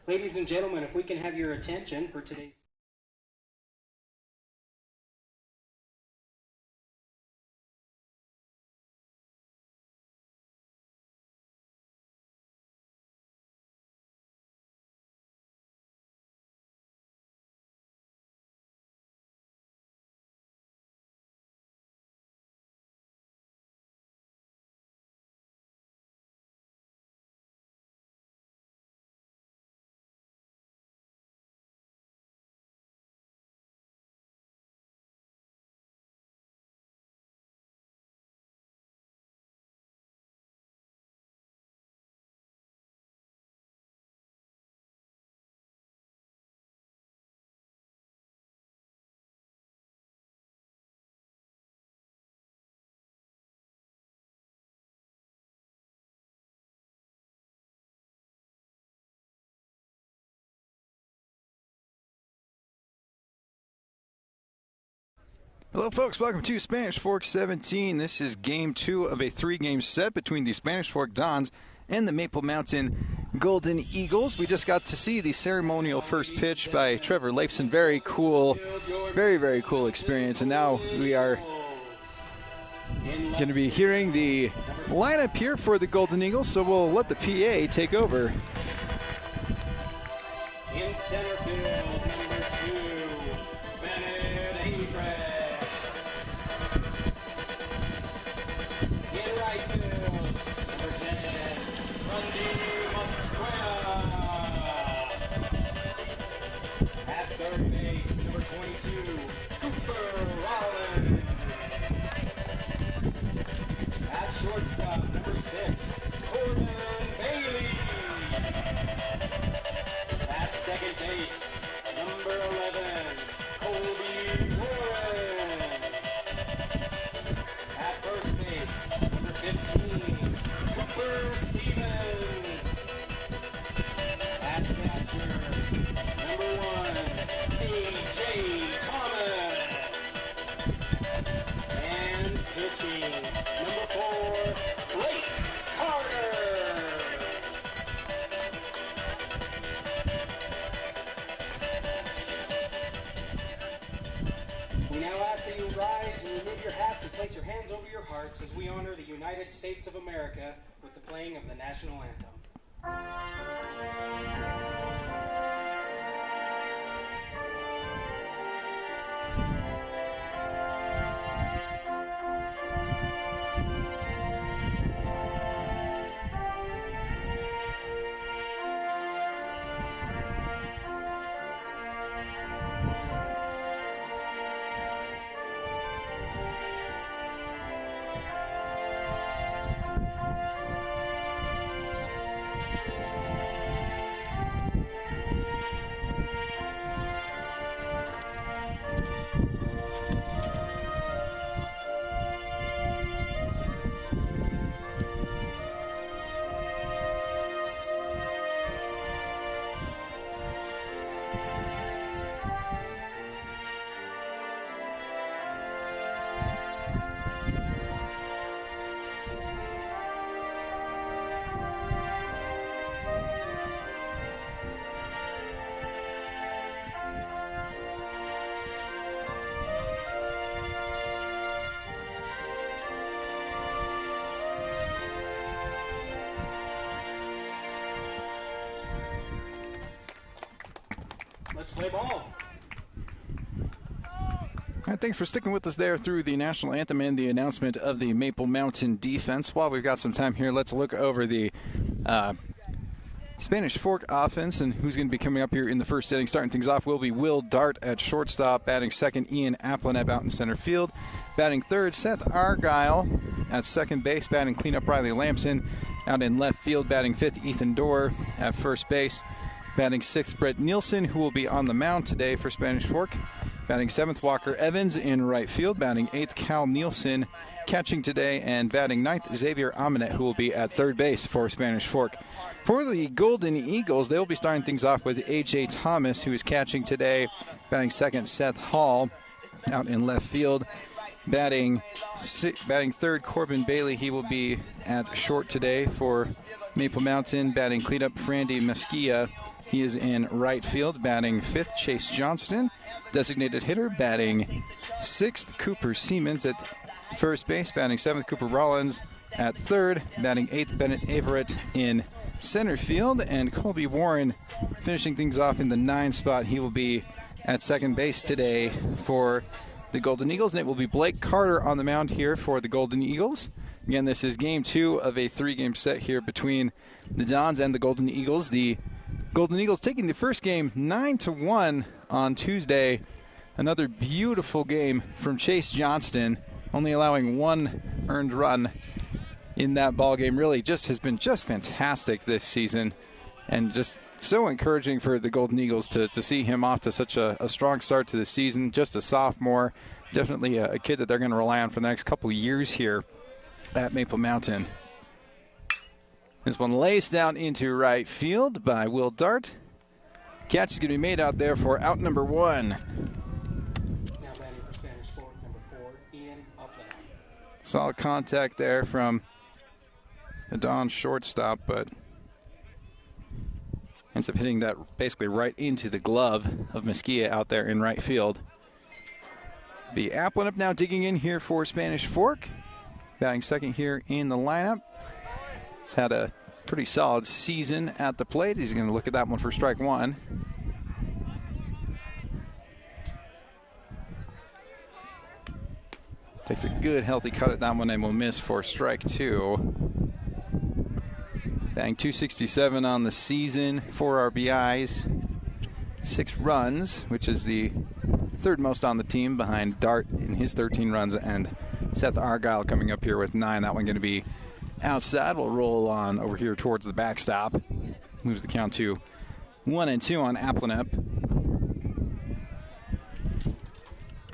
Ladies and gentlemen, if we can have your attention for today's... Hello, folks. Welcome to Spanish Fork 17. This is Game 2 of a 3-game set between the Spanish Fork Dons and the Maple Mountain Golden Eagles. We just got to see the ceremonial first pitch by Trevor Leifson. Very cool, very cool experience. And now we are going to be hearing the lineup here for the Golden Eagles, so we'll let the PA take over. In center field, number 2, Bennett Abrams. In right field, number 10, Randy Mosqueda. At third base, number 22, Cooper Rollins. At shortstop, number 6, Gordon Bailey. At second base, number 11, Colby Warren. At first base, number 15, Cooper Stevens. At catcher, number 1, A.J. Thomas. And pitching, number 4, Blake Carter. We now ask that you rise and remove your hats and place your hands over your hearts as we honor the United States of America with the playing of the national anthem. Let's play ball. All right, thanks for sticking with us there through the national anthem and the announcement of the Maple Mountain defense. While we've got some time here, let's look over the Spanish Fork offense and who's going to be coming up here in the first inning. Starting things off will be Will Dart at shortstop. Batting second, Ian Appleneb out in center field. Batting third, Seth Argyle at second base. Batting cleanup, Riley Lamson out in left field. Batting fifth, Ethan Dorr at first base. Batting sixth, Brett Nielsen, who will be on the mound today for Spanish Fork. Batting seventh, Walker Evans in right field. Batting eighth, Cal Nielsen catching today, and batting ninth, Xavier Amanet, who will be at third base for Spanish Fork. For the Golden Eagles, they will be starting things off with A.J. Thomas, who is catching today. Batting second, Seth Hall out in left field. Batting third, Corbin Bailey. He will be at short today for Maple Mountain. Batting cleanup, Frandy Mesquia. He is in right field. Batting fifth, Chase Johnston. Designated hitter. Batting sixth, Cooper Siemens at first base. Batting seventh, Cooper Rollins at third. Batting eighth, Bennett Averett in center field. And Colby Warren finishing things off in the 9 spot. He will be at second base today for the Golden Eagles, and it will be Blake Carter on the mound here for the Golden Eagles. Again, this is game 2 of a 3-game set here between the Dons and the Golden Eagles. The Golden Eagles taking the first game 9-1 on Tuesday. Another beautiful game from Chase Johnston, only allowing 1 earned run in that ball game. Really just has been just fantastic this season, and just so encouraging for the Golden Eagles to see him off to such a strong start to the season. Just a sophomore, definitely a kid that they're going to rely on for the next couple years here at Maple Mountain. This one lays down into right field by Will Dart. Catch is going to be made out there for out number 1. Now batting for Spanish Fork, number 4, Ian Upland. Solid contact there from the Don shortstop, but ends up hitting that basically right into the glove of Mesquia out there in right field. Be Applin up now digging in here for Spanish Fork. Batting second here in the lineup. He's had a pretty solid season at the plate. He's going to look at that one for strike 1. Takes a good healthy cut at that one and will miss for strike 2. Batting .267 on the season, 4 RBIs, 6 runs, which is the third most on the team behind Dart in his 13 runs, and Seth Argyle coming up here with 9. That one going to be outside. We'll roll on over here towards the backstop. Moves the count to 1-2 on Applenep.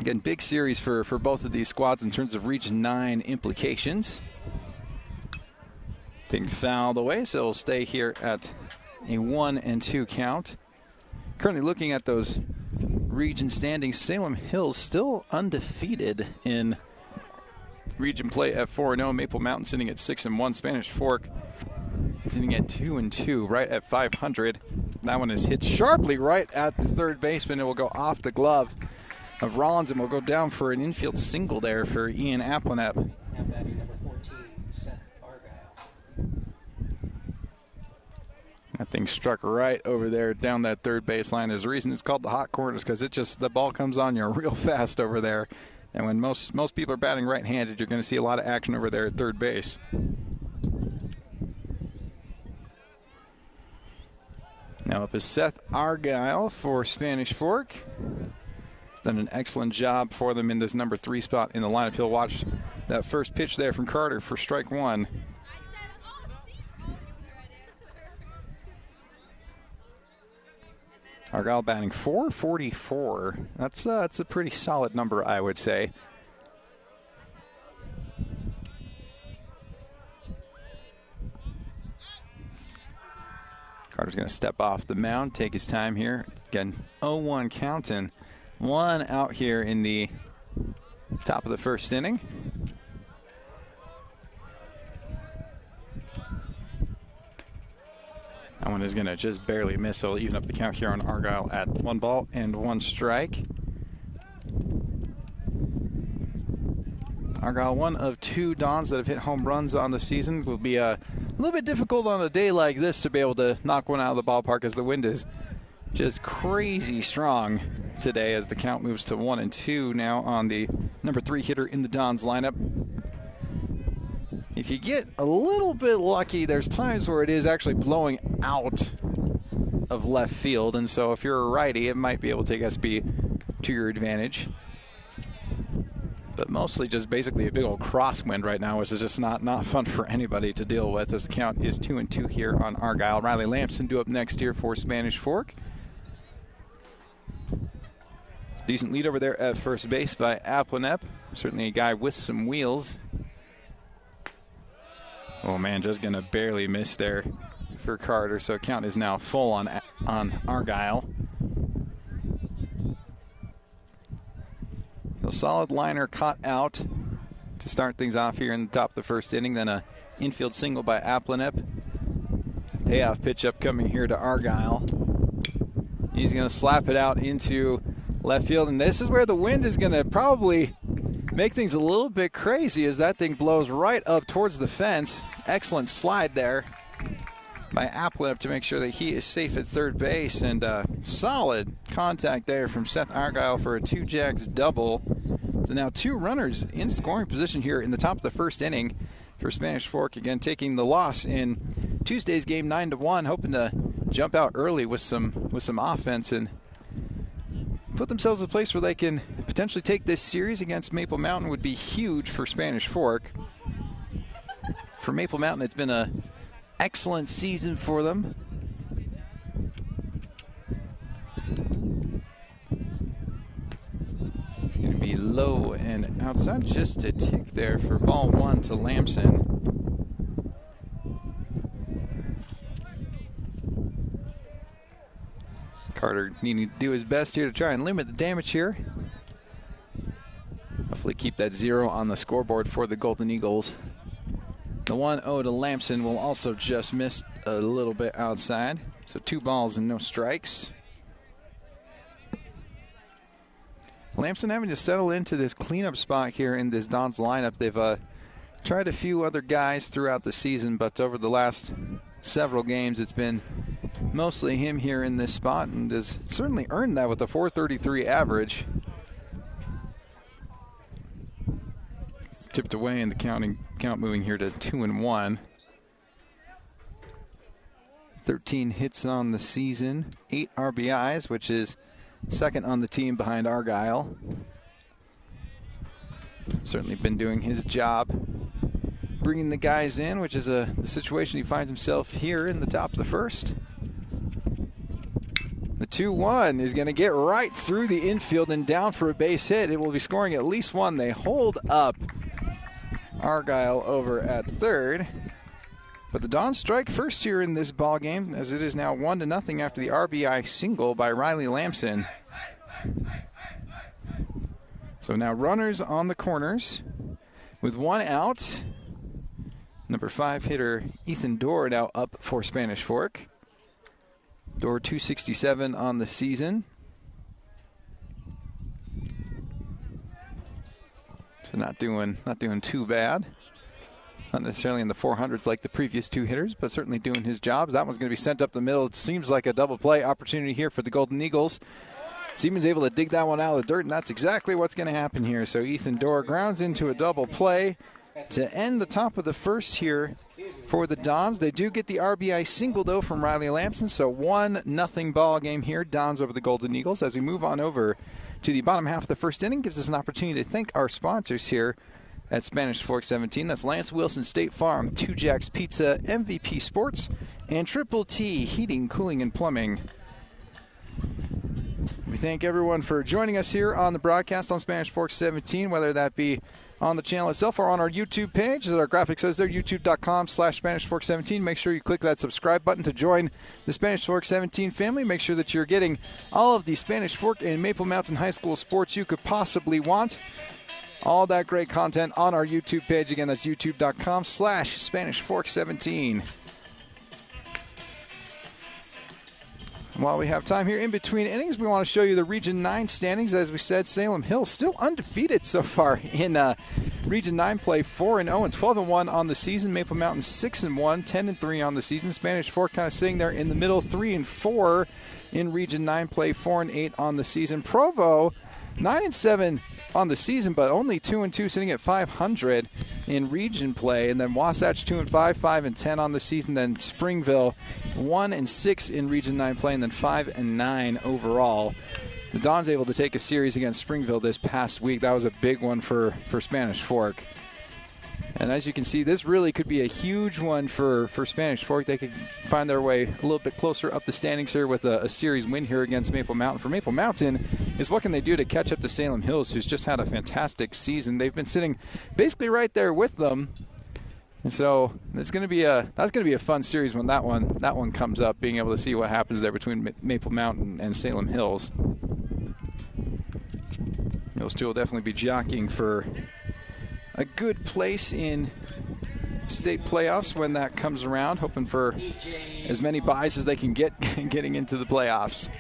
Again, big series for both of these squads in terms of Region 9 implications. Thing fouled away, so it'll stay here at a 1-2 count. Currently looking at those region standings, Salem Hills still undefeated in region play at 4-0. Maple Mountain sitting at 6-1. Spanish Fork sitting at 2-2, right at 500. That one is hit sharply right at the third baseman. It will go off the glove of Rollins and will go down for an infield single there for Ian Applenep. Now batting number 14, Seth Argyle. That thing struck right over there down that third baseline. There's a reason it's called the hot corners, because the ball comes on you real fast over there. And when most people are batting right-handed, you're going to see a lot of action over there at third base. Now up is Seth Argyle for Spanish Fork. He's done an excellent job for them in this number 3 spot in the lineup. He'll watch that first pitch there from Carter for strike 1. Argyle batting .444. That's a pretty solid number, I would say. Carter's going to step off the mound, take his time here. Again, 0-1 count and 1 out here in the top of the first inning. That one is going to just barely miss, so it'll even up the count here on Argyle at 1 ball and 1 strike. Argyle, one of 2 Dons that have hit home runs on the season. Will be a little bit difficult on a day like this to be able to knock one out of the ballpark, as the wind is just crazy strong today, as the count moves to 1-2 now on the number 3 hitter in the Dons lineup. If you get a little bit lucky, there's times where it is actually blowing out of left field, and so if you're a righty, it might be able to take SB to your advantage. But mostly just basically a big old crosswind right now, which is just not fun for anybody to deal with, as the count is 2-2 here on Argyle. Riley Lampson due up next here for Spanish Fork. Decent lead over there at first base by Applenep. Certainly a guy with some wheels. Oh man, just gonna barely miss there for Carter. So count is now full on Argyle. So solid liner caught out to start things off here in the top of the first inning. Then a infield single by Aplanep. Payoff pitch upcoming here to Argyle. He's going to slap it out into left field, and this is where the wind is going to probably make things a little bit crazy as that thing blows right up towards the fence. Excellent slide there by Aplanep to make sure that he is safe at third base, and solid contact there from Seth Argyle for a 2-Jacks double. So now 2 runners in scoring position here in the top of the first inning for Spanish Fork, again taking the loss in Tuesday's game 9-1, hoping to jump out early with some offense and put themselves in a place where they can potentially take this series against Maple Mountain. Would be huge for Spanish Fork. For Maple Mountain, it's been an excellent season for them. It's going to be low and outside, just a tick there for ball 1 to Lamson. Carter needing to do his best here to try and limit the damage here. Hopefully keep that 0 on the scoreboard for the Golden Eagles. The 1-0 to Lamson will also just miss a little bit outside. So 2 balls and no strikes. Lamson having to settle into this cleanup spot here in this Dons lineup. They've tried a few other guys throughout the season, but over the last several games it's been mostly him here in this spot, and has certainly earned that with a .433 average. It's tipped away in the count moving here to 2-1. 13 hits on the season, 8 RBIs, which is second on the team behind Argyle. Certainly been doing his job bringing the guys in, which is the situation he finds himself here in the top of the first. The 2-1 is going to get right through the infield and down for a base hit. It will be scoring at least 1. They hold up Argyle over at third. But the Dons strike first here in this ball game, as it is now 1-0 after the RBI single by Riley Lamson. So now runners on the corners with 1 out. Number 5 hitter Ethan Dorr now up for Spanish Fork. Dorr .267 on the season. So not doing too bad. Not necessarily in the 400s like the previous 2 hitters, but certainly doing his job. That one's going to be sent up the middle. It seems like a double play opportunity here for the Golden Eagles. Siemens able to dig that one out of the dirt, and that's exactly what's going to happen here. So Ethan Dorr grounds into a double play to end the top of the first here for the Dons. They do get the RBI single, though, from Riley Lamson. So 1-0 ball game here. Dons over the Golden Eagles. As we move on over to the bottom half of the first inning, gives us an opportunity to thank our sponsors here at Spanish Fork 17. That's Lance Wilson State Farm, 2-Jacks Pizza, MVP Sports, and Triple T Heating, Cooling, and Plumbing. We thank everyone for joining us here on the broadcast on Spanish Fork 17, whether that be on the channel itself or on our YouTube page. As our graphic says there, youtube.com/Spanish Fork 17. Make sure you click that subscribe button to join the Spanish Fork 17 family. Make sure that you're getting all of the Spanish Fork and Maple Mountain High School sports you could possibly want. All that great content on our YouTube page. Again, that's youtube.com/Spanish Fork 17. While we have time here in between innings, we want to show you the Region 9 standings. As we said, Salem Hill still undefeated so far in Region 9 play, 4-0 and 12-1 on the season. Maple Mountain 6-1, 10-3 on the season. Spanish Fork kind of sitting there in the middle, 3-4 in Region 9 play, 4-8 on the season. Provo 9-7 on the season, but only 2-2, sitting at 500 in region play. And then Wasatch 2-5, 5-10 on the season. Then Springville 1-6 in Region 9 play, and then 5-9 overall. The Dons able to take a series against Springville this past week. That was a big one for Spanish Fork. And as you can see, this really could be a huge one for Spanish Fork. They could find their way a little bit closer up the standings here with a series win here against Maple Mountain. For Maple Mountain is what can they do to catch up to Salem Hills, who's just had a fantastic season. They've been sitting basically right there with them And so that's going to be a fun series when that one comes up. Being able to see what happens there between Maple Mountain and Salem Hills. Those two will definitely be jockeying for a good place in state playoffs when that comes around, hoping for as many buys as they can get getting into the playoffs.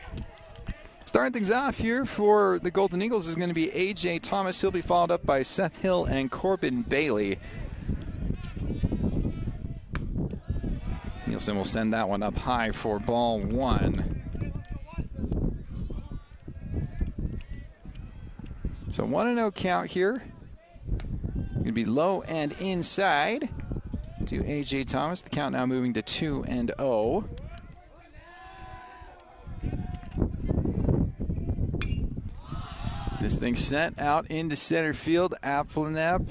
Starting things off here for the Golden Eagles is going to be A.J. Thomas. He'll be followed up by Seth Hill and Corbin Bailey. Nielsen will send that one up high for ball one. So 1-0 count here. Going to be low and inside to A.J. Thomas. The count now moving to 2-0. This thing sent out into center field. Aplenep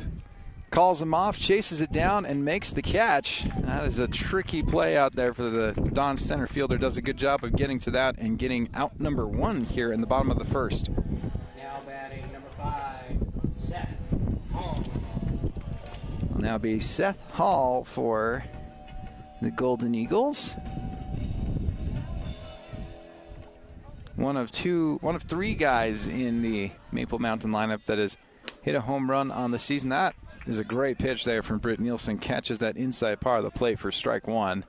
calls him off, chases it down, and makes the catch. That is a tricky play out there for the Don center fielder. Does a good job of getting to that and getting out number one here in the bottom of the first. Now batting number 5, Seth Hall. Will now be Seth Hall for the Golden Eagles. One of three guys in the Maple Mountain lineup that has hit a home run on the season. That is a great pitch there from Britt Nielsen. Catches that inside part of the plate for strike one.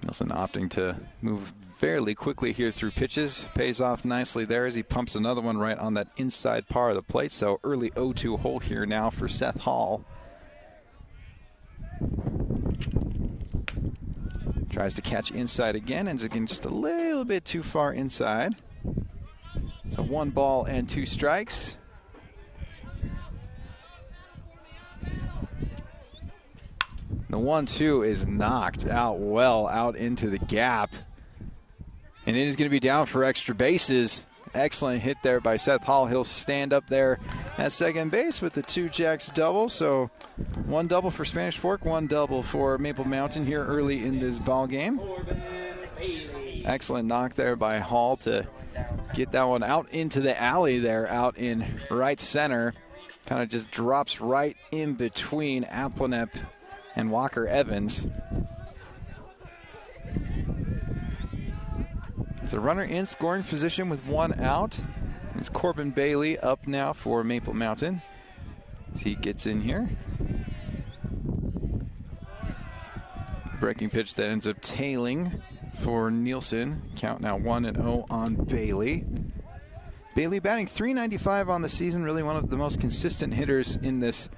Nielsen opting to move fairly quickly here through pitches. Pays off nicely there as he pumps another one right on that inside part of the plate. So early 0-2 hole here now for Seth Hall. Tries to catch inside again, ends again just a little bit too far inside. So 1 ball and 2 strikes. The 1-2 is knocked out well out into the gap. And it is going to be down for extra bases. Excellent hit there by Seth Hall. He'll stand up there at second base with the 2 jacks double. So 1 double for Spanish Fork, 1 double for Maple Mountain here early in this ball game. Excellent knock there by Hall to get that one out into the alley there out in right center. Kind of just drops right in between Aplenep and Walker Evans. It's a runner in scoring position with 1 out. It's Corbin Bailey up now for Maple Mountain as he gets in here. Breaking pitch that ends up tailing for Nielsen. Count now 1-0 on Bailey. Bailey batting .395 on the season, really one of the most consistent hitters in this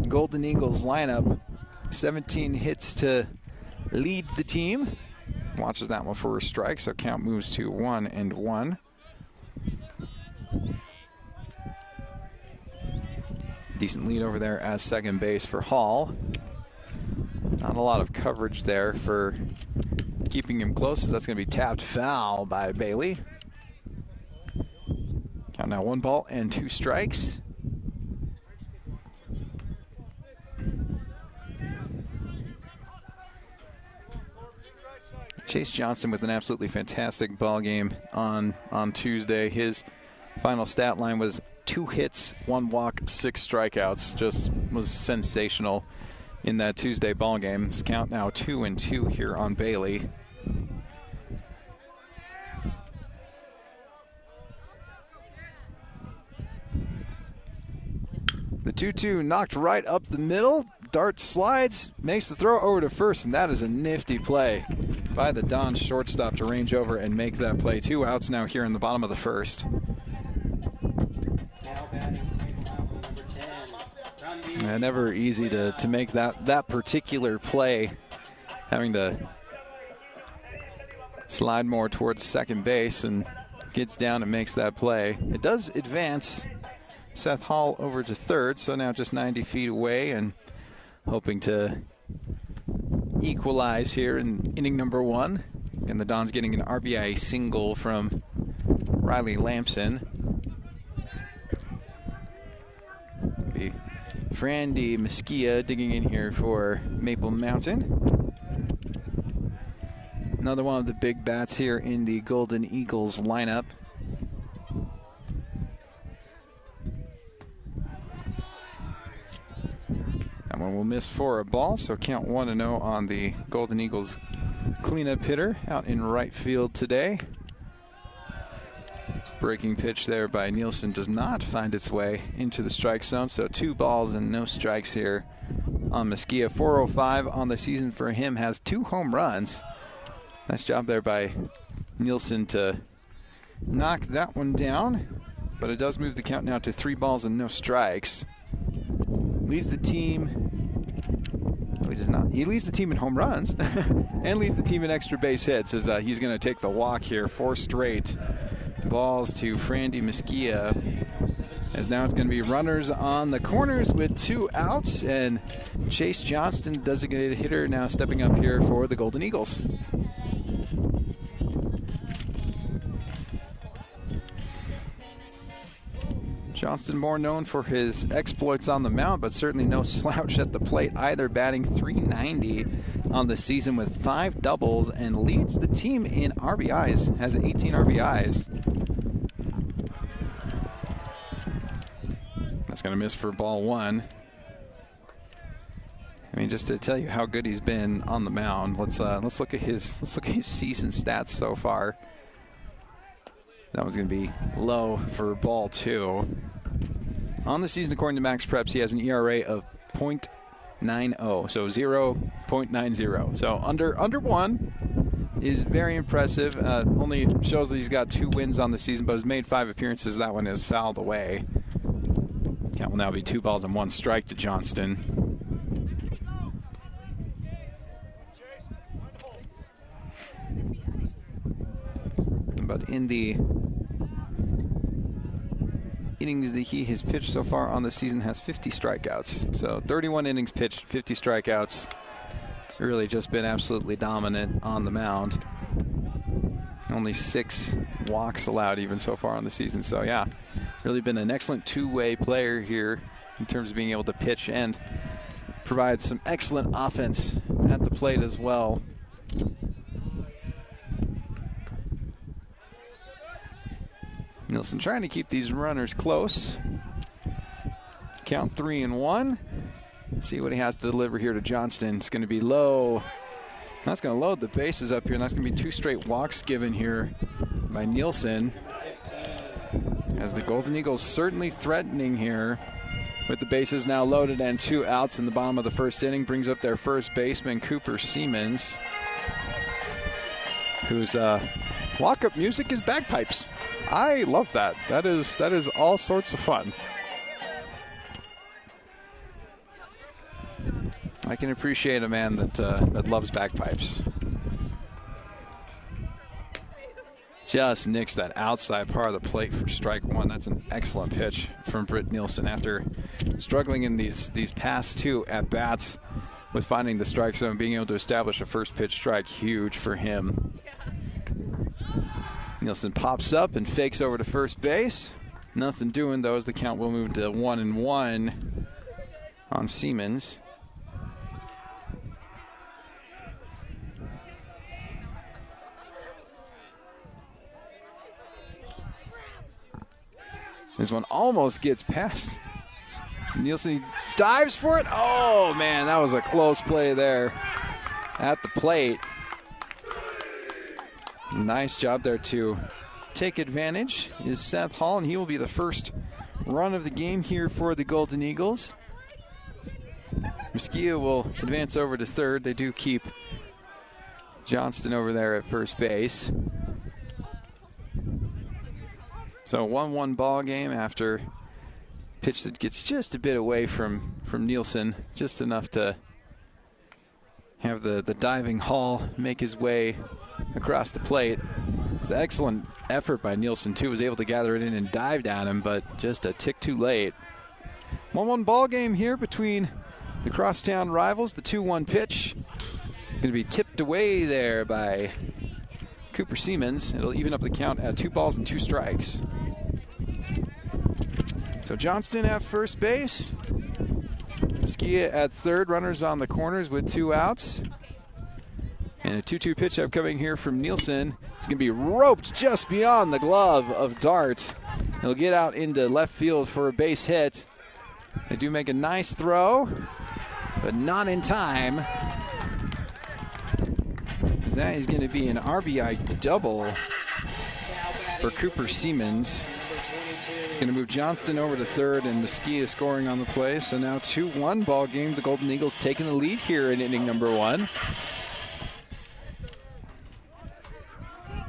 Golden Eagles lineup. 17 hits to lead the team. Watches that one for a strike, so count moves to 1-1. Decent lead over there as second base for Hall. Not a lot of coverage there for keeping him close. So that's going to be tapped foul by Bailey. Count now 1 ball and 2 strikes. Chase Johnson with an absolutely fantastic ball game on Tuesday. His final stat line was 2 hits, 1 walk, 6 strikeouts. Just was sensational in that Tuesday ball game. His count now 2-2 here on Bailey. The 2-2 knocked right up the middle. Dart slides, makes the throw over to first, and that is a nifty play by the Don shortstop to range over and make that play. 2 outs now here in the bottom of the first. Never easy to make that particular play, having to slide more towards second base, and gets down and makes that play. It does advance Seth Hall over to third, so now just 90 feet away and hoping to equalize here in inning number 1. And the Dons getting an RBI single from Riley Lamson. Be Frandy Mesquia digging in here for Maple Mountain. Another one of the big bats here in the Golden Eagles lineup. one will miss for a ball, so count 1-0 on the Golden Eagles cleanup hitter out in right field today. Breaking pitch there by Nielsen does not find its way into the strike zone, so 2 balls and no strikes here on Mesquia. 405 on the season for him, has 2 home runs. Nice job there by Nielsen to knock that one down, but it does move the count now to 3 balls and no strikes. Leads the team. No, he does not. He leads the team in home runs and leads the team in extra base hits, as he's going to take the walk here. 4 straight balls to Frandy Mesquia, as now it's going to be runners on the corners with 2 outs, and Chase Johnston, designated hitter, now stepping up here for the Golden Eagles. Johnston more known for his exploits on the mound, but certainly no slouch at the plate either, batting .390 on the season with 5 doubles and leads the team in RBIs, has 18 RBIs. That's going to miss for ball 1. I mean, just to tell you how good he's been on the mound, let's look at his season stats so far. That was going to be low for ball 2. On the season, according to Max Preps, he has an ERA of .90, so 0.90. So under 1 is very impressive. Only shows that he's got 2 wins on the season, but has made 5 appearances. That one is fouled away. Count will now be 2 balls and 1 strike to Johnston. But in the innings that he has pitched so far on the season, has 50 strikeouts. So 31 innings pitched, 50 strikeouts. Really just been absolutely dominant on the mound. Only 6 walks allowed even so far on the season. So yeah, really been an excellent two-way player here in terms of being able to pitch and provide some excellent offense at the plate as well. Nielsen trying to keep these runners close. Count 3-1. See what he has to deliver here to Johnston. It's going to be low. That's going to load the bases up here, and that's going to be 2 straight walks given here by Nielsen. As the Golden Eagles certainly threatening here with the bases now loaded and 2 outs in the bottom of the first inning. Brings up their first baseman, Cooper Siemens, whose walk-up music is bagpipes. I love that. That is all sorts of fun. I can appreciate a man that loves bagpipes. Just nicks that outside part of the plate for strike 1. That's an excellent pitch from Britt Nielsen after struggling in these past 2 at-bats with finding the strike zone, being able to establish a first pitch strike. Huge for him. Nielsen pops up and fakes over to first base. Nothing doing, though, as the count will move to 1-1 on Siemens. This one almost gets past Nielsen. He dives for it. Oh, man, that was a close play there at the plate. Nice job there to take advantage is Seth Hall, and he will be the first run of the game here for the Golden Eagles. Mesquia will advance over to third. They do keep Johnston over there at first base. So 1-1 ball game after pitch that gets just a bit away from Nielsen, just enough to have the diving Hall make his way across the plate. It's an excellent effort by Nielsen, too. Was able to gather it in and dive at him, but just a tick too late. 1-1 ball game here between the crosstown rivals. The 2-1 pitch going to be tipped away there by Cooper Siemens. It'll even up the count at 2 balls and 2 strikes. So Johnston at first base. Mesquia at third. Runners on the corners with 2 outs. And a 2-2 pitch upcoming here from Nielsen. It's going to be roped just beyond the glove of Dart. He'll get out into left field for a base hit. They do make a nice throw. but not in time. That is going to be an RBI double for Cooper Siemens. It's going to move Johnston over to third, and Mesquite is scoring on the play. So now 2-1 ball game. The Golden Eagles taking the lead here in inning number 1.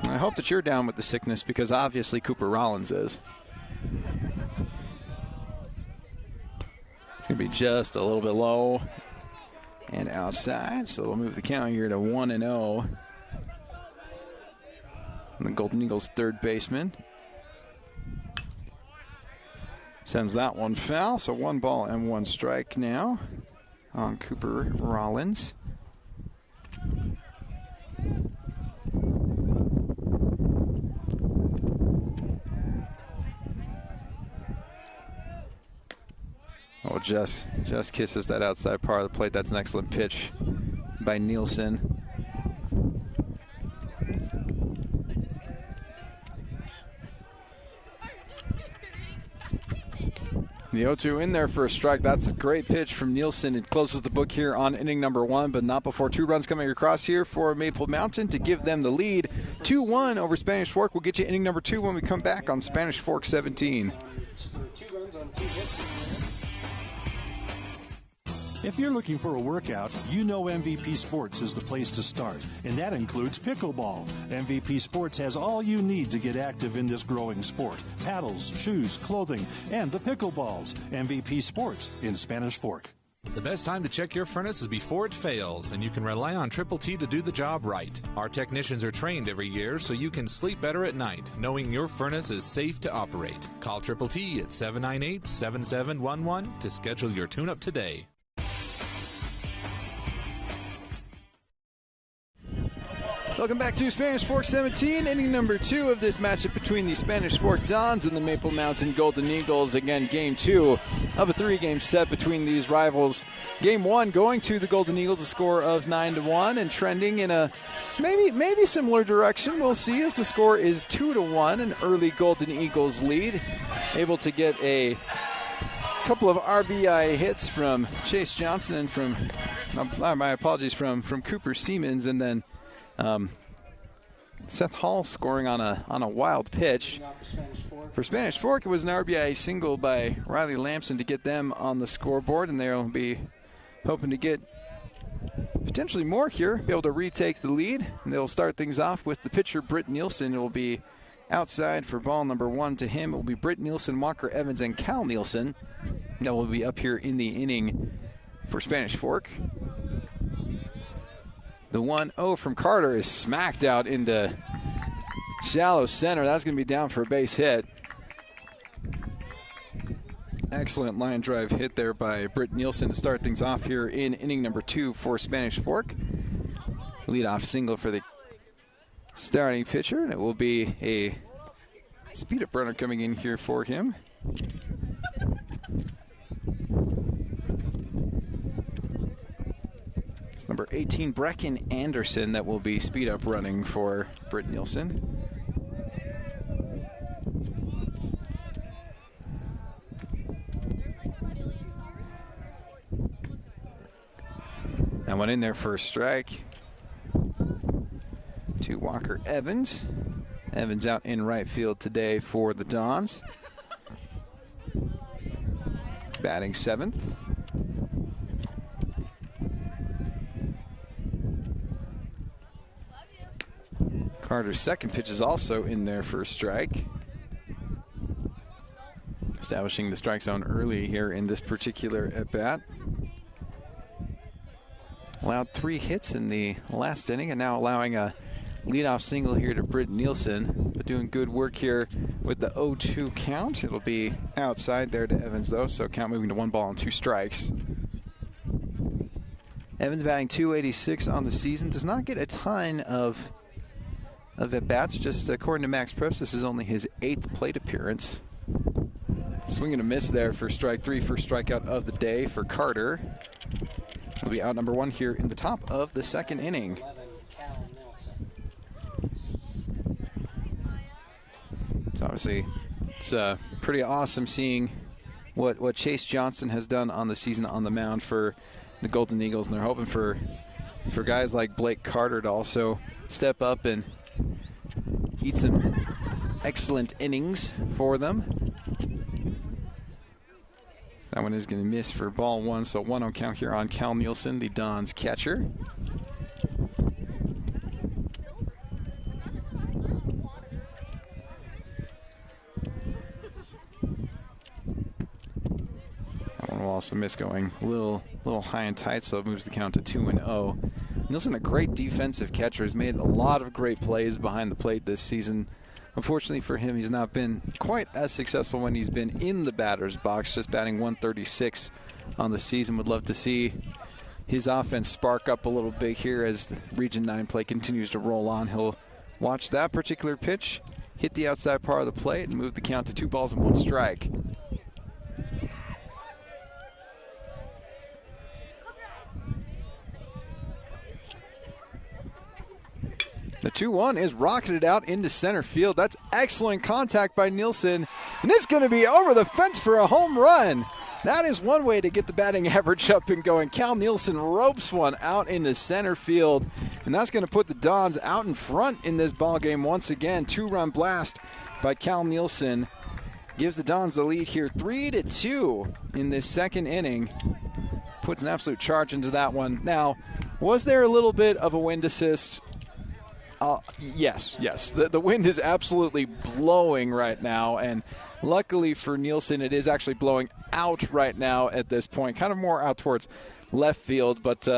I hope that you're down with the sickness, because obviously Cooper Rollins is. It's going to be just a little bit low and outside, so we'll move the count here to 1-0. And the Golden Eagles third baseman sends that one foul, so 1 ball and 1 strike now on Cooper Rollins. Oh, just kisses that outside part of the plate. That's an excellent pitch by Nielsen. The 0-2 in there for a strike. That's a great pitch from Nielsen. It closes the book here on inning number 1, but not before 2 runs coming across here for Maple Mountain to give them the lead. 2-1 over Spanish Fork. We'll get you inning number 2 when we come back on Spanish Fork 17. 2 runs on 2 hits. If you're looking for a workout, you know MVP Sports is the place to start, and that includes pickleball. MVP Sports has all you need to get active in this growing sport: paddles, shoes, clothing, and the pickleballs. MVP Sports in Spanish Fork. The best time to check your furnace is before it fails, and you can rely on Triple T to do the job right. Our technicians are trained every year so you can sleep better at night, knowing your furnace is safe to operate. Call Triple T at 798-7711 to schedule your tune-up today. Welcome back to Spanish Fork 17, inning number 2 of this matchup between the Spanish Fork Dons and the Maple Mountain Golden Eagles. Again, game 2 of a 3-game set between these rivals. Game 1 going to the Golden Eagles, a score of 9-1, and trending in a maybe similar direction. We'll see, as the score is 2-1, an early Golden Eagles lead. Able to get a couple of RBI hits from Chase Johnson and from Cooper Siemens, and then Seth Hall scoring on a wild pitch. For Spanish Fork, it was an RBI single by Riley Lamson to get them on the scoreboard, and they'll be hoping to get potentially more here, be able to retake the lead. And they'll start things off with the pitcher, Britt Nielsen. It will be outside for ball number 1 to him. It will be Britt Nielsen, Walker Evans, and Cal Nielsen that will be up here in the inning for Spanish Fork. The 1-0 from Carter is smacked out into shallow center. That's going to be down for a base hit. Excellent line drive hit there by Britt Nielsen to start things off here in inning number 2 for Spanish Fork. Leadoff single for the starting pitcher, and it will be a speed-up runner coming in here for him. Number 18, Brecken Anderson, that will be speed up running for Britt Nielsen. That one in there for a strike to Walker Evans. Evans out in right field today for the Dons. Batting 7th. Carter's second pitch is also in there for a strike. Establishing the strike zone early here in this particular at-bat. Allowed 3 hits in the last inning, and now allowing a leadoff single here to Britt Nielsen. But doing good work here with the 0-2 count. It'll be outside there to Evans, though, so count moving to 1 ball and 2 strikes. Evans batting .286 on the season. Does not get a ton of at-bats. Just according to Max Preps, this is only his 8th plate appearance. Swing and a miss there for strike 3, first strikeout of the day for Carter. He'll be out number 1 here in the top of the 2nd inning. So obviously, it's pretty awesome seeing what Chase Johnson has done on the season on the mound for the Golden Eagles, and they're hoping for guys like Blake Carter to also step up and eat some excellent innings for them. That one is going to miss for ball one, so 1-0 count here on Cal Nielsen, the Dons catcher. That one will also miss, going a little high and tight, so it moves the count to 2-0. Nielsen, a great defensive catcher, has made a lot of great plays behind the plate this season. Unfortunately for him, he's not been quite as successful when he's been in the batter's box, just batting 136 on the season. Would love to see his offense spark up a little bit here as Region 9 play continues to roll on. He'll watch that particular pitch, hit the outside part of the plate, and move the count to 2 balls and 1 strike. The 2-1 is rocketed out into center field. That's excellent contact by Nielsen, and it's going to be over the fence for a home run. That is one way to get the batting average up and going. Cal Nielsen ropes one out into center field, and that's going to put the Dons out in front in this ball game once again. 2-run blast by Cal Nielsen gives the Dons the lead here 3-2 in this second inning. Puts an absolute charge into that one. Now, was there a little bit of a wind assist? Yes. The wind is absolutely blowing right now, and luckily for Nielsen, it is actually blowing out right now at this point, kind of more out towards left field, but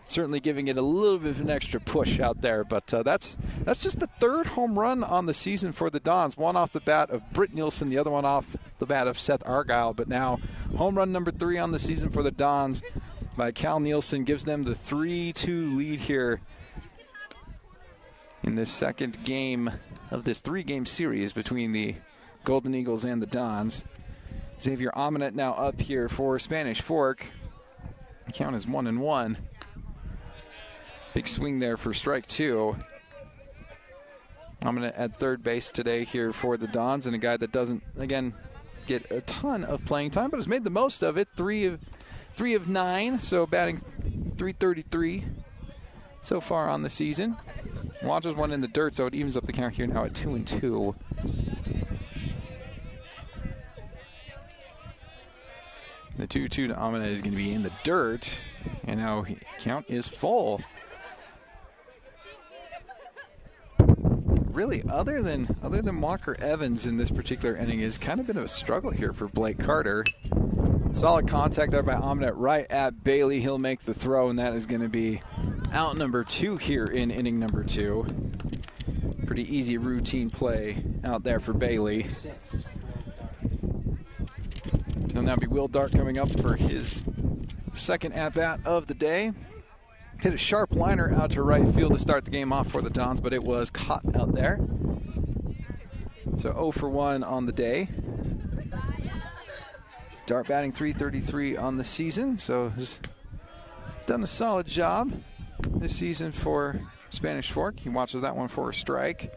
certainly giving it a little bit of an extra push out there. But that's just the 3rd home run on the season for the Dons. One off the bat of Britt Nielsen, the other one off the bat of Seth Argyle. But now home run number 3 on the season for the Dons by Cal Nielsen gives them the 3-2 lead here in this second game of this 3-game series between the Golden Eagles and the Dons. Xavier Amanet now up here for Spanish Fork. The count is 1-1. Big swing there for strike 2. Amanet at third base today here for the Dons, and a guy that doesn't, again, get a ton of playing time, but has made the most of it. 3 of 9, so batting .333 so far on the season. Launches one in the dirt, so it evens up the count here now at 2-2. The 2-2 to Amanet is going to be in the dirt, and now count is full. Really, other than Walker Evans in this particular inning, is kind of been a struggle here for Blake Carter. Solid contact there by Amanet right at Bailey. He'll make the throw, and that is going to be out number 2 here in inning number 2. Pretty easy routine play out there for Bailey. It'll now be Will Dart coming up for his second at-bat of the day. Hit a sharp liner out to right field to start the game off for the Dons, but it was caught out there. So 0 for 1 on the day. Dart batting .333 on the season, so has done a solid job this season for Spanish Fork. He watches that one for a strike.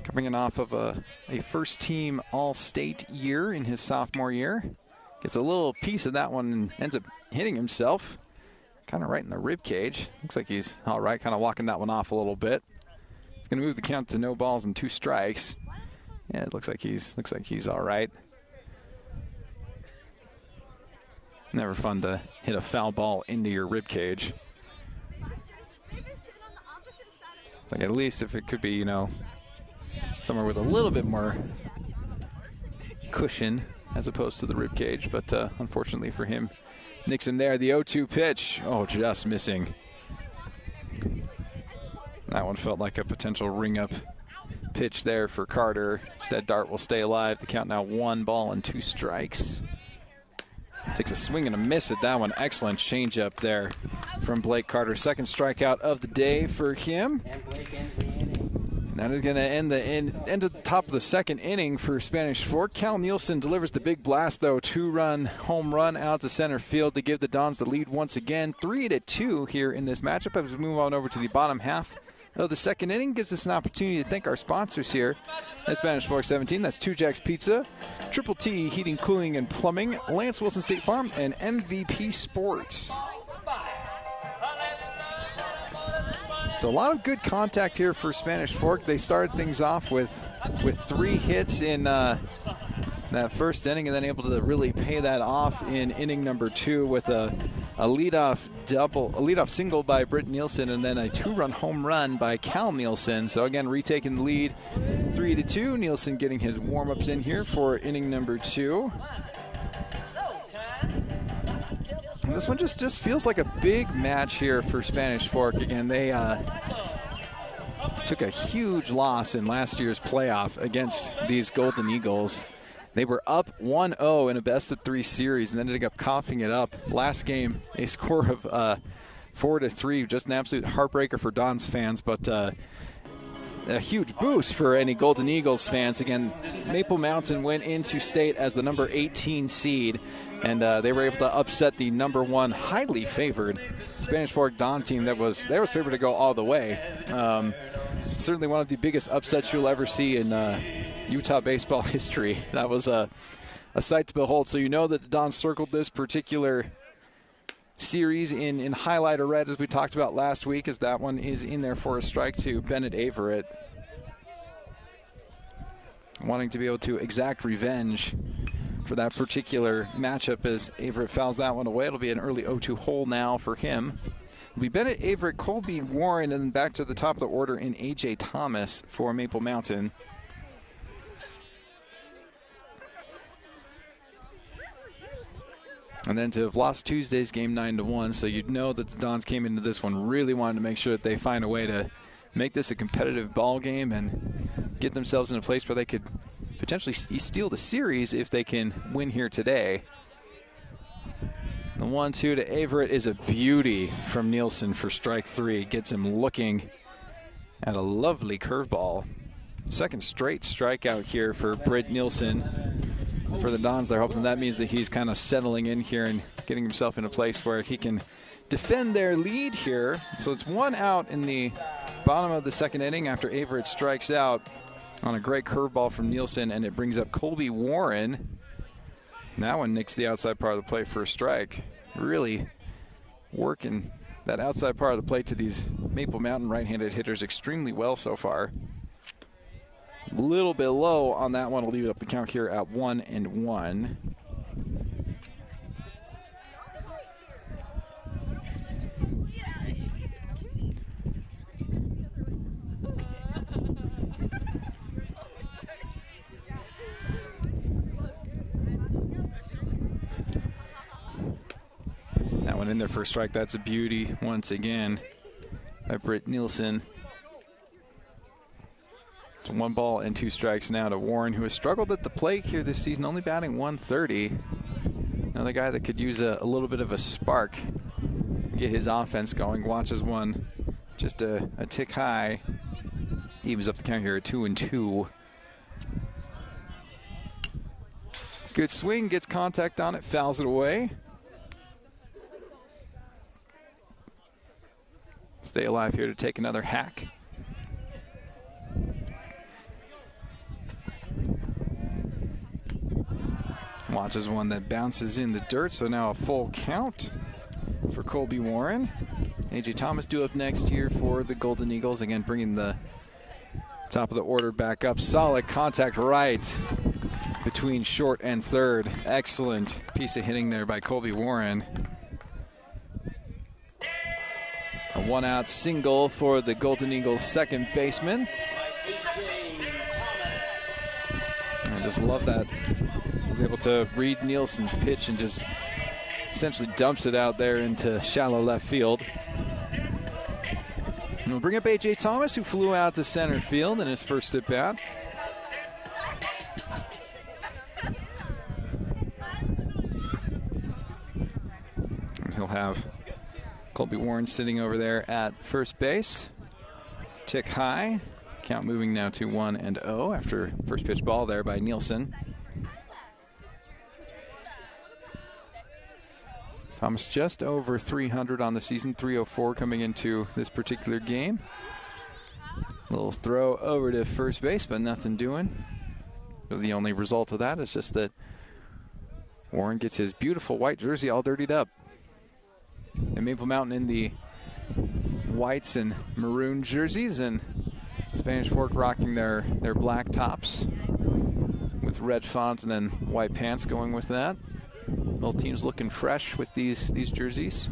Coming in off of a first-team All-State year in his sophomore year. Gets a little piece of that one and ends up hitting himself, kind of right in the rib cage. Looks like he's all right, kind of walking that one off a little bit. He's going to move the count to no balls and 2 strikes. Yeah, it looks like he's all right. Never fun to hit a foul ball into your rib cage. Like, at least if it could be, somewhere with a little bit more cushion as opposed to the rib cage, but unfortunately for him, nicks him there. The 0-2 pitch, just missing. That one felt like a potential ring-up pitch there for Carter. Instead, Dart will stay alive. The count now 1 ball and 2 strikes. Takes a swing and a miss at that one. Excellent changeup there from Blake Carter. Second strikeout of the day for him. And Blake ends the inning. That is going to end at the top of the second inning for Spanish Fork. Cal Nielsen delivers the big blast, though. 2-run home run out to center field to give the Dons the lead once again. 3-2 here in this matchup as we move on over to the bottom half of the second inning. Gives us an opportunity to thank our sponsors here at Spanish Fork 17. That's Two Jacks Pizza, Triple T Heating, Cooling, and Plumbing, Lance Wilson State Farm, and MVP Sports. So a lot of good contact here for Spanish Fork. They started things off with 3 hits in that first inning, and then able to really pay that off in inning number 2 with a leadoff single by Britt Nielsen, and then a 2-run home run by Cal Nielsen. So again, retaking the lead 3-2. Nielsen getting his warm-ups in here for inning number 2. And this one just feels like a big match here for Spanish Fork. Again, they took a huge loss in last year's playoff against these Golden Eagles. They were up 1-0 in a best-of-3 series and ended up coughing it up. Last game, a score of 4-3, just an absolute heartbreaker for Don's fans, but a huge boost for any Golden Eagles fans. Again, Maple Mountain went into state as the number 18 seed, and they were able to upset the number 1 highly favored Spanish Fork Don team that was favored to go all the way. Certainly one of the biggest upsets you'll ever see in Utah baseball history. That was a sight to behold. So you know that the Dons circled this particular series in highlighter red, as we talked about last week, as that one is in there for a strike to Bennett Averett. Wanting to be able to exact revenge for that particular matchup as Averett fouls that one away. It'll be an early 0-2 hole now for him. It'll be Bennett Averett, Colby Warren, and then back to the top of the order in A.J. Thomas for Maple Mountain. And then to have lost Tuesday's game 9-1, so you'd know that the Dons came into this one really wanting to make sure that they find a way to make this a competitive ball game and get themselves in a place where they could potentially steal the series if they can win here today. The 1-2 to Averett is a beauty from Nielsen for strike 3. Gets him looking at a lovely curveball. Second straight strikeout here for Britt Nielsen. For the Dons, they're hoping that means that he's kind of settling in here and getting himself in a place where he can defend their lead here. So it's 1 out in the bottom of the second inning after Averett strikes out on a great curveball from Nielsen, and it brings up Colby Warren. That one nicks the outside part of the plate for a strike. Really working that outside part of the plate to these Maple Mountain right-handed hitters extremely well so far. A little bit low on that one. Will leave it up the count here at 1-1. That one in there for a strike. That's a beauty once again by Britt Nielsen. It's 1 ball and 2 strikes now to Warren, who has struggled at the plate here this season, only batting 130. Another guy that could use a little bit of a spark, get his offense going. Watches one just a tick high. Evens up the count here at 2-2. Good swing, gets contact on it, fouls it away. Stay alive here to take another hack. Watches one that bounces in the dirt, so now a full count for Colby Warren. A.J. Thomas due up next here for the Golden Eagles. Again, bringing the top of the order back up. Solid contact right between short and third. Excellent piece of hitting there by Colby Warren. A 1-out single for the Golden Eagles second baseman. I just love that. He was able to read Nielsen's pitch and just essentially dumps it out there into shallow left field. And we'll bring up A.J. Thomas, who flew out to center field in his first at bat. And he'll have Colby Warren sitting over there at first base. Tick high. Count moving now to 1-0 after first pitch ball there by Nielsen. Thomas just over 300 on the season, 304 coming into this particular game. Little throw over to first base, but nothing doing. The only result of that is just that Warren gets his beautiful white jersey all dirtied up. And Maple Mountain in the whites and maroon jerseys, and Spanish Fork rocking their black tops with red fonts and then white pants going with that. Both teams looking fresh with these jerseys.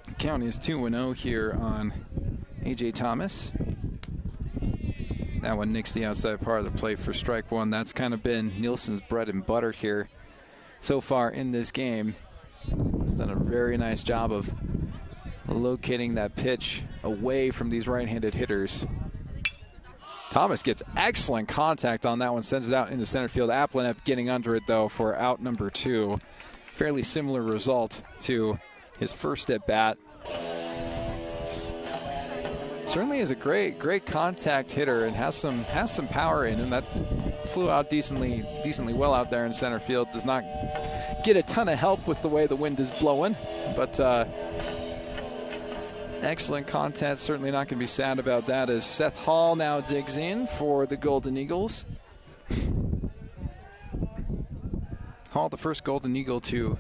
The count is 2-0 here on A.J. Thomas. That one nicks the outside part of the plate for strike one. That's kind of been Nielsen's bread and butter here so far in this game. He's done a very nice job of locating that pitch away from these right-handed hitters. Thomas gets excellent contact on that one, sends it out into center field. Applenet getting under it, though, for out number 2. Fairly similar result to his first at-bat. Certainly is a great contact hitter and has some power in him. That flew out decently well out there in center field. Does not get a ton of help with the way the wind is blowing, but excellent contact. Certainly not going to be sad about that as Seth Hall now digs in for the Golden Eagles. Hall, the first Golden Eagle to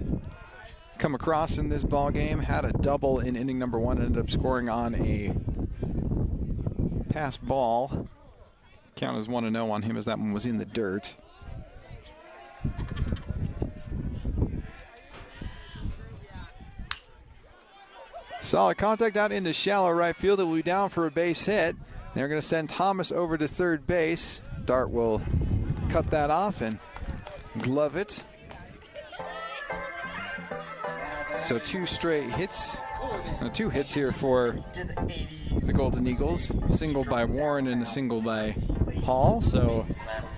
come across in this ball game, had a double in inning number 1, ended up scoring on a pass ball. Count is 1-0 on him as that one was in the dirt. Solid contact out into shallow right field. It will be down for a base hit. They're going to send Thomas over to third base. Dart will cut that off and glove it. So 2 straight hits. 2 hits here for the Golden Eagles. A single by Warren and a single by Hall. So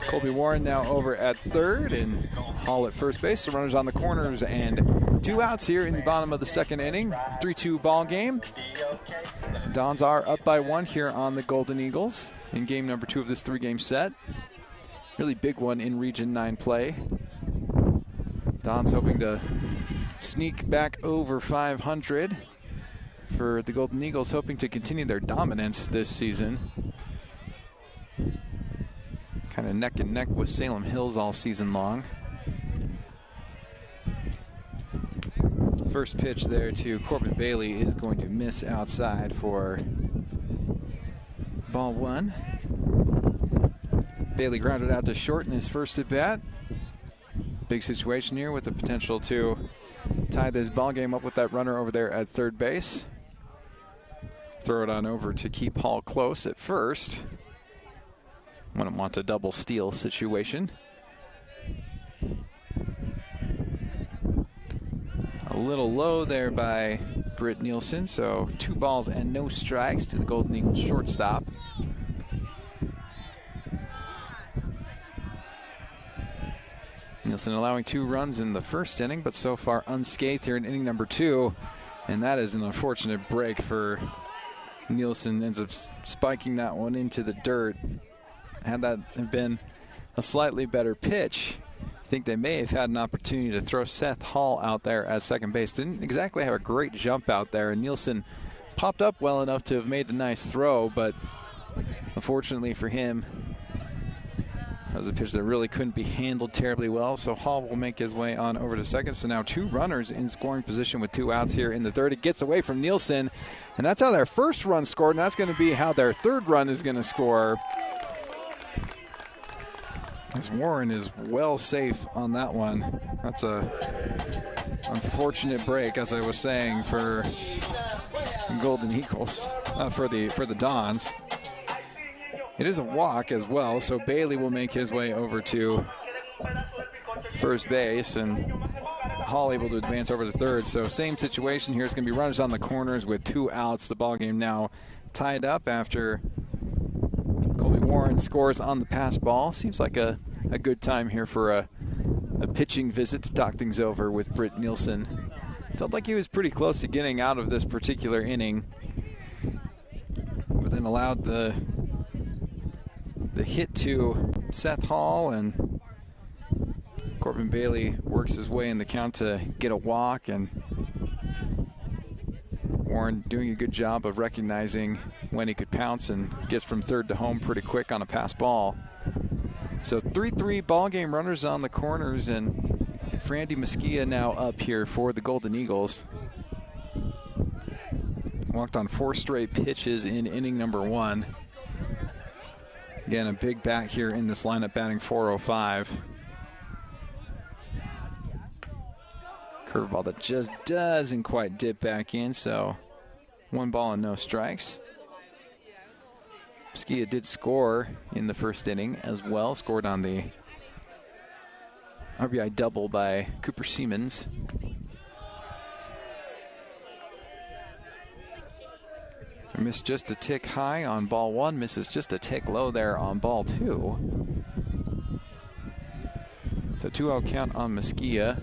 Colby Warren now over at third and Hall at first base. The runners on the corners and 2 outs here in the bottom of the second inning. 3-2 ball game. Dons are up by 1 here on the Golden Eagles in game number 2 of this 3-game set. Really big one in Region 9 play. Dons hoping to sneak back over 500 for the Golden Eagles, hoping to continue their dominance this season. Kind of neck and neck with Salem Hills all season long. First pitch there to Corbin Bailey is going to miss outside for ball 1. Bailey grounded out to short in his first at bat. Big situation here with the potential to tie this ball game up with that runner over there at third base. Throw it on over to keep Hall close at first. Wouldn't want a double steal situation. A little low there by Britt Nielsen, so 2 balls and no strikes to the Golden Eagles shortstop. Nielsen allowing 2 runs in the first inning, but so far unscathed here in inning number 2. And that is an unfortunate break for Nielsen. Ends up spiking that one into the dirt. Had that have been a slightly better pitch, I think they may have had an opportunity to throw Seth Hall out there at second base. Didn't exactly have a great jump out there, and Nielsen popped up well enough to have made a nice throw, but unfortunately for him, that was a pitch that really couldn't be handled terribly well, so Hall will make his way on over to second. So now 2 runners in scoring position with 2 outs here in the third. It gets away from Nielsen, and that's how their first run scored, and that's going to be how their third run is going to score. As Warren is well safe on that one. That's a unfortunate break, as I was saying, for Golden Eagles, for the Dons. It is a walk as well, so Bailey will make his way over to first base, and Hall able to advance over to third. So same situation here. It's going to be runners on the corners with 2 outs. The ball game now tied up after Colby Warren scores on the pass ball. Seems like a good time here for a pitching visit to talk things over with Britt Nielsen. Felt like he was pretty close to getting out of this particular inning, but then allowed the hit to Seth Hall, and Corbin Bailey works his way in the count to get a walk, and Warren doing a good job of recognizing when he could pounce and gets from third to home pretty quick on a pass ball. So 3-3 ball game, runners on the corners, and Frandy Mesquia now up here for the Golden Eagles. Walked on 4 straight pitches in inning number 1. Again, a big bat here in this lineup, batting .405. Curveball that just doesn't quite dip back in, so 1 ball and no strikes. Mesquia did score in the first inning as well, scored on the RBI double by Cooper Siemens. Missed just a tick high on ball 1, misses just a tick low there on ball 2. So 2-0 count on Mesquia.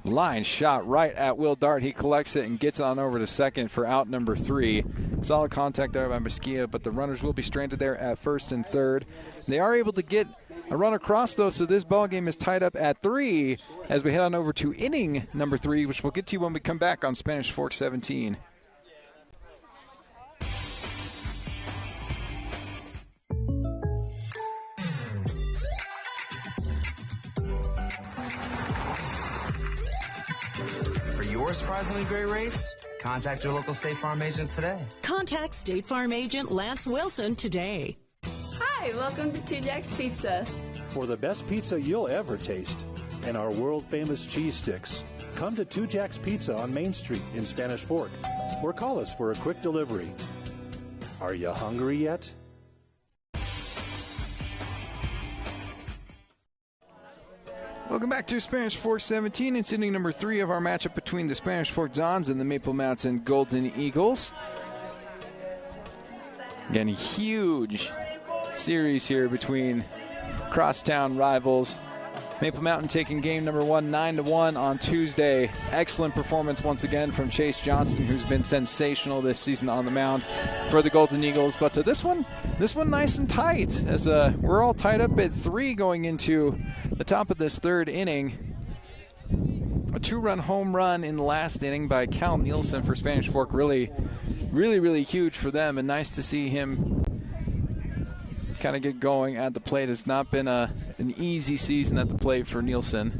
Line shot right at Will Dart. He collects it and gets on over to second for out number 3. Solid contact there by Mesquia, but the runners will be stranded there at first and third. They are able to get a run across, though, so this ball game is tied up at 3 as we head on over to inning number 3, which we'll get to when we come back on Spanish Fork 17. For your surprisingly great rates, contact your local State Farm agent today. Contact State Farm agent Lance Wilson today. Hi, welcome to Two Jacks Pizza. For the best pizza you'll ever taste and our world-famous cheese sticks, come to Two Jacks Pizza on Main Street in Spanish Fork or call us for a quick delivery. Are you hungry yet? Welcome back to Spanish Fork 17. It's inning number 3 of our matchup between the Spanish Fork Dons and the Maple Mountain Golden Eagles. Again, a huge series here between crosstown rivals. Maple Mountain taking game number 1, 9-1 on Tuesday. Excellent performance once again from Chase Johnson, who's been sensational this season on the mound for the Golden Eagles. But to this one nice and tight, as we're all tied up at 3 going into the top of this third inning. A 2-run home run in the last inning by Cal Nielsen for Spanish Fork. Really huge for them, and nice to see him kind of get going at the plate. It's not been an easy season at the plate for Nielsen.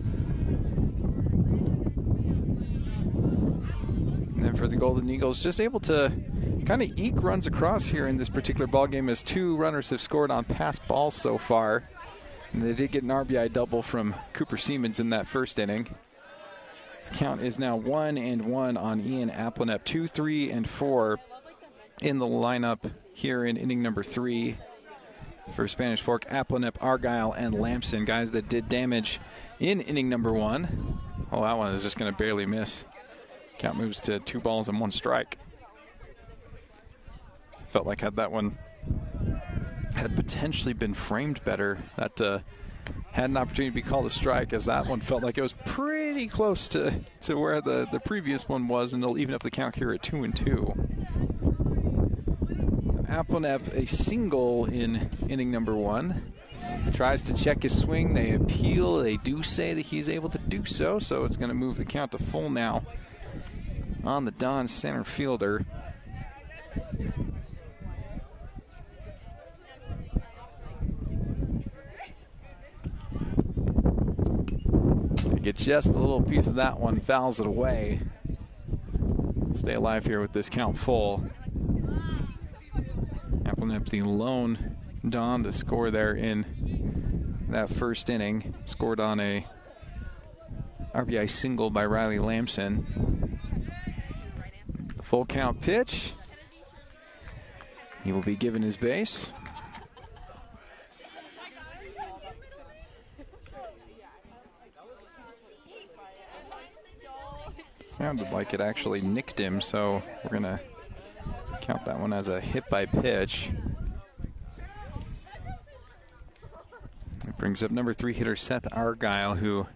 And then for the Golden Eagles, just able to kind of eke runs across here in this particular ball game, as 2 runners have scored on pass balls so far. And they did get an RBI double from Cooper Siemens in that first inning. This count is now 1-1 on Ian Applenep. 2, 3, and 4 in the lineup here in inning number 3 for Spanish Fork. Applenep, Argyle, and Lamson, guys that did damage in inning number 1. Oh, that one is just going to barely miss. Count moves to 2 balls and 1 strike. Felt like had that one had potentially been framed better, that had an opportunity to be called a strike, as that one felt like it was pretty close to where the previous one was, and it'll even up the count here at 2-2. Applenep a single in inning number 1. Tries to check his swing. They appeal. They do say that he's able to do so, so it's going to move the count to full now on the Don center fielder. Get just a little piece of that one, fouls it away. Stay alive here with this count full. Applenep, the lone Don to score there in that first inning. Scored on a RBI single by Riley Lamson. The full count pitch. He will be given his base. Sounded like it actually nicked him, so we're going to count that one as a hit by pitch. It brings up number 3 hitter Seth Argyle, who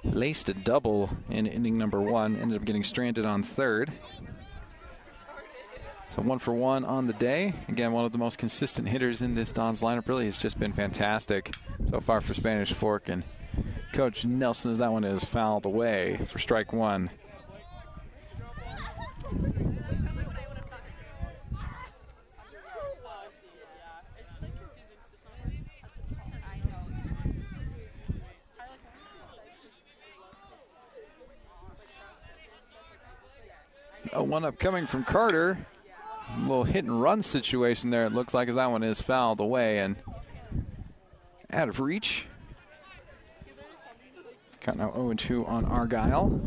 laced a double in inning number 1, ended up getting stranded on third. So 1 for 1 on the day. Again, one of the most consistent hitters in this Don's lineup. Really has just been fantastic so far for Spanish Fork. And Coach Nelson, as that one is fouled away for strike 1. A one up coming from Carter. A little hit and run situation there, it looks like, as that one is fouled away and out of reach. Count now 0-2 on Argyle.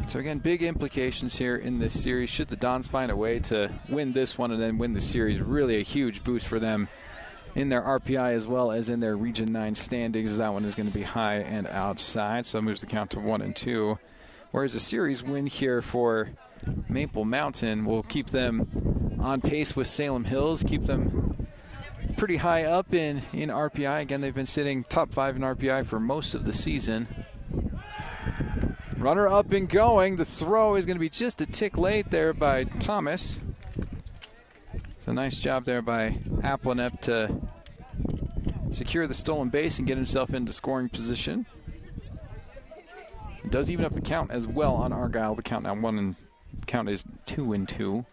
So again, big implications here in this series. Should the Dons find a way to win this one and then win the series, really a huge boost for them in their RPI as well as in their Region 9 standings. That one is going to be high and outside, so it moves the count to 1-2. Whereas a series win here for Maple Mountain will keep them on pace with Salem Hills, keep them pretty high up in RPI. Again, they've been sitting top 5 in RPI for most of the season. Runner up and going. The throw is going to be just a tick late there by Thomas. So nice job there by Applenep to secure the stolen base and get himself into scoring position. It does even up the count as well on Argyle. The count now count is 2-2.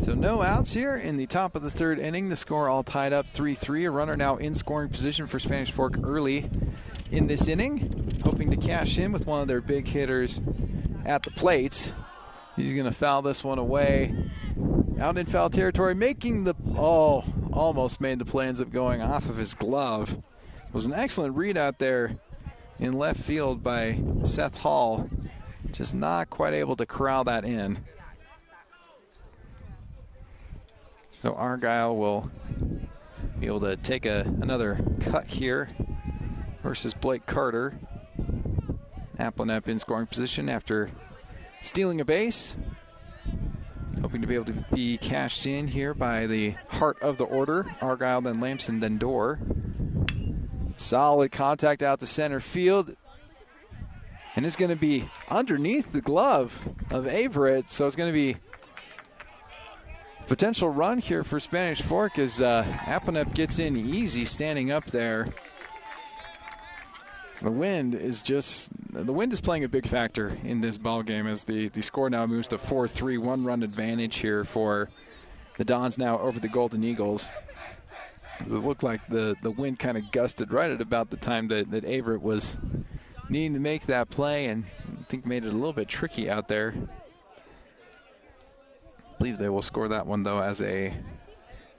So no outs here in the top of the third inning. The score all tied up 3-3. A runner now in scoring position for Spanish Fork early in this inning, hoping to cash in with one of their big hitters at the plate. He's going to foul this one away. Out in foul territory, making the, almost made the play, ends up going off of his glove. It was an excellent read out there in left field by Seth Hall. Just not quite able to corral that in. So Argyle will be able to take another cut here versus Blake Carter. Applenep in scoring position after stealing a base. Hoping to be able to be cashed in here by the heart of the order. Argyle, then Lamson, then Dorr. Solid contact out to center field. And it's going to be underneath the glove of Averett. So it's going to be potential run here for Spanish Fork as Applenep gets in easy standing up there. The wind is playing a big factor in this ball game as the score now moves to 4-3, 1-run advantage here for the Dons now over the Golden Eagles. It looked like the wind kind of gusted right at about the time that Averett was needing to make that play, and I think made it a little bit tricky out there. I believe they will score that one, though, as a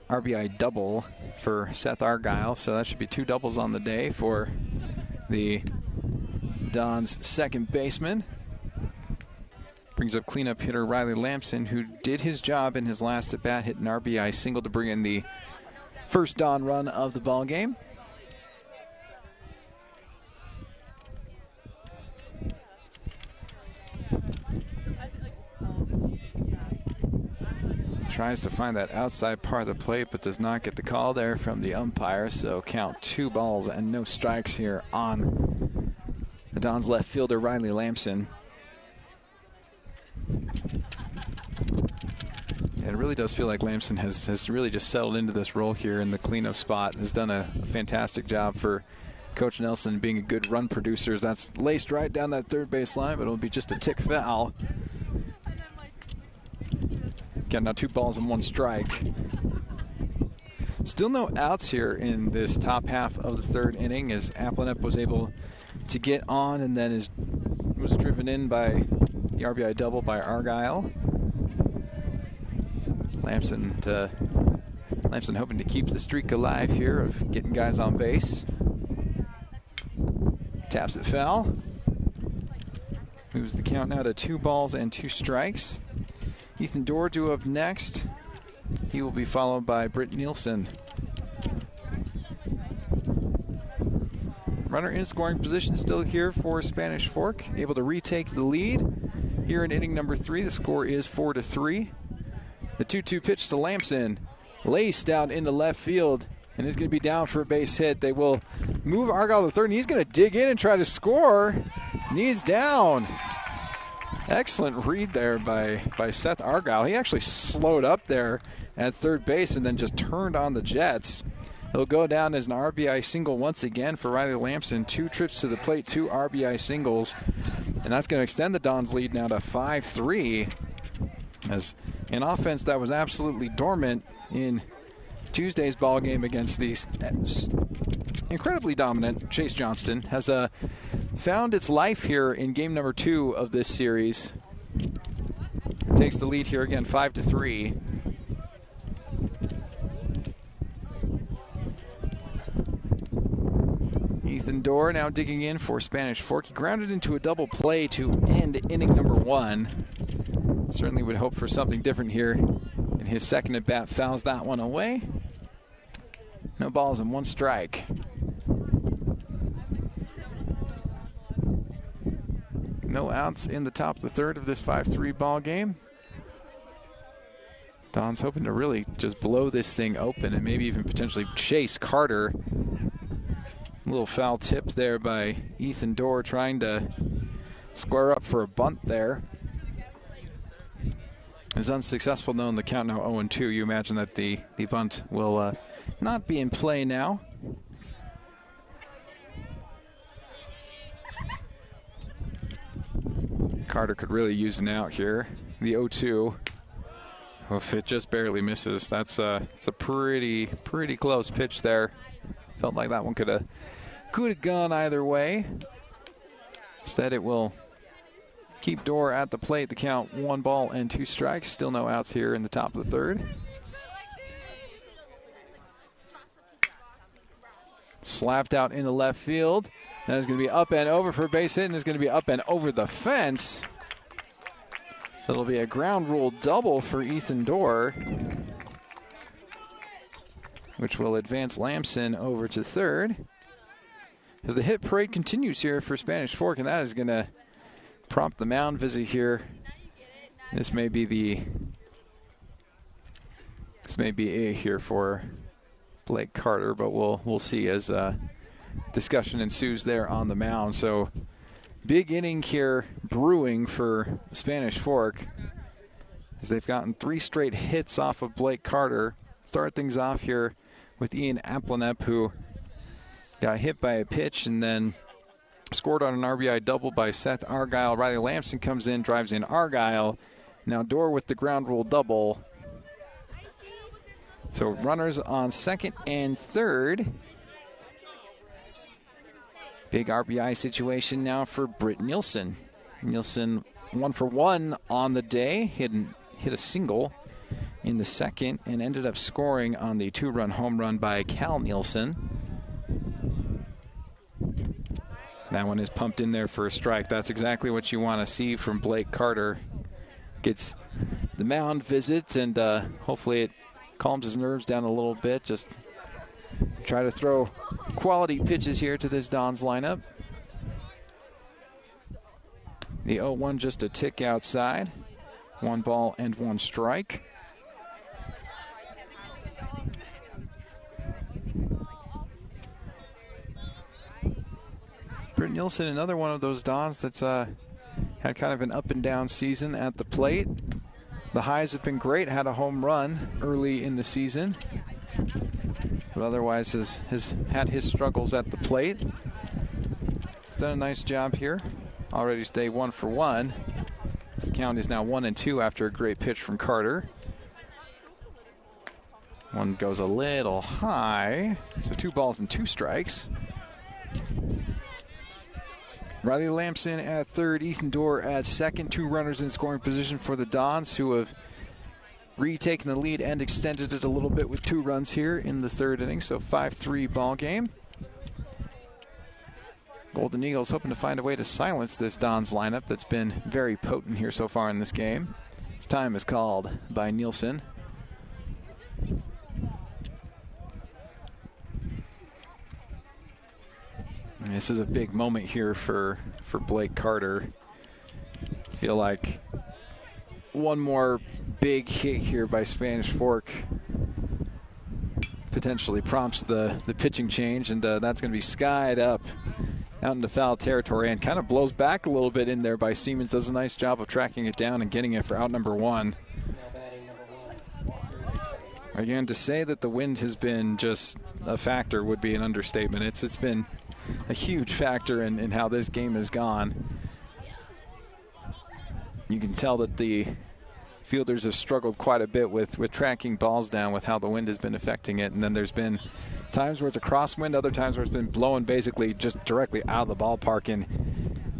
RBI double for Seth Argyle. So that should be 2 doubles on the day for the Dons' second baseman. Brings up cleanup hitter Riley Lamson, who did his job in his last at-bat, hit an RBI single to bring in the first Don run of the ball game. Tries to find that outside part of the plate, but does not get the call there from the umpire. So count 2 balls and no strikes here on the Dons left fielder Riley Lamson. It really does feel like Lamson has really just settled into this role here in the cleanup spot. Has done a fantastic job for Coach Nelson being a good run producer. That's laced right down that third base line, but it'll be just a tick foul. Again, now 2 balls and 1 strike. Still no outs here in this top half of the third inning as Applenep was able to get on and then was driven in by the RBI double by Argyle. Lamson hoping to keep the streak alive here of getting guys on base. Taps it foul. Moves the count now to 2 balls and 2 strikes. Ethan Dorr due up next. He will be followed by Britt Nielsen. Runner in scoring position still here for Spanish Fork. Able to retake the lead here in inning number 3. The score is 4-3. The 2-2 pitch to Lamson. Laced out into left field and is going to be down for a base hit. They will move Argyle to third, and he's going to dig in and try to score. Knees down. Excellent read there by Seth Argyle. He actually slowed up there at third base and then just turned on the Jets. He'll go down as an RBI single once again for Riley Lamson. 2 trips to the plate, 2 RBI singles. And that's going to extend the Dons' lead now to 5-3. As an offense that was absolutely dormant in Tuesday's ball game against these incredibly dominant Chase Johnston has found its life here in game number 2 of this series. Takes the lead here again, 5-3. Ethan Dorr now digging in for Spanish Fork. He grounded into a double play to end inning number 1. Certainly would hope for something different here. In his second at bat, fouls that one away. No balls and 1 strike. No outs in the top of the third of this 5-3 ball game. Don's hoping to really just blow this thing open and maybe even potentially chase Carter. A little foul tip there by Ethan Dorr, trying to square up for a bunt there. Is unsuccessful though in the count now 0-2. You imagine that the bunt will not be in play now. Carter could really use an out here. The 0-2. If it just barely misses, it's a pretty close pitch there. Felt like that one could have gone either way. Instead, it will keep Dorr at the plate. The count 1 ball and 2 strikes. Still no outs here in the top of the third. Slapped out into left field. That is going to be up and over for a base hit, and is going to be up and over the fence. So it'll be a ground rule double for Ethan Dorr, which will advance Lamson over to third. As the hit parade continues here for Spanish Fork, and that is going to prompt the mound visit here. This may be it here for Blake Carter, but we'll see as discussion ensues there on the mound. So big inning here brewing for Spanish Fork, as they've gotten 3 straight hits off of Blake Carter. Start things off here with Ian Applenep, who got hit by a pitch and then scored on an RBI double by Seth Argyle. Riley Lamson comes in, drives in Argyle. Now Dorr with the ground rule double. So runners on second and third. Big RBI situation now for Britt Nielsen. Nielsen 1 for 1 on the day. Hit a single in the second and ended up scoring on the 2-run home run by Cal Nielsen. That one is pumped in there for a strike. That's exactly what you want to see from Blake Carter. Gets the mound visit, and hopefully it calms his nerves down a little bit. Just try to throw quality pitches here to this Dons lineup. The 0-1 just a tick outside. 1 ball and 1 strike. Britt Nielsen, another one of those Dons that's had kind of an up and down season at the plate. The highs have been great, had a home run early in the season, but otherwise has had his struggles at the plate. He's done a nice job here. Already today 1 for 1. The count is now 1-2 after a great pitch from Carter. One goes a little high, so 2 balls and 2 strikes. Riley Lamson at third, Ethan Dorr at second. 2 runners in scoring position for the Dons, who have retaken the lead and extended it a little bit with 2 runs here in the third inning. So 5-3 ball game. Golden Eagles hoping to find a way to silence this Dons lineup that's been very potent here so far in this game. His time is called by Nielsen. This is a big moment here for Blake Carter. Feel like one more big hit here by Spanish Fork potentially prompts the pitching change, and that's going to be skied up out into foul territory and kind of blows back a little bit in there by Siemens. Does a nice job of tracking it down and getting it for out number 1. Again, to say that the wind has been just a factor would be an understatement. It's been a huge factor in how this game has gone. You can tell that the fielders have struggled quite a bit with tracking balls down with how the wind has been affecting it. And then there's been times where it's a crosswind, other times where it's been blowing basically just directly out of the ballpark and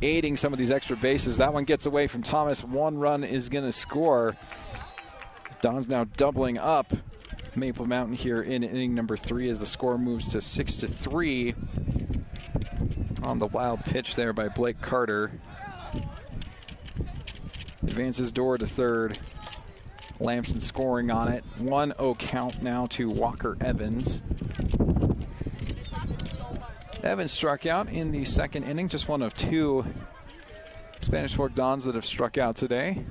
aiding some of these extra bases. That one gets away from Thomas. 1 run is going to score. Don's now doubling up Maple Mountain here in inning number 3 as the score moves to 6-3 on the wild pitch there by Blake Carter. Advances Door to third. Lamson scoring on it. 1-0 count now to Walker Evans. Evans struck out in the second inning, just one of 2 Spanish Fork Dons that have struck out today.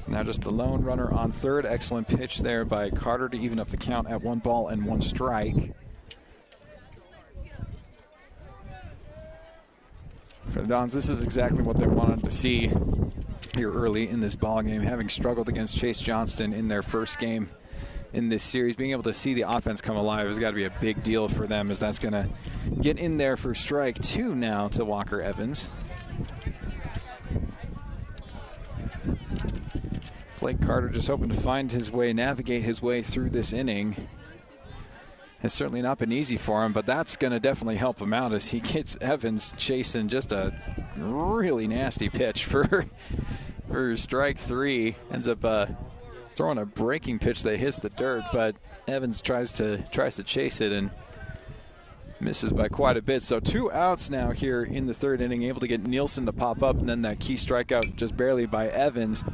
Now just the lone runner on third. Excellent pitch there by Carter to even up the count at 1 ball and 1 strike. For the Dons, this is exactly what they wanted to see here early in this ball game, having struggled against Chase Johnston in their first game in this series. Being able to see the offense come alive has got to be a big deal for them, as that's going to get in there for strike 2 now to Walker Evans. Blake Carter just hoping to find his way, navigate his way through this inning. Has certainly not been easy for him, but that's going to definitely help him out as he gets Evans chasing just a really nasty pitch for strike 3. Ends up throwing a breaking pitch that hits the dirt, but Evans tries to chase it and misses by quite a bit. So 2 outs now here in the third inning, able to get Nielsen to pop up, and then that key strikeout just barely by Evans.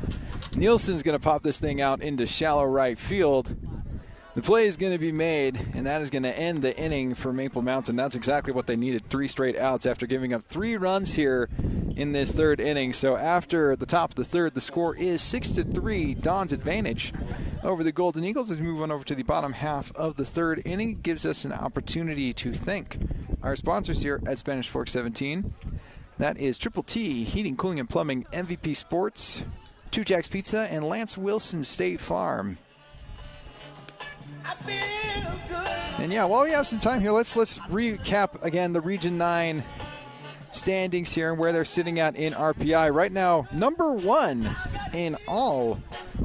Nielsen's going to pop this thing out into shallow right field. The play is going to be made, and that is going to end the inning for Maple Mountain. That's exactly what they needed, 3 straight outs after giving up 3 runs here in this third inning. So after the top of the third, the score is 6-3, Don's advantage over the Golden Eagles. As we move on over to the bottom half of the third inning, it gives us an opportunity to thank our sponsors here at Spanish Fork 17. That is Triple T, Heating, Cooling, and Plumbing, MVP Sports, Two Jacks Pizza, and Lance Wilson State Farm. And yeah, while we have some time here, let's recap again the Region 9 standings here and where they're sitting at in RPI. Right now, number 1 in all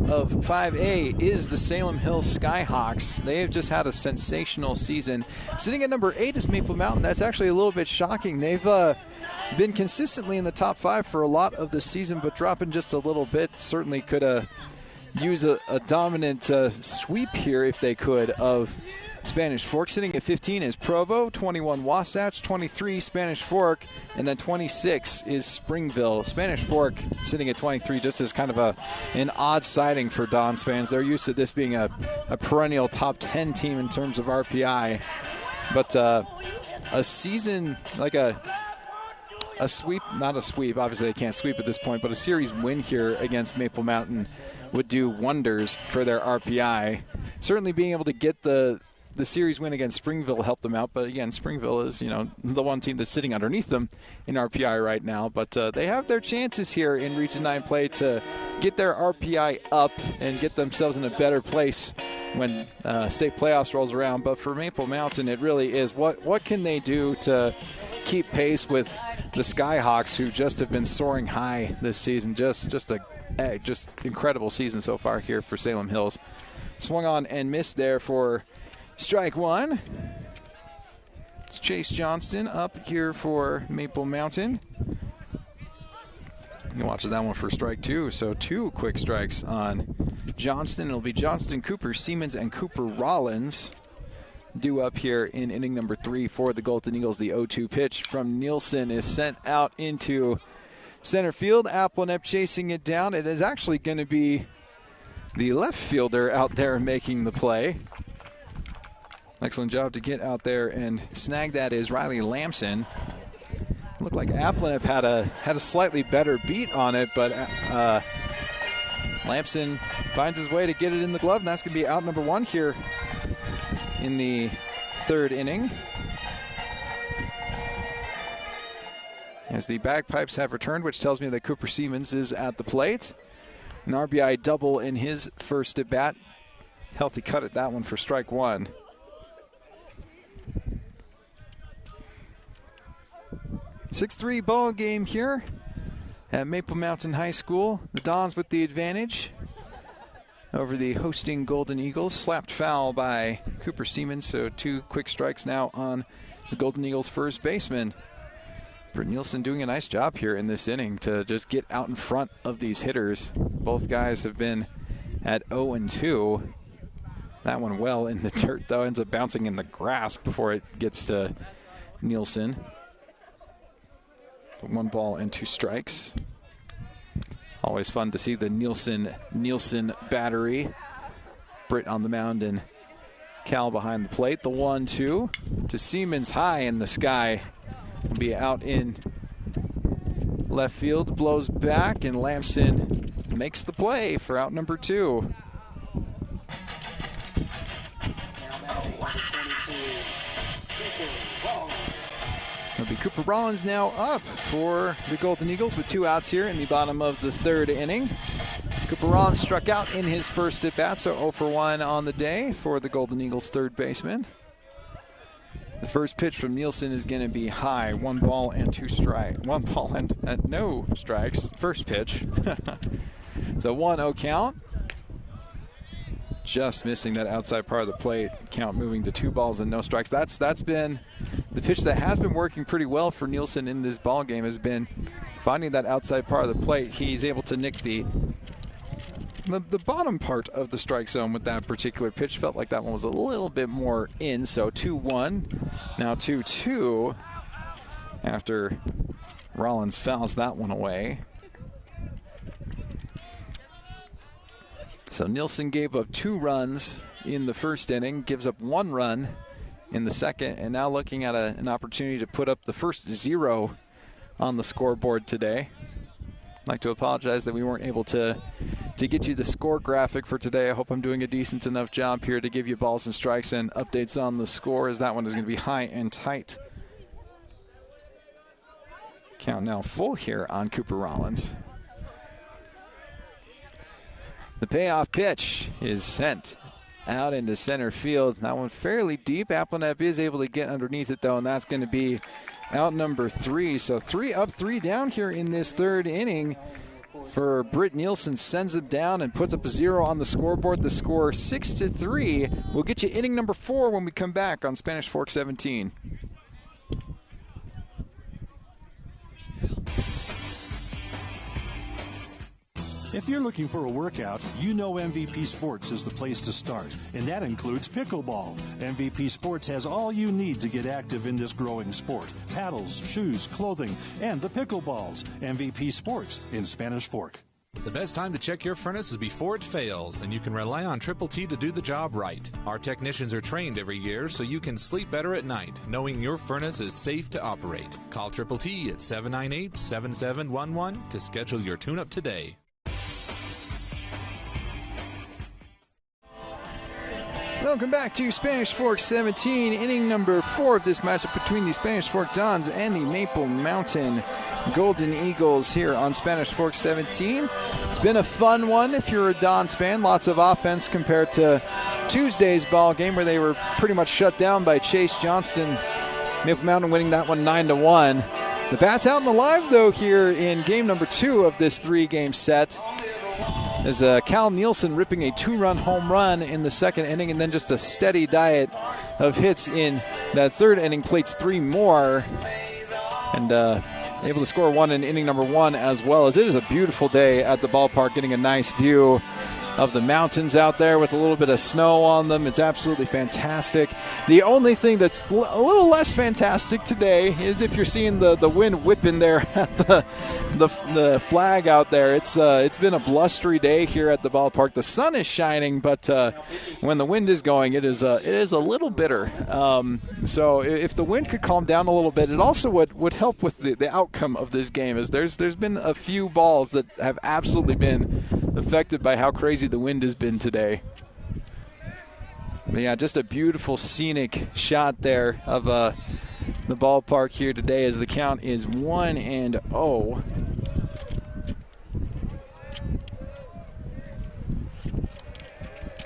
of 5A is the Salem Hills Skyhawks. They have just had a sensational season. Sitting at number 8 is Maple Mountain. That's actually a little bit shocking. They've been consistently in the top 5 for a lot of the season, but dropping just a little bit. Certainly could use a dominant sweep here if they could of Spanish Fork. Sitting at 15 is Provo, 21 Wasatch, 23 Spanish Fork, and then 26 is Springville. Spanish Fork sitting at 23 just as kind of an odd sighting for Dons fans. They're used to this being a perennial top 10 team in terms of RPI. But a season, like a sweep, not a sweep, obviously they can't sweep at this point, but a series win here against Maple Mountain would do wonders for their RPI. Certainly being able to get the series win against Springville helped them out, but again, Springville is, the one team that's sitting underneath them in RPI right now. But they have their chances here in Region 9 play to get their RPI up and get themselves in a better place when state playoffs rolls around. But for Maple Mountain, it really is what can they do to keep pace with the Skyhawks, who just have been soaring high this season. Just incredible season so far here for Salem Hills. Swung on and missed there for strike 1. It's Chase Johnston up here for Maple Mountain. He watches that one for strike 2. So 2 quick strikes on Johnston. It'll be Johnston, Cooper, Siemens, and Cooper Rollins due up here in inning number 3 for the Golden Eagles. The 0-2 pitch from Nielsen is sent out into center field. Applenep chasing it down. It is actually going to be the left fielder out there making the play. Excellent job to get out there and snag that is Riley Lamson. Looked like Applenep had a slightly better beat on it, but Lamson finds his way to get it in the glove, and that's going to be out number 1 here in the third inning. As the bagpipes have returned, which tells me that Cooper Siemens is at the plate. An RBI double in his first at bat. Healthy cut at that one for strike 1. (6-3) ball game here. at Maple Mountain High School. The Dons with the advantage over the hosting Golden Eagles. Slapped foul by Cooper Siemens, so 2 quick strikes now on the Golden Eagles' first baseman. Britt Nielsen doing a nice job here in this inning to just get out in front of these hitters. Both guys have been at 0-2. That one well in the dirt, though, ends up bouncing in the grass before it gets to Nielsen. 1 ball and 2 strikes. Always fun to see the Nielsen battery. Britt on the mound and Cal behind the plate. The 1-2 to Siemens, high in the sky. Will be out in left field, blows back, and Lamson makes the play for out number 2. It'll be Cooper Rollins now up for the Golden Eagles with 2 outs here in the bottom of the 3rd inning. Cooper Rollins struck out in his first at-bat, so 0 for 1 on the day for the Golden Eagles' 3rd baseman. The first pitch from Nielsen is going to be high. 1 ball and 2 strikes. 1 ball and no strikes. First pitch. It's a 1-0 count. Just missing that outside part of the plate. Count moving to 2 balls and no strikes. That's been the pitch that has been working pretty well for Nielsen in this ball game, has been finding that outside part of the plate. He's able to nick the bottom part of the strike zone with that particular pitch. Felt like that one was a little bit more in, so 2-1. Now 2-2 after Rollins fouls that one away. So Nielsen gave up 2 runs in the first inning, gives up 1 run in the second, and now looking at an opportunity to put up the first 0 on the scoreboard today. I'd like to apologize that we weren't able to get you the score graphic for today. I hope I'm doing a decent enough job here to give you balls and strikes and updates on the score, as that one is going to be high and tight. Count now full here on Cooper Rollins. The payoff pitch is sent out into center field. That one fairly deep. Applenepp is able to get underneath it, though, and that's going to be out number 3. So 3 up, 3 down here in this 3rd inning for Britt Nielsen. Sends him down and puts up a 0 on the scoreboard. The score 6-3. We'll get you inning number 4 when we come back on Spanish Fork 17. If you're looking for a workout, you know MVP Sports is the place to start, and that includes pickleball. MVP Sports has all you need to get active in this growing sport. Paddles, shoes, clothing, and the pickleballs. MVP Sports in Spanish Fork. The best time to check your furnace is before it fails, and you can rely on Triple T to do the job right. Our technicians are trained every year so you can sleep better at night, knowing your furnace is safe to operate. Call Triple T at 798-7711 to schedule your tune-up today. Welcome back to Spanish Fork 17, inning number 4 of this matchup between the Spanish Fork Dons and the Maple Mountain Golden Eagles here on Spanish Fork 17. It's been a fun one if you're a Dons fan. Lots of offense compared to Tuesday's ball game, where they were pretty much shut down by Chase Johnston. Maple Mountain winning that one 9-1. The bats out in the live, though, here in game number 2 of this 3-game set. As Cal Nielsen ripping a 2-run home run in the 2nd inning, and then just a steady diet of hits in that 3rd inning. Plates 3 more, and able to score 1 in inning number 1 as well. As it is a beautiful day at the ballpark, getting a nice view of the mountains out there with a little bit of snow on them. It's absolutely fantastic. The only thing that's a little less fantastic today is if you're seeing the wind whipping there at the flag out there. It's been a blustery day here at the ballpark. The sun is shining, but when the wind is going, it is a little bitter. So if the wind could calm down a little bit, it also would help with the outcome of this game. As there's been a few balls that have absolutely been affected by how crazy the wind has been today. But yeah, just a beautiful scenic shot there of the ballpark here today, as the count is 1-0.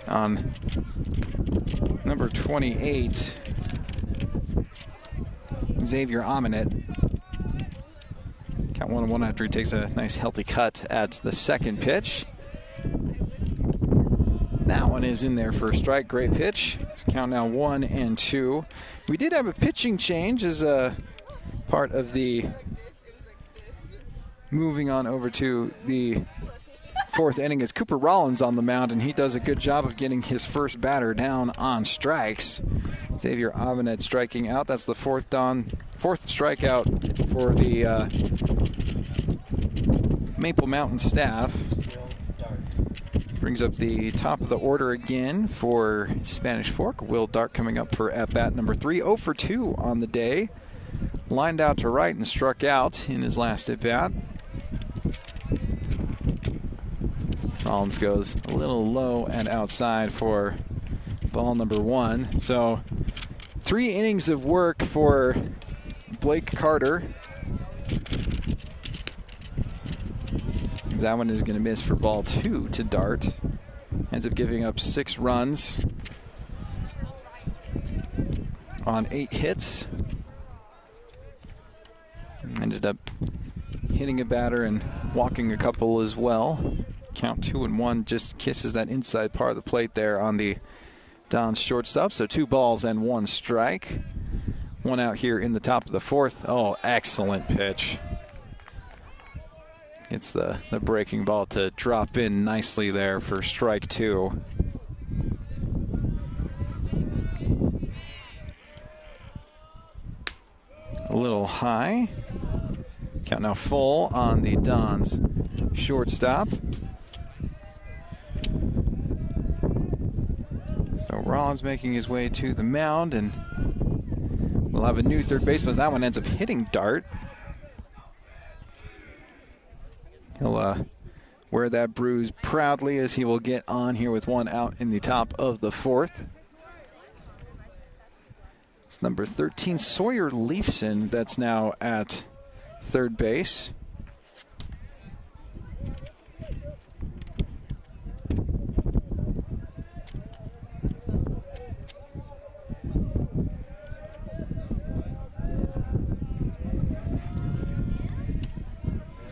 On number 28, Xavier Aminet. Count Count 1-1 after he takes a nice healthy cut at the second pitch. That one is in there for a strike. Great pitch. Count now 1-2. We did have a pitching change as a part of the moving on over to the fourth inning. It's Cooper Rollins on the mound, and he does a good job of getting his first batter down on strikes. Xavier Avenett striking out. That's the fourth strikeout for the Maple Mountain staff. Brings up the top of the order again for Spanish Fork. Will Dart coming up for at-bat number 3. 0 for 2 on the day. Lined out to right and struck out in his last at-bat. Rollins goes a little low and outside for ball number 1. So 3 innings of work for Blake Carter. That one is going to miss for ball 2 to Dart. Ends up giving up 6 runs on 8 hits. Ended up hitting a batter and walking a couple as well. Count 2-1, just kisses that inside part of the plate there on the Don's shortstop. So 2 balls and 1 strike. 1 out here in the top of the 4th. Oh, excellent pitch. It's the breaking ball to drop in nicely there for strike 2. A little high. Count now full on the Don's shortstop. So Rollins making his way to the mound, and we'll have a new third baseman. That one ends up hitting Dart. He'll wear that bruise proudly as he will get on here with 1 out in the top of the 4th. It's number 13, Sawyer Leifson, that's now at third base.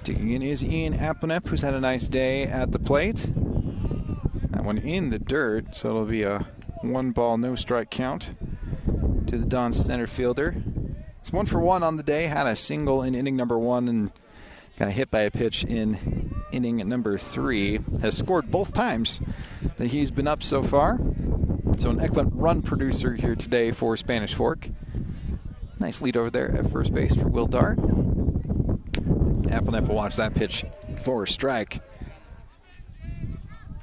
Digging in is Ian Applenep, who's had a nice day at the plate. That one in the dirt, so it'll be a 1 ball, no strike count to the Don center fielder. It's 1 for 1 on the day. Had a single in inning number 1 and got hit by a pitch in inning number 3. Has scored both times that he's been up so far. So an excellent run producer here today for Spanish Fork. Nice lead over there at first base for Will Dart. Applenep will watch that pitch for a strike.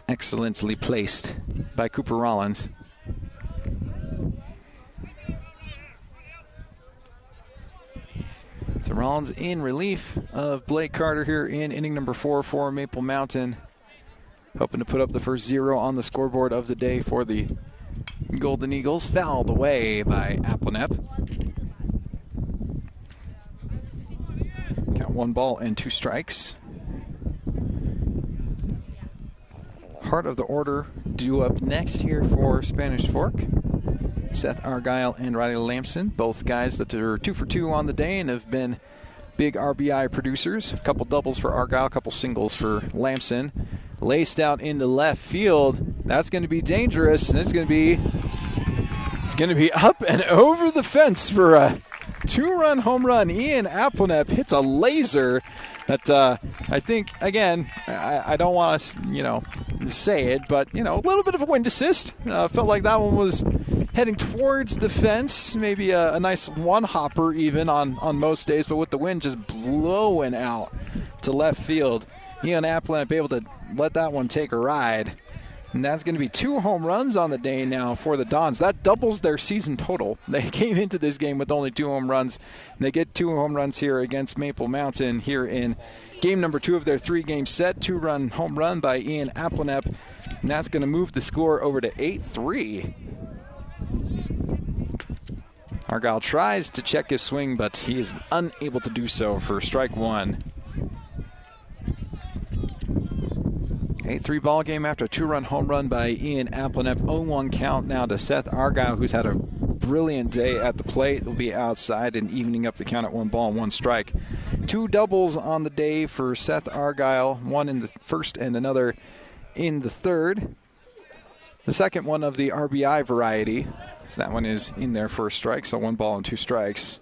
Excellently placed by Cooper Rollins. So Rollins in relief of Blake Carter here in inning number 4 for Maple Mountain. Hoping to put up the first 0 on the scoreboard of the day for the Golden Eagles. Fouled away by Applenep. Count 1 ball and 2 strikes. Heart of the order due up next here for Spanish Fork. Seth Argyle and Riley Lamson, both guys that are 2 for 2 on the day and have been big RBI producers. A couple doubles for Argyle, a couple singles for Lamson. Laced out into left field. That's going to be dangerous, and it's going to be up and over the fence for a 2-run home run. Ian Applenep hits a laser that I think, again, I don't want to, say it, but, a little bit of a wind assist. Felt like that one was heading towards the fence. Maybe a nice one-hopper even on most days, but with the wind just blowing out to left field, Ian Applenep able to let that one take a ride. And that's going to be 2 home runs on the day now for the Dons. That doubles their season total. They came into this game with only 2 home runs. They get 2 home runs here against Maple Mountain here in game number 2 of their 3-game set. 2-run home run by Ian Applenep. And that's going to move the score over to 8-3. Argyle tries to check his swing, but he is unable to do so for strike 1. 8-3 ball game after a 2-run home run by Ian Applenep. 0-1 count now to Seth Argyle, who's had a brilliant day at the plate. Will be outside and evening up the count at 1 ball and 1 strike. 2 doubles on the day for Seth Argyle, one in the first and another in the third. The second one of the RBI variety. So that one is in there for a strike, so 1 ball and 2 strikes.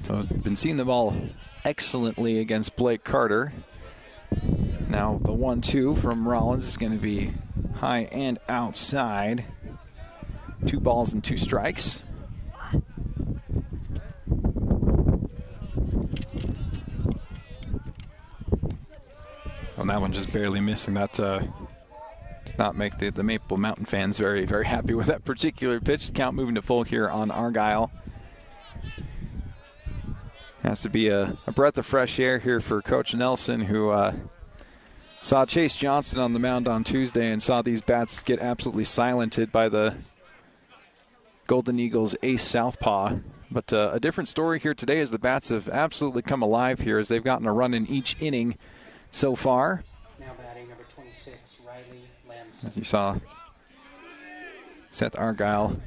So I've been seeing the ball excellently against Blake Carter. Now the 1-2 from Rollins is going to be high and outside. 2 balls and 2 strikes. And that one just barely missing. That does not make the Maple Mountain fans very, very happy with that particular pitch. The count moving to full here on Argyle. Has to be a breath of fresh air here for Coach Nelson, who saw Chase Johnson on the mound on Tuesday and saw these bats get absolutely silented by the Golden Eagles ace southpaw. But a different story here today as the bats have absolutely come alive here as they've gotten a run in each inning so far. Now batting number 26, Riley Lamson. As you saw, Seth Argyle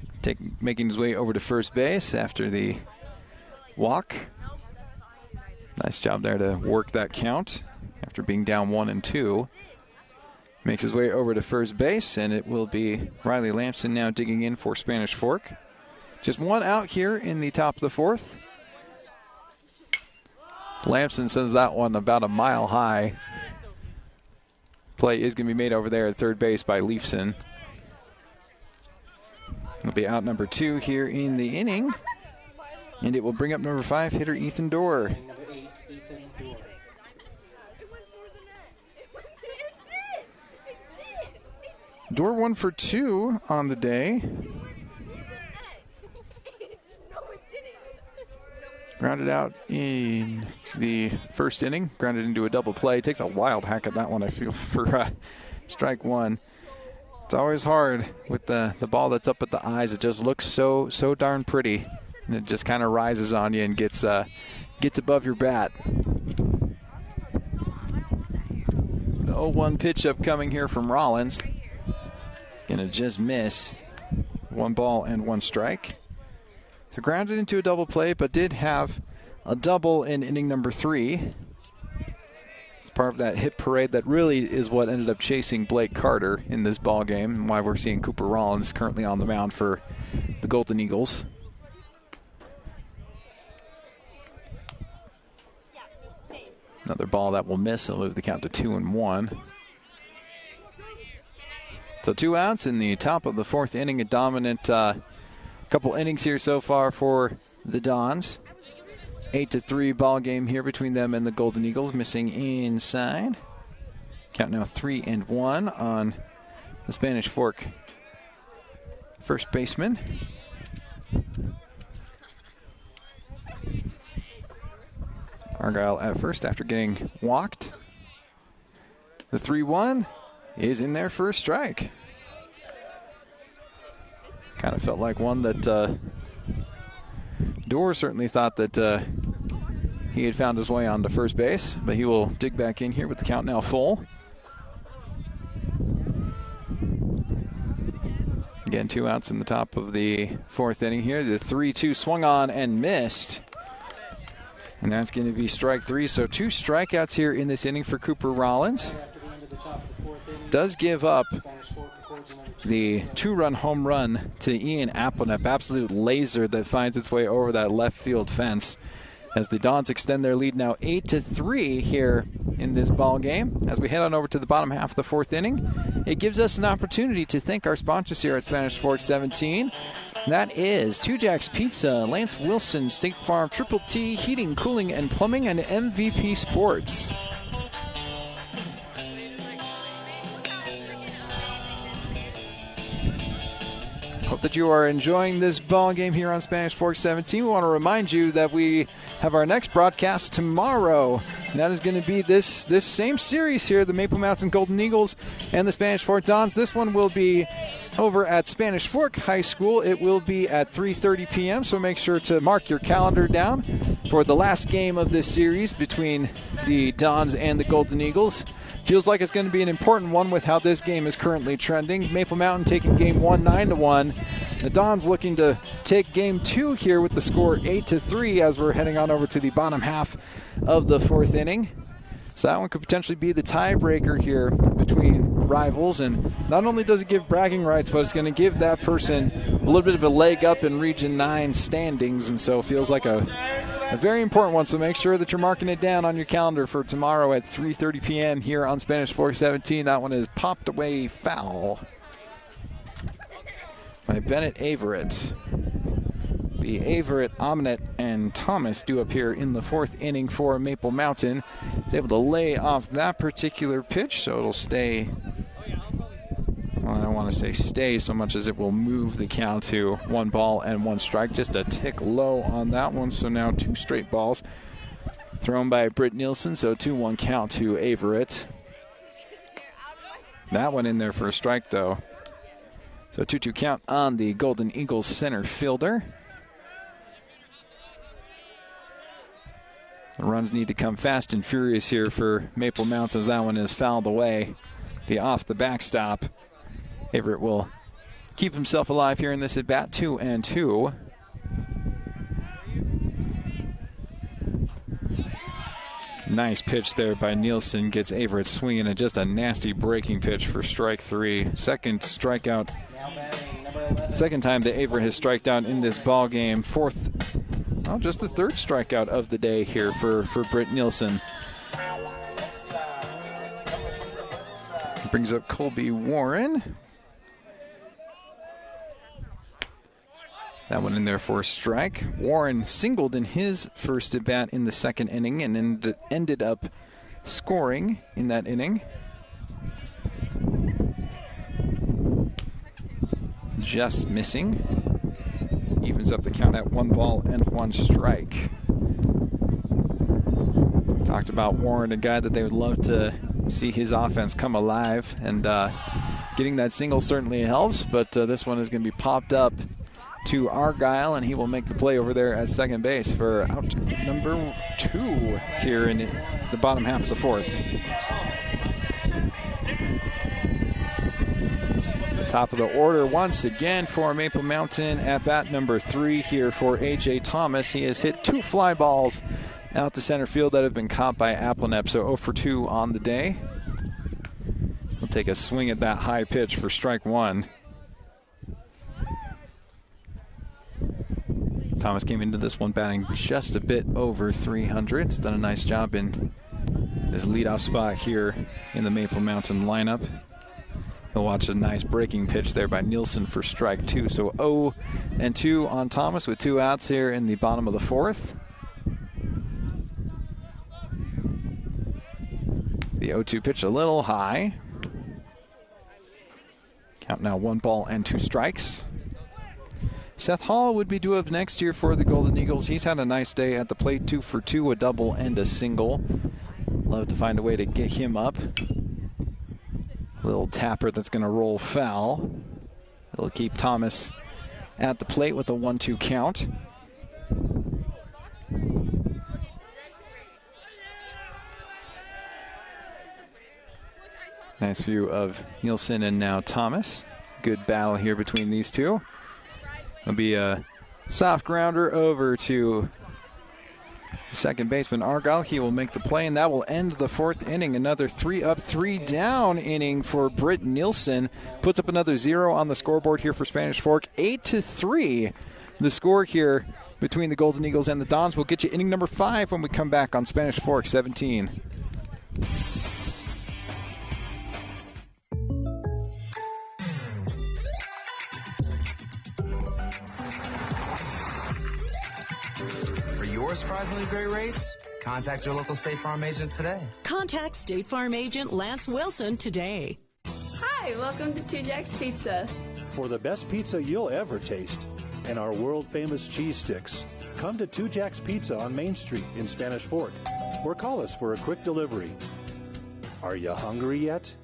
making his way over to first base after the walk. Nice job there to work that count after being down 1-2. Makes his way over to first base, and it will be Riley Lamson now digging in for Spanish Fork. Just 1 out here in the top of the 4th. Lamson sends that one about a mile high. Play is going to be made over there at third base by Leifson. It'll be out number 2 here in the inning. And it will bring up number 5 hitter Ethan Dorr. Number 8, Ethan Dorr. Dorr 1 for 2 on the day. Grounded out in the first inning. Grounded into a double play. Takes a wild hack at that one, I feel, for strike 1. It's always hard with the ball that's up at the eyes. It just looks so darn pretty. And it just kind of rises on you and gets above your bat. The 0-1 pitch up coming here from Rollins. Gonna just miss. 1 ball and 1 strike. So grounded into a double play, but did have a double in inning number 3. It's part of that hit parade that really is what ended up chasing Blake Carter in this ball game, and why we're seeing Cooper Rollins currently on the mound for the Golden Eagles. Another ball that will miss. It'll move the count to 2-1. So 2 outs in the top of the 4th inning. A dominant couple innings here so far for the Dons. 8-3 ball game here between them and the Golden Eagles. Missing inside. Count now 3-1 on the Spanish Fork first baseman. Argyle at first after getting walked. The 3-1 is in there for a strike. Kind of felt like one that Dorr certainly thought that he had found his way onto first base, but he will dig back in here with the count now full. Again, 2 outs in the top of the 4th inning here. The 3-2 swung on and missed. And that's going to be strike 3. So 2 strikeouts here in this inning for Cooper Rollins. Does give up the 2-run home run to Ian Applenep. Absolute laser that finds its way over that left field fence as the Dons extend their lead now 8-3 here in this ball game. As we head on over to the bottom half of the 4th inning, it gives us an opportunity to thank our sponsors here at Spanish Fork 17. That is Two Jacks Pizza, Lance Wilson, State Farm, Triple T, Heating, Cooling, and Plumbing, and MVP Sports. Hope that you are enjoying this ball game here on Spanish Fork 17. We want to remind you that we have our next broadcast tomorrow. And that is going to be this same series here, the Maple Mountain Golden Eagles and the Spanish Fork Dons. This one will be over at Spanish Fork High School. It will be at 3:30 p.m., so make sure to mark your calendar down for the last game of this series between the Dons and the Golden Eagles. Feels like it's going to be an important one with how this game is currently trending. Maple Mountain taking game 1 9-1. The Dons looking to take game 2 here with the score 8-3 as we're heading on over to the bottom half of the 4th inning. So that one could potentially be the tiebreaker here between rivals. And not only does it give bragging rights, but it's going to give that person a little bit of a leg up in Region 9 standings. And so it feels like a very important one. So make sure that you're marking it down on your calendar for tomorrow at 3:30 p.m. here on Spanish Fork 17. That one is popped away foul by Bennett Averett. The Averett, Omnet, and Thomas do appear in the 4th inning for Maple Mountain. He's able to lay off that particular pitch, so it'll stay. Well, I don't want to say stay so much as it will move the count to 1 ball and 1 strike. Just a tick low on that one, so now 2 straight balls thrown by Britt Nielsen, so 2-1 count to Averett. That one in there for a strike, though. So 2-2 count on the Golden Eagles center fielder. The runs need to come fast and furious here for Maple Mountain as that one is fouled away. Be off the backstop. Averett will keep himself alive here in this at bat, 2-2. Nice pitch there by Nielsen. Gets Averett swinging at just a nasty breaking pitch for strike 3. Second strikeout. Second time that Averett has striked out in this ball game. Just the 3rd strikeout of the day here for Britt Nielsen. Brings up Colby Warren. That one in there for a strike. Warren singled in his first at bat in the 2nd inning and ended up scoring in that inning. Just missing. Evens up the count at 1 ball and 1 strike. Talked about Warren, a guy that they would love to see his offense come alive, and getting that single certainly helps, but this one is going to be popped up to Argyle, and he will make the play over there at second base for out number 2 here in the bottom half of the 4th. Top of the order once again for Maple Mountain at bat number 3 here for A.J. Thomas. He has hit 2 fly balls out to center field that have been caught by Applenep, so 0 for 2 on the day. He'll take a swing at that high pitch for strike 1. Thomas came into this one batting just a bit over 300. He's done a nice job in his leadoff spot here in the Maple Mountain lineup. He'll watch a nice breaking pitch there by Nielsen for strike 2. So 0-2 on Thomas with 2 outs here in the bottom of the 4th. The 0-2 pitch a little high. Count now 1 ball and 2 strikes. Seth Hall would be due up next year for the Golden Eagles. He's had a nice day at the plate, 2 for 2, a double and a single. Love to find a way to get him up. Little tapper that's going to roll foul. It'll keep Thomas at the plate with a 1-2 count. Nice view of Nielsen and now Thomas. Good battle here between these two. It'll be a soft grounder over to second baseman Argyle. He will make the play, and that will end the 4th inning. Another 3 up, 3 down inning for Britt Nielsen. Puts up another 0 on the scoreboard here for Spanish Fork. 8-3 the score here between the Golden Eagles and the Dons. We'll get you inning number 5 when we come back on Spanish Fork 17. Surprisingly great rates? Contact your local State Farm agent today. Contact State Farm agent Lance Wilson today. Hi, welcome to Two Jacks Pizza. For the best pizza you'll ever taste and our world-famous cheese sticks, come to Two Jacks Pizza on Main Street in Spanish Fork or call us for a quick delivery. Are you hungry yet?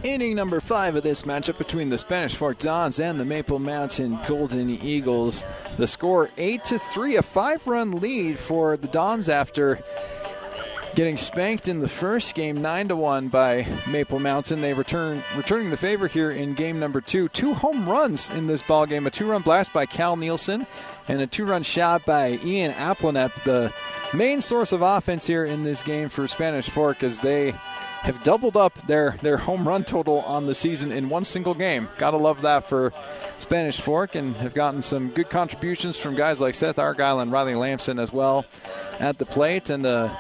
Inning number 5 of this matchup between the Spanish Fork Dons and the Maple Mountain Golden Eagles. The score 8-3, a 5-run lead for the Dons after getting spanked in the first game 9-1 by Maple Mountain. They returning the favor here in game number 2. 2 home runs in this ball game. A 2-run blast by Cal Nielsen and a 2-run shot by Ian Applenep. The main source of offense here in this game for Spanish Fork, as they have doubled up their home run total on the season in one single game. Gotta love that for Spanish Fork, and have gotten some good contributions from guys like Seth Argyle and Riley Lamson as well at the plate. And a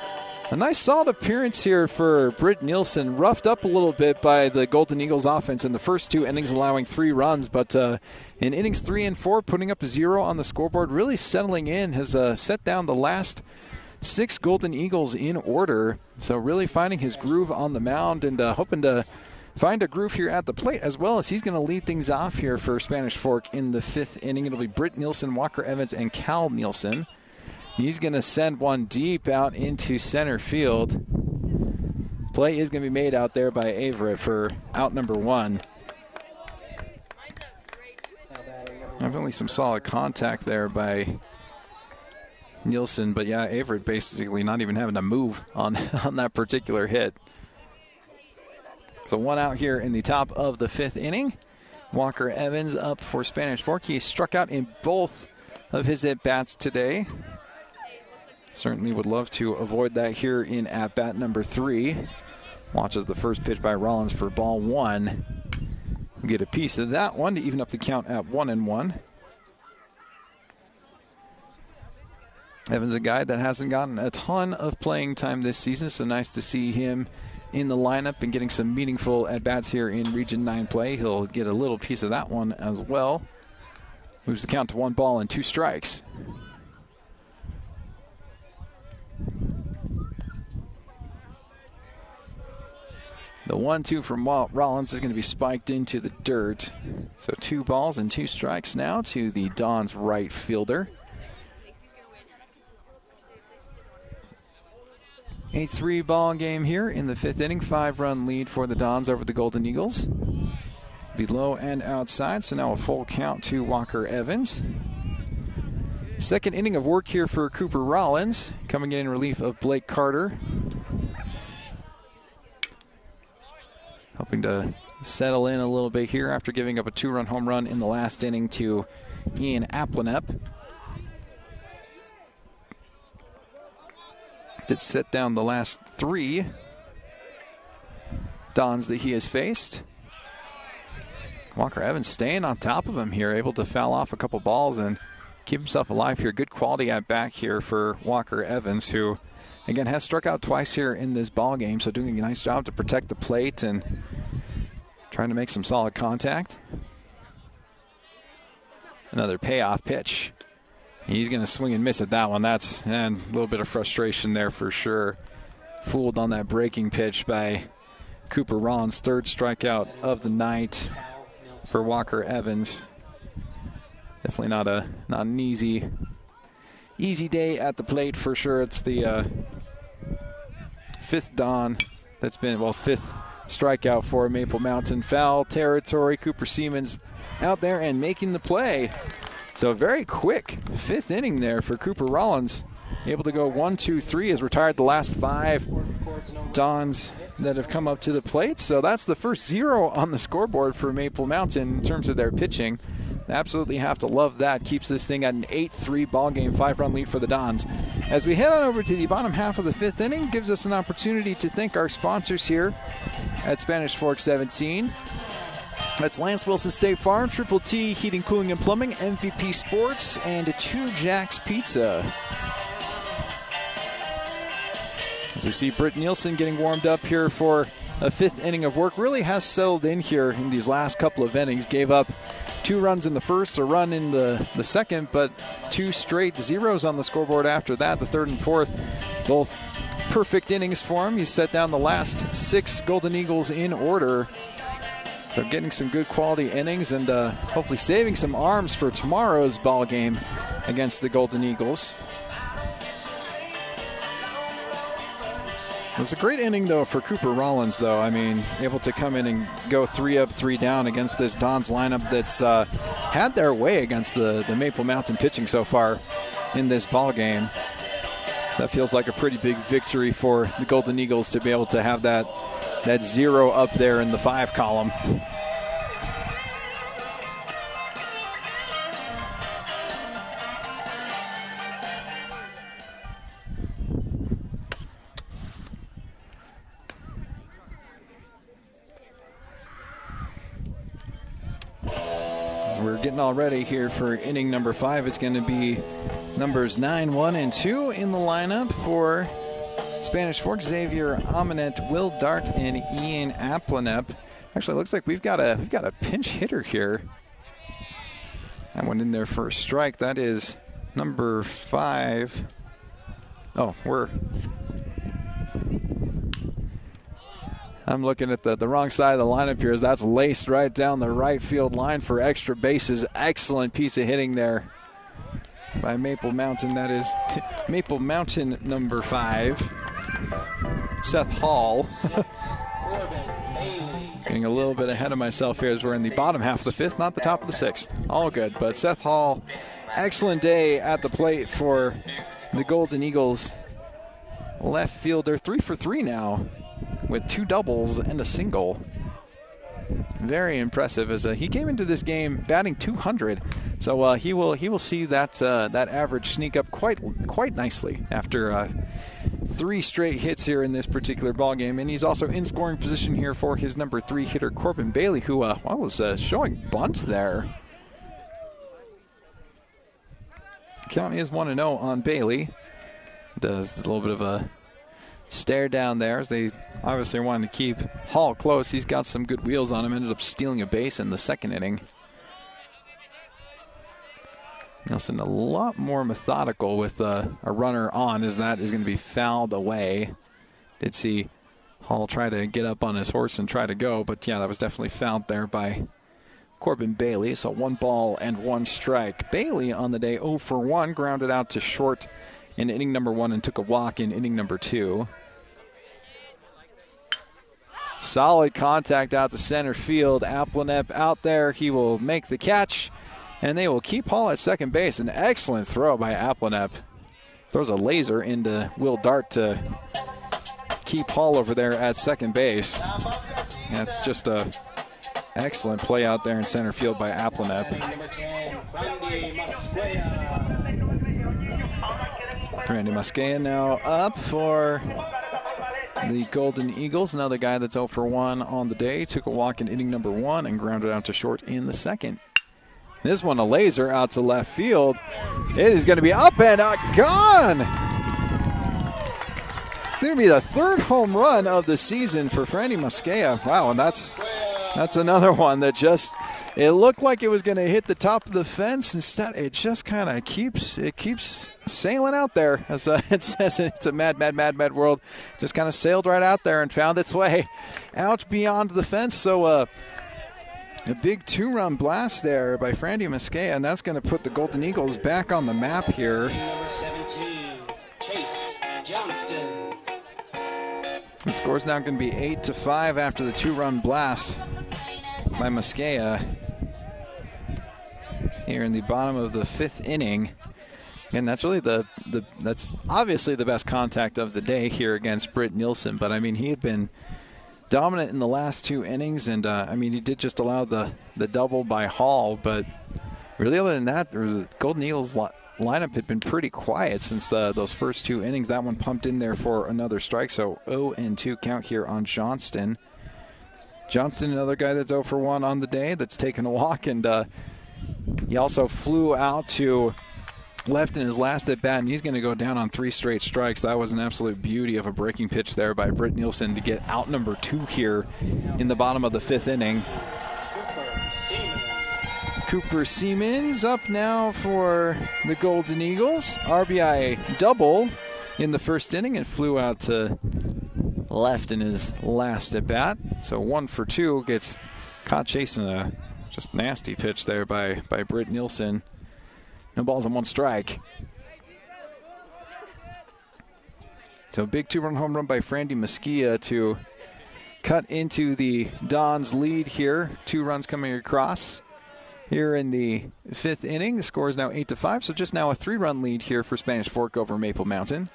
nice solid appearance here for Britt Nielsen, roughed up a little bit by the Golden Eagles offense in the first 2 innings, allowing 3 runs, but in innings 3 and 4, putting up a 0 on the scoreboard, really settling in, has set down the last 6 Golden Eagles in order. So really finding his groove on the mound, and hoping to find a groove here at the plate, as well as he's going to lead things off here for Spanish Fork in the 5th inning. It'll be Britt Nielsen, Walker Evans, and Cal Nielsen. He's going to send one deep out into center field. Play is going to be made out there by Averett for out number 1. Definitely some solid contact there by Nielsen, but yeah, Averett basically not even having to move on that particular hit. So 1 out here in the top of the 5th inning. Walker Evans up for Spanish Fork. He struck out in both of his at-bats today. Certainly would love to avoid that here in at-bat number 3. Watches the first pitch by Rollins for ball 1. We'll get a piece of that one to even up the count at 1-1. Evans, a guy that hasn't gotten a ton of playing time this season, so nice to see him in the lineup and getting some meaningful at-bats here in Region 9 play. He'll get a little piece of that one as well. Moves the count to 1 ball and 2 strikes. The 1-2 from Rollins is going to be spiked into the dirt. So 2 balls and 2 strikes now to the Dons right fielder. 8-3 ball game here in the 5th inning. 5-run lead for the Dons over the Golden Eagles. Below and outside, so now a full count to Walker Evans. 2nd inning of work here for Cooper Rollins, coming in relief of Blake Carter. Hoping to settle in a little bit here after giving up a 2-run home run in the last inning to Ian Applenep. Did set down the last 3 Dons that he has faced. Walker Evans staying on top of him here, able to foul off a couple balls and keep himself alive here. Good quality at bat here for Walker Evans, who again has struck out twice here in this ball game, so doing a nice job to protect the plate and trying to make some solid contact. Another payoff pitch. He's going to swing and miss at that one. That's a little bit of frustration there for sure. Fooled on that breaking pitch by Cooper Rollins. 3rd strikeout of the night for Walker Evans. Definitely not an easy day at the plate for sure. It's the 5th Don that's been, 5th strikeout for Maple Mountain. Foul territory. Cooper Siemens out there and making the play. So very quick 5th inning there for Cooper Rollins. Able to go 1, 2, 3, has retired the last 5 Dons that have come up to the plate. So that's the first 0 on the scoreboard for Maple Mountain in terms of their pitching. Absolutely have to love that. Keeps this thing at an 8-3 ball game, 5-run lead for the Dons. As we head on over to the bottom half of the 5th inning, gives us an opportunity to thank our sponsors here at Spanish Fork 17. That's Lance Wilson State Farm, Triple T Heating, Cooling, and Plumbing, MVP Sports, and 2 Jacks Pizza. As we see Britt Nielsen getting warmed up here for a 5th inning of work, really has settled in here in these last couple of innings. Gave up 2 runs in the first, a run in the second, but 2 straight zeros on the scoreboard after that. The 3rd and 4th, both perfect innings for him. He's set down the last 6 Golden Eagles in order. So getting some good quality innings and hopefully saving some arms for tomorrow's ball game against the Golden Eagles. It was a great inning, though, for Cooper Rollins, though. I mean, able to come in and go 3 up, 3 down against this Dons lineup that's had their way against the Maple Mountain pitching so far in this ball game. That feels like a pretty big victory for the Golden Eagles to be able to have that 0 up there in the 5 column. We're getting all ready here for inning number 5. It's going to be numbers 9, 1, and 2 in the lineup for Spanish Fork. Xavier Amanet, Will Dart, and Ian Aplanep. Actually, it looks like we've got a pinch hitter here. That went in there for a strike. That is number 5. Oh, I'm looking at the wrong side of the lineup here, as that's laced right down the right field line for extra bases. Excellent piece of hitting there by Maple Mountain. That is Maple Mountain number 5, Seth Hall. Getting a little bit ahead of myself here as we're in the bottom half of the 5th, not the top of the 6th. All good, but Seth Hall, excellent day at the plate for the Golden Eagles. Left fielder, 3 for 3 now, with 2 doubles and a single. Very impressive, as he came into this game batting 200, so he will see that average sneak up quite nicely after 3 straight hits here in this particular ball game. And he's also in scoring position here for his number 3 hitter, Corbin Bailey, who was showing bunts there. Count is 1-0 on Bailey. Does a little bit of a stare down there, as they obviously wanted to keep Hall close. He's got some good wheels on him. Ended up stealing a base in the 2nd inning. Nelson a lot more methodical with a runner on, as that is going to be fouled away. Did see Hall try to get up on his horse and try to go, but yeah, that was definitely fouled there by Corbin Bailey. So 1 ball and 1 strike. Bailey on the day 0 for 1, grounded out to short in inning number 1 and took a walk in inning number 2. Solid contact out to center field. Aplanep out there. He will make the catch, and they will keep Hall at second base. An excellent throw by Aplanep. Throws a laser into Will Dart to keep Hall over there at second base. That's just a excellent play out there in center field by Aplanep. Randy Musquea now up for the Golden Eagles. Another guy that's 0 for 1 on the day. Took a walk in inning number 1 and grounded out to short in the 2nd. This one a laser out to left field. It is going to be up and gone. It's going to be the 3rd home run of the season for Randy Musquea. Wow, and that's another one that just, it looked like it was going to hit the top of the fence. Instead, it just kind of keeps sailing out there. As it says, it's a mad world. Just kind of sailed right out there and found its way out beyond the fence. So a big 2-run blast there by Randy Musquea, and that's going to put the Golden Eagles back on the map here. Number 17, Chase Johnston. The score's now going to be 8-5 after the 2-run blast by Musquea here in the bottom of the 5th inning. And that's really that's obviously the best contact of the day here against Britt Nielsen. But I mean, he had been dominant in the last 2 innings, and I mean, he did just allow the double by Hall. But really, other than that, the Golden Eagles lineup had been pretty quiet since those first 2 innings. That one pumped in there for another strike. So 0-2 count here on Johnston. Johnston, another guy that's 0 for 1 on the day, that's taken a walk, and he also flew out to left in his last at bat, and he's going to go down on 3 straight strikes. That was an absolute beauty of a breaking pitch there by Britt Nielsen to get out number 2 here in the bottom of the 5th inning. Cooper Siemens up now for the Golden Eagles. RBI double in the 1st inning and flew out to left in his last at bat. So 1 for 2, gets caught chasing a just nasty pitch there by Britt Nielsen. No balls and 1 strike. So a big 2-run home run by Randy Musquea to cut into the Dons' lead here. 2 runs coming across here in the 5th inning. The score is now 8-5, so just now a 3-run lead here for Spanish Fork over Maple Mountain.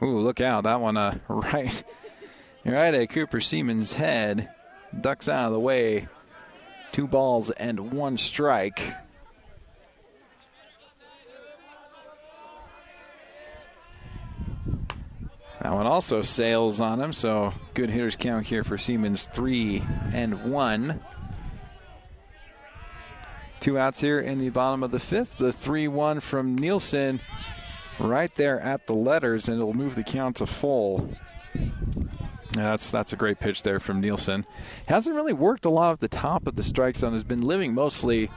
Ooh, look out. That one right at Cooper Seaman's head. Ducks out of the way. 2 balls and 1 strike. That one also sails on him, so good hitters count here for Seaman's 3-1. 2 outs here in the bottom of the 5th. The 3-1 from Nielsen right there at the letters, and it'll move the count to full. That's a great pitch there from Nielsen. Hasn't really worked a lot at the top of the strike zone. Has been living mostly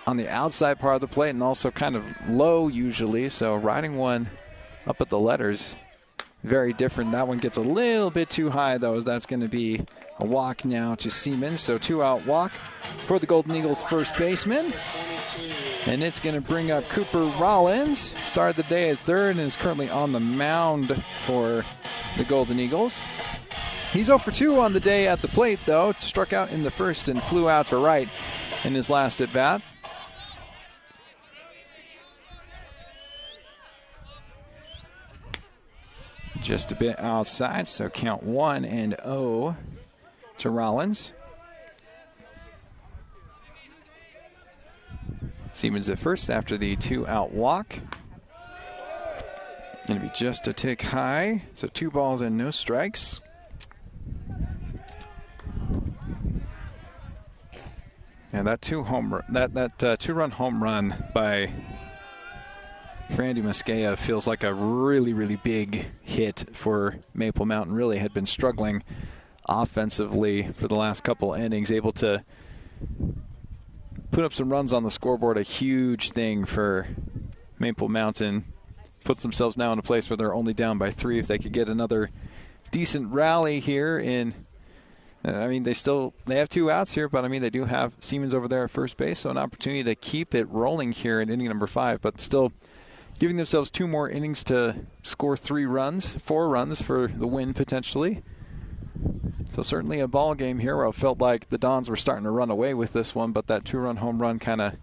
on the outside part of the plate and also kind of low usually. So riding one up at the letters, very different. That one gets a little bit too high though, as that's going to be a walk now to Seaman. So 2-out walk for the Golden Eagles first baseman. And it's going to bring up Cooper Rollins. Started the day at third and is currently on the mound for the Golden Eagles. He's 0 for 2 on the day at the plate, though. Struck out in the first and flew out to right in his last at-bat. Just a bit outside, so count 1-0 to Rollins. Seaman's at first after the 2-out walk. Going to be just a tick high, so 2 balls and no strikes. And that two-run home run by Frandy Mosquea feels like a really, really big hit for Maple Mountain. Really had been struggling offensively for the last couple innings, able to put up some runs on the scoreboard, a huge thing for Maple Mountain. Puts themselves now in a place where they're only down by 3. If they could get another decent rally here they have 2 outs here, but I mean, they do have Seamans over there at first base, so an opportunity to keep it rolling here in inning number 5, but still giving themselves 2 more innings to score 4 runs for the win potentially. So certainly a ball game here where it felt like the Dons were starting to run away with this one, but that 2-run home run kind of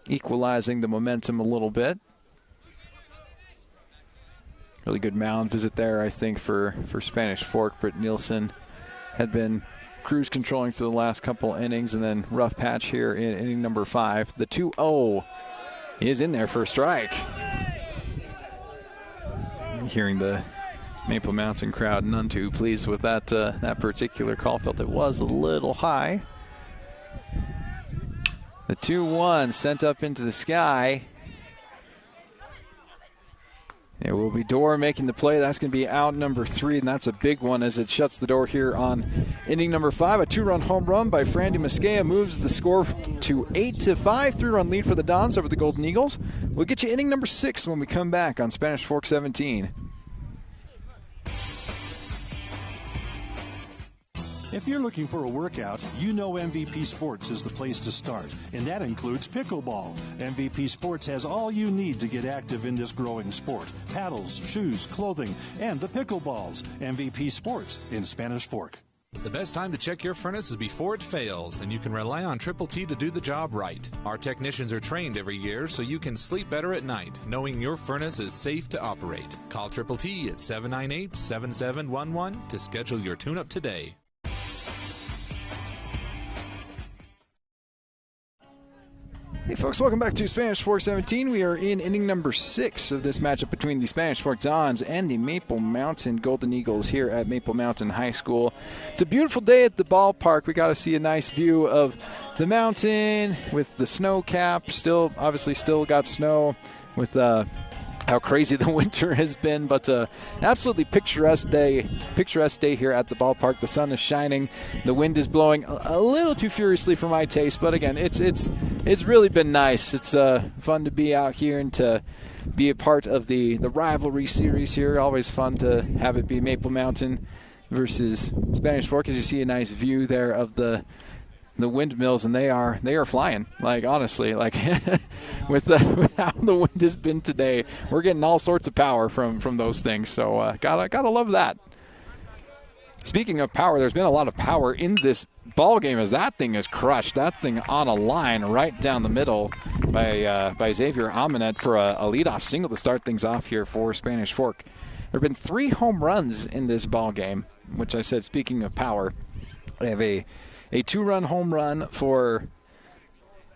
equalizing the momentum a little bit. Really good mound visit there, I think, for Spanish Fork. Britt Nielsen had been cruise controlling through the last couple innings, and then rough patch here in inning number 5. The 2-0 is in there for a strike. Hearing the Maple Mountain crowd none too pleased with that particular call. Felt it was a little high. The 2-1 sent up into the sky. It will be Dorr making the play. That's going to be out number 3, and that's a big one as it shuts the door here on inning number 5. A 2-run home run by Frandy Mosquea moves the score to 8-5. 3-run lead for the Dons over the Golden Eagles. We'll get you inning number 6 when we come back on Spanish Fork 17. If you're looking for a workout, you know MVP Sports is the place to start, and that includes pickleball. MVP Sports has all you need to get active in this growing sport. Paddles, shoes, clothing, and the pickleballs. MVP Sports in Spanish Fork. The best time to check your furnace is before it fails, and you can rely on Triple T to do the job right. Our technicians are trained every year so you can sleep better at night, knowing your furnace is safe to operate. Call Triple T at 798-7711 to schedule your tune-up today. Hey folks, welcome back to Spanish Fork 17. We are in inning number 6 of this matchup between the Spanish Fork Dons and the Maple Mountain Golden Eagles here at Maple Mountain High School. It's a beautiful day at the ballpark. We got to see a nice view of the mountain with the snow cap. Obviously still got snow with how crazy the winter has been, but absolutely picturesque day here at the ballpark. The sun is shining, the wind is blowing a little too furiously for my taste, but again, it's really been nice. It's fun to be out here and to be a part of the rivalry series here. Always fun to have it be Maple Mountain versus Spanish Fork, as you see a nice view there of the windmills, and they are flying. Like, honestly, like with how the wind has been today, we're getting all sorts of power from those things. So gotta love that. Speaking of power, there's been a lot of power in this ball game as that thing is crushed. That thing on a line right down the middle by Xavier Amenet for a leadoff single to start things off here for Spanish Fork. There have been 3 home runs in this ball game, which I said, speaking of power, they have a 2-run home run for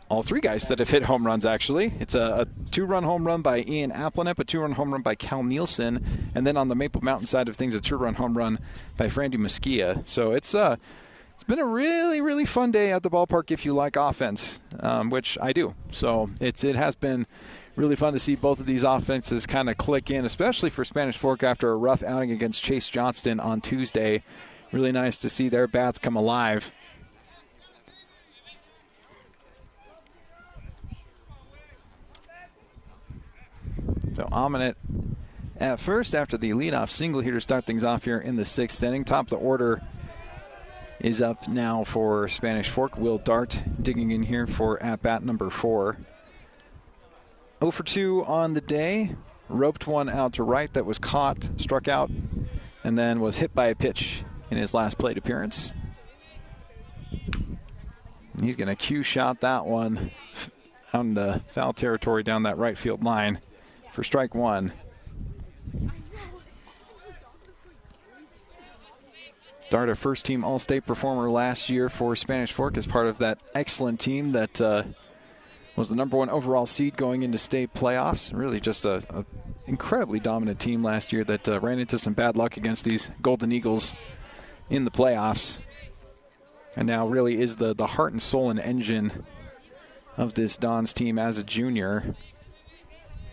all 3 guys that have hit home runs, actually. It's a 2-run home run by Ian Applenep, a 2-run home run by Cal Nielsen, and then on the Maple Mountain side of things, a 2-run home run by Frandy Mesquia. So it's been a really, really fun day at the ballpark if you like offense, which I do. So it has been really fun to see both of these offenses kind of click in, especially for Spanish Fork after a rough outing against Chase Johnston on Tuesday. Really nice to see their bats come alive. So Amenet at first after the leadoff single here to start things off here in the 6th inning. Top of the order is up now for Spanish Fork. Will Dart digging in here for at-bat number 4. 0 for 2 on the day. Roped one out to right that was caught, struck out, and then was hit by a pitch in his last plate appearance. He's going to cue shot that one out into foul territory down that right field line for strike 1. Dart, a first-team All-State performer last year for Spanish Fork, as part of that excellent team that was the number 1 overall seed going into state playoffs. Really just a incredibly dominant team last year that ran into some bad luck against these Golden Eagles in the playoffs. And now really is the heart and soul and engine of this Dons team as a junior.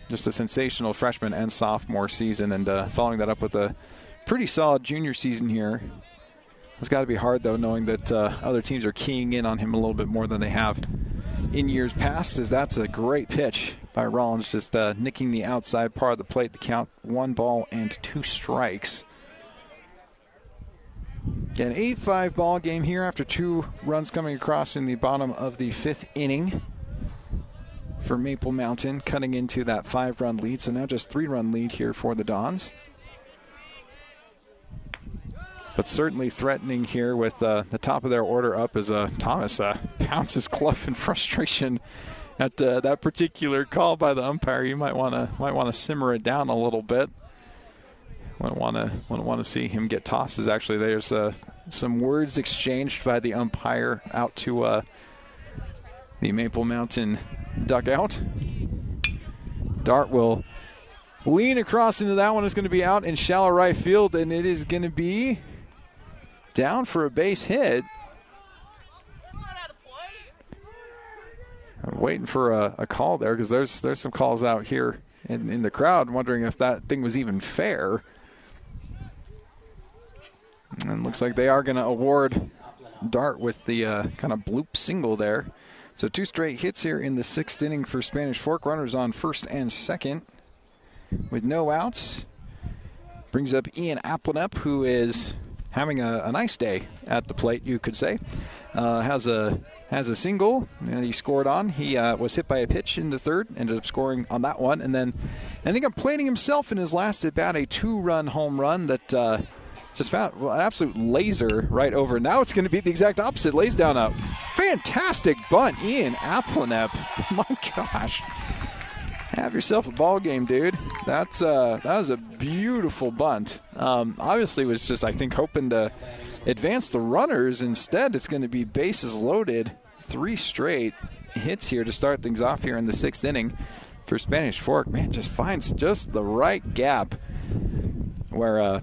Just a sensational freshman and sophomore season, and following that up with a pretty solid junior season here. It's got to be hard, though, knowing that other teams are keying in on him a little bit more than they have in years past, as that's a great pitch by Rollins, just nicking the outside part of the plate. The count 1 ball and 2 strikes. An 8-5 ball game here after 2 runs coming across in the bottom of the 5th inning for Maple Mountain, cutting into that 5-run lead. So now just 3-run lead here for the Dons. But certainly threatening here with the top of their order up as Thomas pounces glove in frustration at that particular call by the umpire. You might want to simmer it down a little bit. Wouldn't want to see him get tossed. As actually there's some words exchanged by the umpire out to the Maple Mountain dugout. Dart will lean across into that one. It's going to be out in shallow right field, and it is going to be down for a base hit. I'm waiting for a call there, because there's some calls out here in the crowd wondering if that thing was even fair. And looks like they are going to award Dart with the kind of bloop single there. So 2 straight hits here in the 6th inning for Spanish Fork. Runners on 1st and 2nd with no outs. Brings up Ian Applenep, who is having a nice day at the plate, you could say. Has a single and he scored on. He was hit by a pitch in the 3rd, ended up scoring on that one, and then ending up plating himself in his last at bat, a 2-run home run that just found an absolute laser right over. Now it's going to be the exact opposite. Lays down a fantastic bunt. Ian Applenep. My gosh. Have yourself a ball game, dude. That was a beautiful bunt. Obviously was just, I think, hoping to advance the runners. Instead, it's going to be bases loaded. 3 straight hits here to start things off here in the 6th inning for Spanish Fork. Man, just finds just the right gap where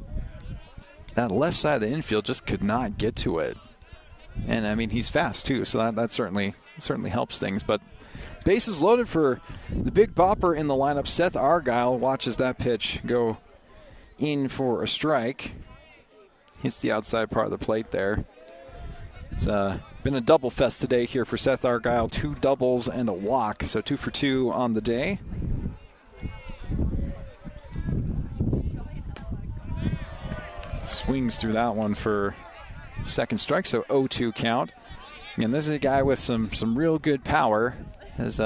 that left side of the infield just could not get to it. And, I mean, he's fast, too, so that certainly helps things. But bases loaded for the big bopper in the lineup. Seth Argyle watches that pitch go in for a strike. Hits the outside part of the plate there. It's been a double fest today here for Seth Argyle. 2 doubles and a walk, so 2 for 2 on the day. Swings through that one for 2nd strike, so 0-2 count. And this is a guy with some real good power. As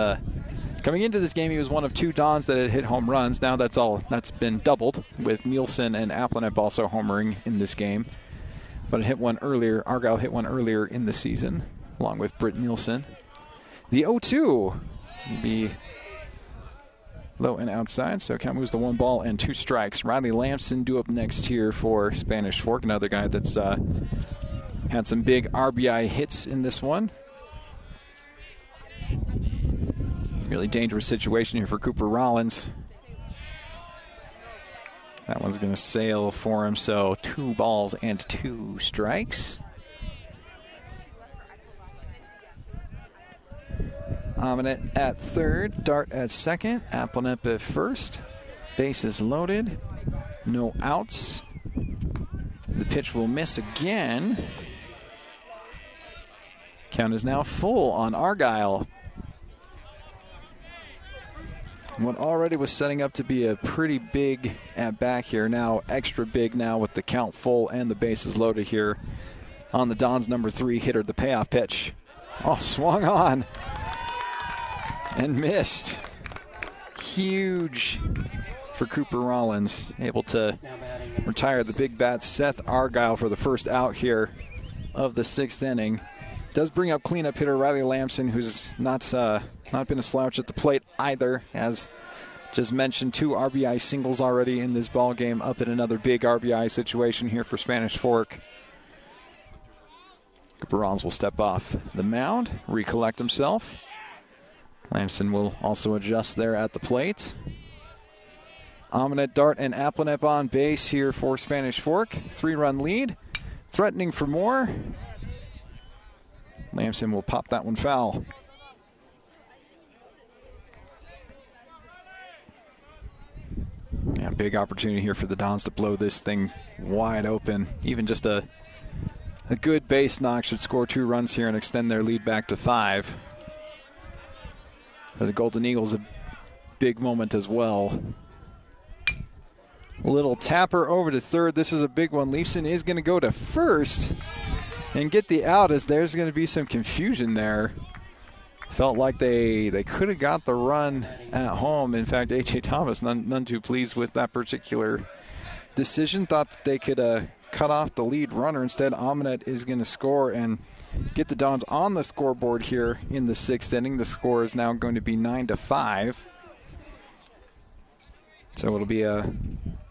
coming into this game, he was one of 2 Dons that had hit home runs. Now that's been doubled with Nielsen and Applenep also homering in this game. but it hit one earlier. Argyle hit one earlier in the season, along with Britt Nielsen. The 0-2 will be low and outside, so count moves to 1 ball and 2 strikes. Riley Lamson due up next here for Spanish Fork, another guy that's had some big RBI hits in this one. Really dangerous situation here for Cooper Rollins. That one's going to sail for him, so 2 balls and 2 strikes. Aminet at third, Dart at second, Applenet at first. Bases loaded, no outs. The pitch will miss again. Count is now full on Argyle. What already was setting up to be a pretty big at bat here, now extra big now with the count full and the bases loaded here on the Dons' number 3 hitter. The payoff pitch. Oh, swung on and missed. Huge for Cooper Rollins, able to retire the big bat Seth Argyle for the first out here of the 6th inning. Does bring up cleanup hitter Riley Lamson, who's not been a slouch at the plate either. As just mentioned, 2 RBI singles already in this ball game, up in another big RBI situation here for Spanish Fork. Cooper Rollins will step off the mound, recollect himself. Lamson will also adjust there at the plate. Aminet, Dart, and Applenet on base here for Spanish Fork. 3-run lead, threatening for more. Lamson will pop that one foul. Yeah, big opportunity here for the Dons to blow this thing wide open. Even just a good base knock should score 2 runs here and extend their lead back to 5. For the Golden Eagles, a big moment as well. A little tapper over to third. This is a big one. Leifson is going to go to first and get the out, as there's going to be some confusion there. Felt like they could have got the run at home. In fact, A.J. Thomas, none too pleased with that particular decision. Thought that they could cut off the lead runner. Instead, Aminet is going to score and get the Dons on the scoreboard here in the 6th inning. The score is now going to be 9-5. So it'll be a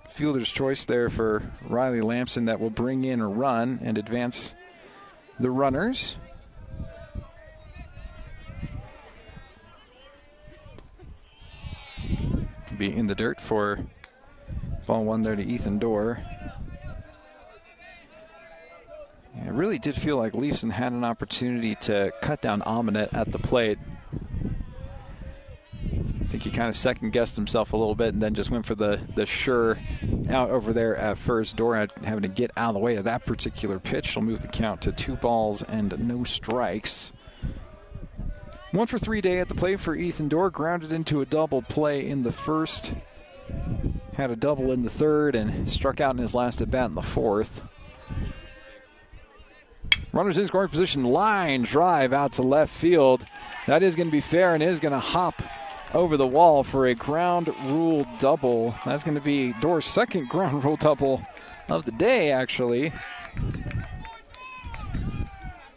fielder's choice there for Riley Lamson that will bring in a run and advance the runners. Be in the dirt for ball 1 there to Ethan Dorr. It really did feel like Leifson had an opportunity to cut down Aminet at the plate. I think he kind of second-guessed himself a little bit and then just went for the sure out over there at first. Dorr having to get out of the way of that particular pitch. He'll move the count to 2 balls and no strikes. 1 for 3 day at the plate for Ethan Dorr. Grounded into a double play in the first. Had a double in the third and struck out in his last at-bat in the 4th. Runners in scoring position, line drive out to left field. That is going to be fair, and it is going to hop over the wall for a ground rule double. That's going to be Dorr's 2nd ground rule double of the day, actually.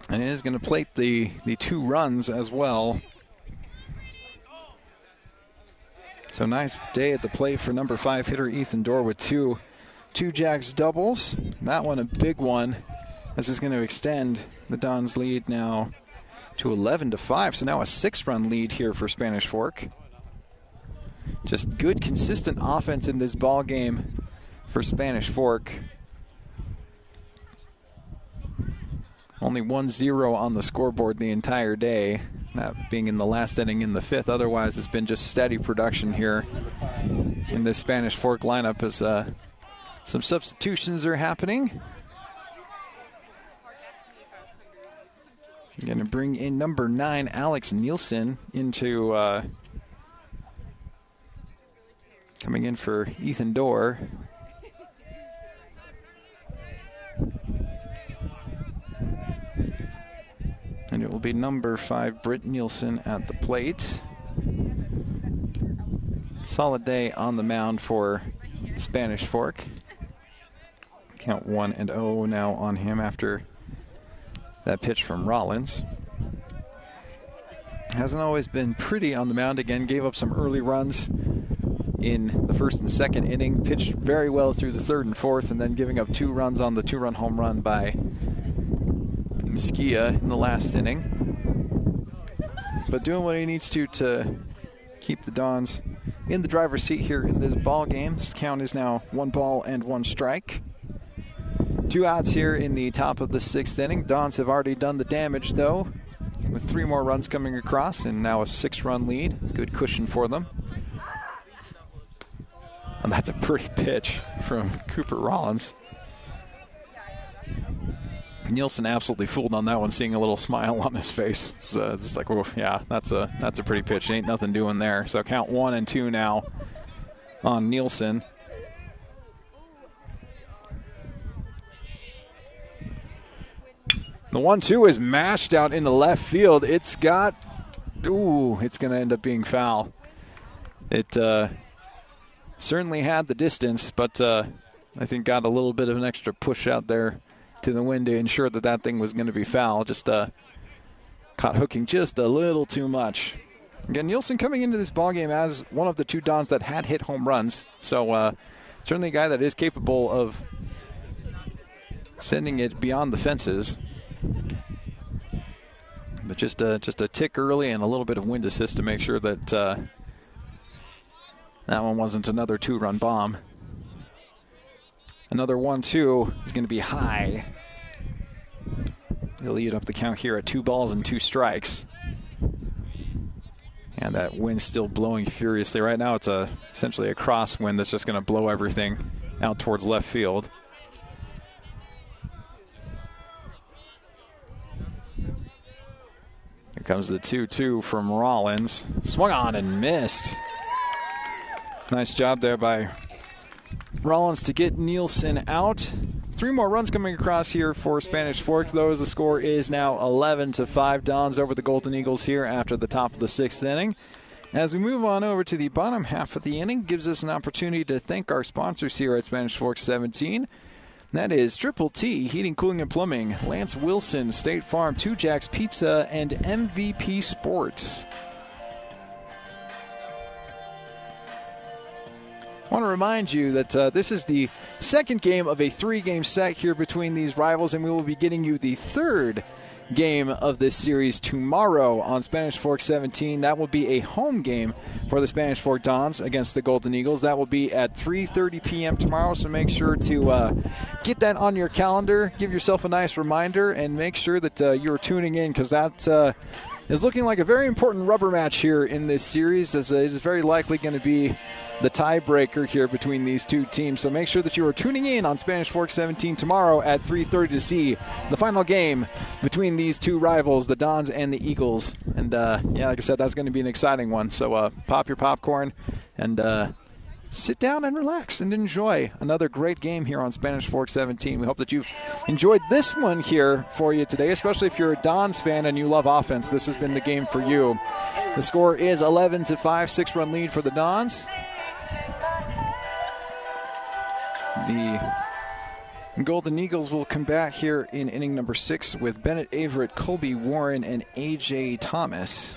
And it is going to plate the 2 runs as well. So nice day at the plate for number 5 hitter Ethan Dorr with two Jacks doubles. That one a big one. This is going to extend the Dons' lead now to 11-5. So now a 6-run lead here for Spanish Fork. Just good, consistent offense in this ball game for Spanish Fork. Only 1-0 on the scoreboard the entire day, that being in the last inning in the 5th. Otherwise, it's been just steady production here in this Spanish Fork lineup as some substitutions are happening. Going to bring in number 9, Alex Nielsen, into coming in for Ethan Dorr. And it will be number 5, Britt Nielsen, at the plate. Solid day on the mound for Spanish Fork. Count 1-0 now on him after that pitch from Rollins. Hasn't always been pretty on the mound. Again, gave up some early runs in the first and second inning. Pitched very well through the third and fourth, and then giving up 2 runs on the 2-run home run by Mesquia in the last inning. But doing what he needs to keep the Dons in the driver's seat here in this ball game. This count is now 1 ball and 1 strike. 2 outs here in the top of the 6th inning. Dons have already done the damage, though, with 3 more runs coming across, and now a 6-run lead. Good cushion for them. And that's a pretty pitch from Cooper Rollins. Nielsen absolutely fooled on that one, seeing a little smile on his face. So it's just like, oh, yeah, that's a pretty pitch. Ain't nothing doing there. So count 1-2 now on Nielsen. The 1-2 is mashed out into left field. It's going to end up being foul. It certainly had the distance, but I think got a little bit of an extra push out there to the wind to ensure that thing was going to be foul. Just caught hooking just a little too much. Again, Nielsen coming into this ballgame as one of the 2 Dons that had hit home runs. So certainly a guy that is capable of sending it beyond the fences. But just a tick early and a little bit of wind assist to make sure that that one wasn't another 2-run bomb. Another 1-2 is going to be high. He'll lead up the count here at 2 balls and 2 strikes. And that wind's still blowing furiously. Right now it's essentially a crosswind that's just going to blow everything out towards left field. Here comes the 2-2 from Rollins. Swung on and missed. Nice job there by Rollins to get Nielsen out. 3 more runs coming across here for Spanish Fork, though, as the score is now 11-5. Dons over the Golden Eagles here after the top of the 6th inning. As we move on over to the bottom half of the inning, gives us an opportunity to thank our sponsors here at Spanish Fork 17. That is Triple T, Heating, Cooling, and Plumbing, Lance Wilson, State Farm, 2 Jacks Pizza, and MVP Sports. I want to remind you that this is the second game of a 3-game set here between these rivals, and we will be getting you the 3rd game of this series tomorrow on Spanish Fork 17. That will be a home game for the Spanish Fork Dons against the Golden Eagles. That will be at 3:30 p.m. tomorrow, so make sure to get that on your calendar. Give yourself a nice reminder, and make sure that you're tuning in, because that is looking like a very important rubber match here in this series, as it is very likely going to be the tiebreaker here between these 2 teams. So make sure that you are tuning in on Spanish Fork 17 tomorrow at 3:30 to see the final game between these 2 rivals, the Dons and the Eagles. And yeah, like I said, that's going to be an exciting one. So pop your popcorn and sit down and relax and enjoy another great game here on Spanish Fork 17. We hope that you've enjoyed this one here for you today, especially if you're a Dons fan and you love offense. This has been the game for you. The score is 11-5, 6-run lead for the Dons. The Golden Eagles will come back here in inning number 6 with Bennett Averett, Colby Warren, and A.J. Thomas.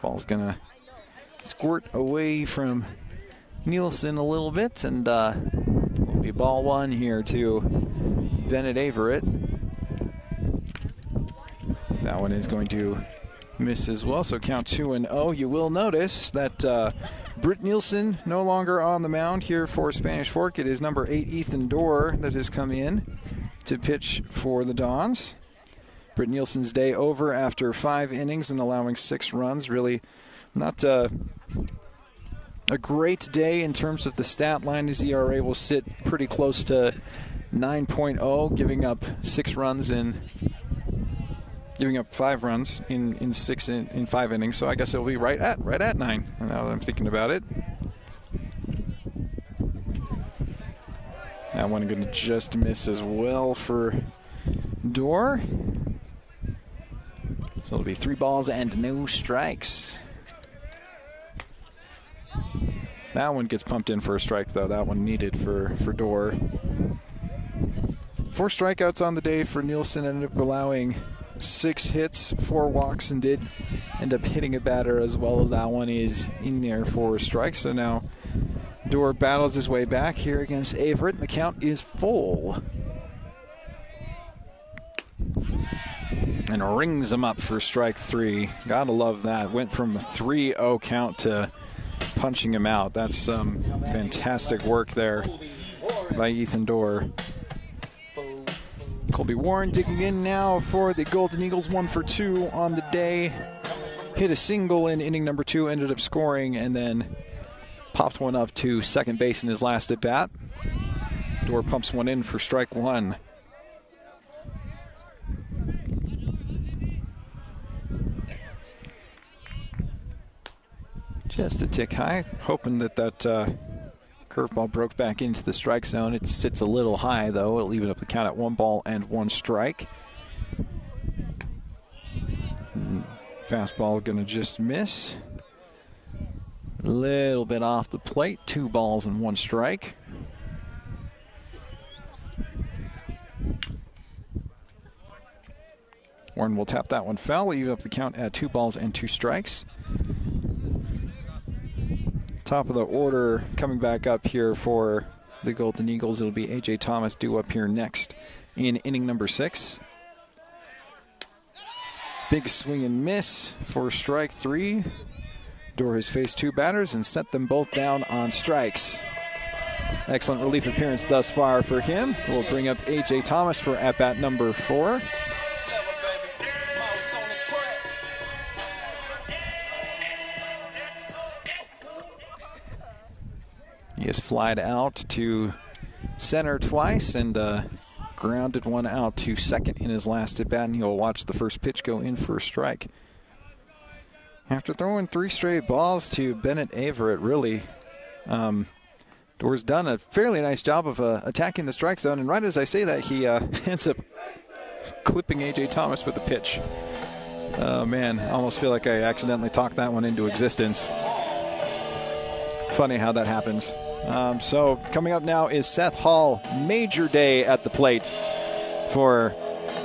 Ball's going to squirt away from Nielsen a little bit, and will be ball 1 here to Bennett Averett. That one is going to miss as well, so count 2-0. You will notice that Britt Nielsen no longer on the mound here for Spanish Fork. It is number 8, Ethan Dorr, that has come in to pitch for the Dons. Britt Nielsen's day over after 5 innings and allowing 6 runs. Really not a great day in terms of the stat line. His ERA will sit pretty close to 9.0, giving up 6 runs in giving up 5 runs in 5 innings, so I guess it'll be right at 9. Now that I'm thinking about it, that one going to just miss as well for Dorr. So it'll be 3 balls and no strikes. That one gets pumped in for a strike, though. That one needed for Dorr. 4 strikeouts on the day for Nielsen. Ended up allowing 6 hits, 4 walks, and did end up hitting a batter as well as that one is in there for a strike. So now Dorr battles his way back here against Averett, and the count is full. And rings him up for strike 3. Gotta love that. Went from a 3-0 count to punching him out. That's some fantastic work there by Ethan Dorr. Colby Warren digging in now for the Golden Eagles, 1 for 2 on the day. Hit a single in inning number 2, ended up scoring, and then popped one up to second base in his last at bat. Dorr pumps one in for strike 1. Just a tick high, hoping that curveball broke back into the strike zone. It sits a little high, though. It'll even up the count at 1 ball and 1 strike. Fastball going to just miss. A little bit off the plate. 2 balls and 1 strike. Warren will tap that one foul, even up the count at 2 balls and 2 strikes. Top of the order coming back up here for the Golden Eagles. It'll be A.J. Thomas due up here next in inning number 6. Big swing and miss for strike 3. Dorr has faced 2 batters and set them both down on strikes. Excellent relief appearance thus far for him. We'll bring up A.J. Thomas for at-bat number 4. He has flied out to center twice and grounded one out to second in his last at bat, and he'll watch the first pitch go in for a strike. After throwing 3 straight balls to Bennett Averett, really, Dorr's done a fairly nice job of attacking the strike zone, and right as I say that, he ends up clipping A.J. Thomas with a pitch. Oh, man, I almost feel like I accidentally talked that one into existence. Funny how that happens. So coming up now is Seth Hall. Major day at the plate for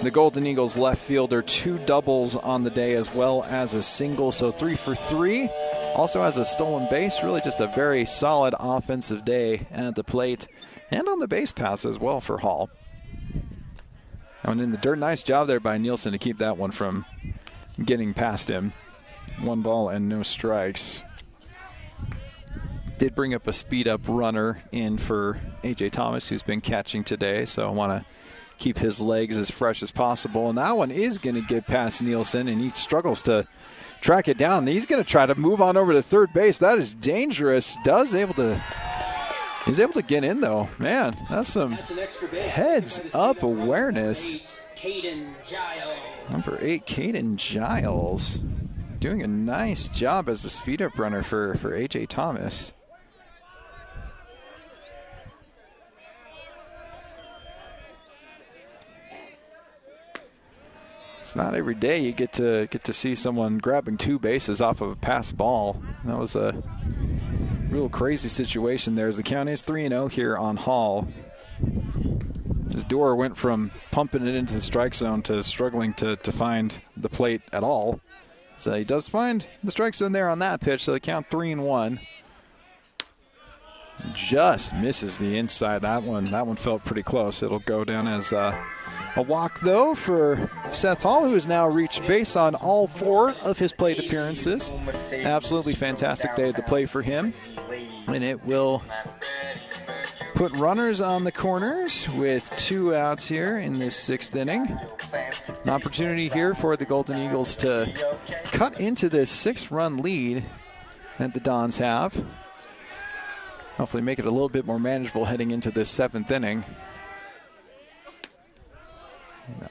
the Golden Eagles left fielder. 2 doubles on the day as well as a single, so 3 for 3. Also has a stolen base. Really just a very solid offensive day at the plate and on the base pass as well for Hall. And in the dirt, nice job there by Nielsen to keep that one from getting past him. 1 ball and no strikes. Did bring up a speed-up runner in for A.J. Thomas, who's been catching today, so I want to keep his legs as fresh as possible. And that one is going to get past Nielsen, and he struggles to track it down. He's going to try to move on over to third base. That is dangerous. He's able to get in, though. Man, that's some heads-up awareness. Number 8, Caden Giles, doing a nice job as the speed-up runner for A.J. Thomas. It's not every day you get to see someone grabbing 2 bases off of a pass ball. That was a real crazy situation there, as the count is 3-0 here on Hall. As Dorr went from pumping it into the strike zone to struggling to find the plate at all. So he does find the strike zone there on that pitch, so the count 3-1. Just misses the inside. That one felt pretty close. It'll go down as a walk, though, for Seth Hall, who has now reached base on all 4 of his plate appearances. Absolutely fantastic day at the plate for him. And it will put runners on the corners with 2 outs here in this 6th inning. An opportunity here for the Golden Eagles to cut into this 6-run lead that the Dons have. Hopefully make it a little bit more manageable heading into this 7th inning.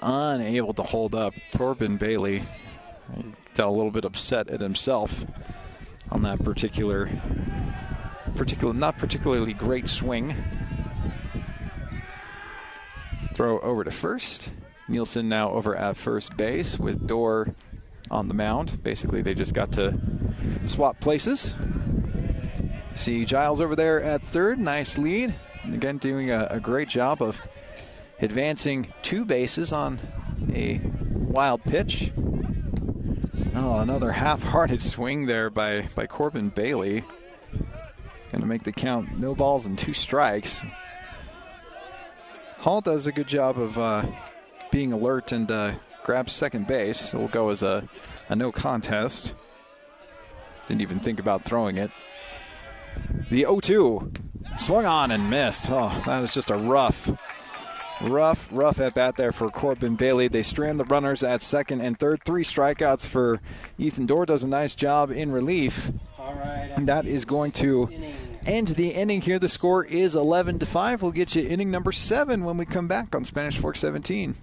Unable to hold up. Corbin Bailey, a little bit upset at himself on that particular not particularly great swing. Throw over to first. Nielsen now over at first base with Dorr on the mound. Basically, they just got to swap places. See Giles over there at third. Nice lead. And again, doing a great job of advancing 2 bases on a wild pitch. Oh, another half-hearted swing there by Corbin Bailey. It's going to make the count no balls and 2 strikes. Hall does a good job of being alert and grabs second base. It'll go as a no contest. Didn't even think about throwing it. The 0-2 swung on and missed. Oh, that is just a rough at bat there for Corbin Bailey. They strand the runners at second and third. 3 strikeouts for Ethan Dorr. Does a nice job in relief. All right. And that is going to end the inning here. The score is 11-5. We'll get you inning number 7 when we come back on Spanish Fork 17.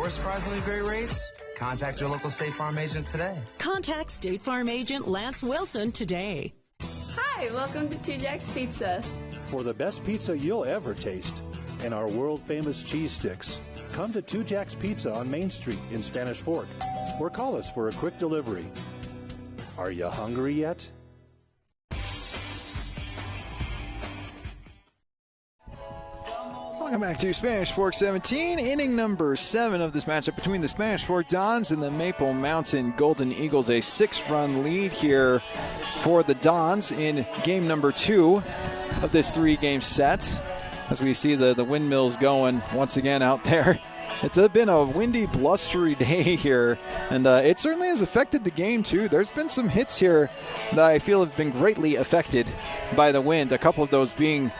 For surprisingly great rates, contact your local State Farm agent today. Contact State Farm agent Lance Wilson today. Hi, welcome to 2 Jack's Pizza. For the best pizza you'll ever taste and our world-famous cheese sticks, come to 2 Jack's Pizza on Main Street in Spanish Fork or call us for a quick delivery. Are you hungry yet? Welcome back to Spanish Fork 17, inning number 7 of this matchup between the Spanish Fork Dons and the Maple Mountain Golden Eagles. A 6-run lead here for the Dons in game number 2 of this 3-game set. As we see the windmills going once again out there. It's been a windy, blustery day here, and it certainly has affected the game too. There's been some hits here that I feel have been greatly affected by the wind, a couple of those being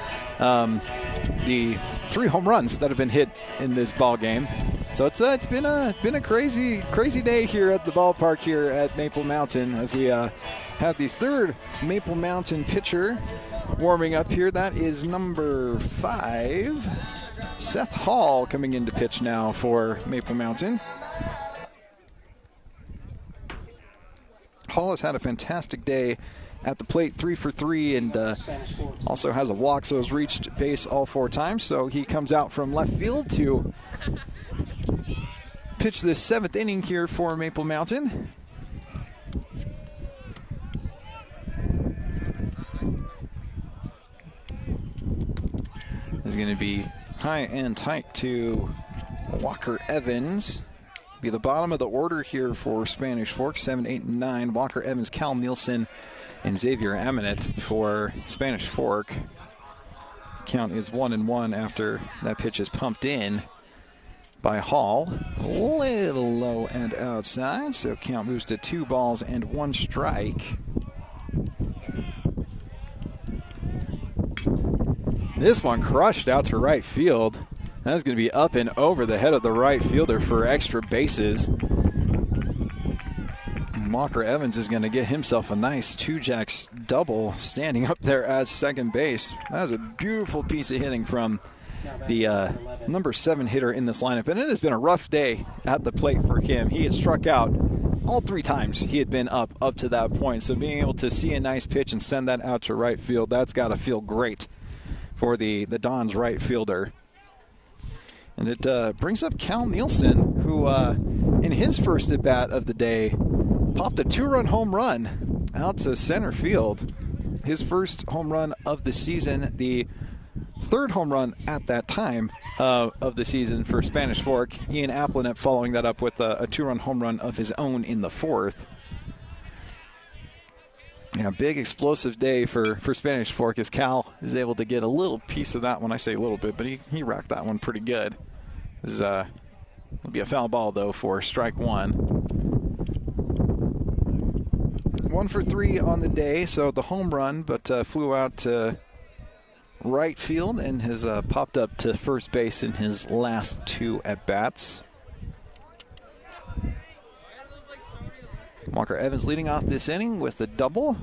the 3 home runs that have been hit in this ball game. So it's been a crazy day here at the ballpark here at Maple Mountain as we have the 3rd Maple Mountain pitcher warming up here. That is number 5, Seth Hall, coming in to pitch now for Maple Mountain. Hall has had a fantastic day at the plate, 3 for 3, and also has a walk, so has reached base all 4 times. So he comes out from left field to pitch this 7th inning here for Maple Mountain. Is going to be high and tight to Walker Evans. Be the bottom of the order here for Spanish Fork, 7, 8, and 9. Walker Evans, Cal Nielsen, and Xavier Aminet for Spanish Fork. Count is 1-1 after that pitch is pumped in by Hall. A little low and outside, so count moves to 2 balls and 1 strike. This one crushed out to right field. That's going to be up and over the head of the right fielder for extra bases. And Walker Evans is going to get himself a nice 2 Jacks double standing up there at second base. That was a beautiful piece of hitting from the number 7 hitter in this lineup. And it has been a rough day at the plate for him. He had struck out all 3 times he had been up to that point. So being able to see a nice pitch and send that out to right field, that's got to feel great for the Dons right fielder. And it brings up Cal Nielsen, who in his first at-bat of the day popped a 2-run home run out to center field. His first home run of the season, the 3rd home run at that time of the season for Spanish Fork. Ian Applenet following that up with a 2-run home run of his own in the 4th. Yeah, big explosive day for Spanish Fork as Cal is able to get a little piece of that one. I say a little bit, but he racked that one pretty good. It'll be a foul ball, though, for strike 1. 1 for 3 on the day, so the home run, but flew out to right field and has popped up to first base in his last 2 at-bats. Walker Evans leading off this inning with a double.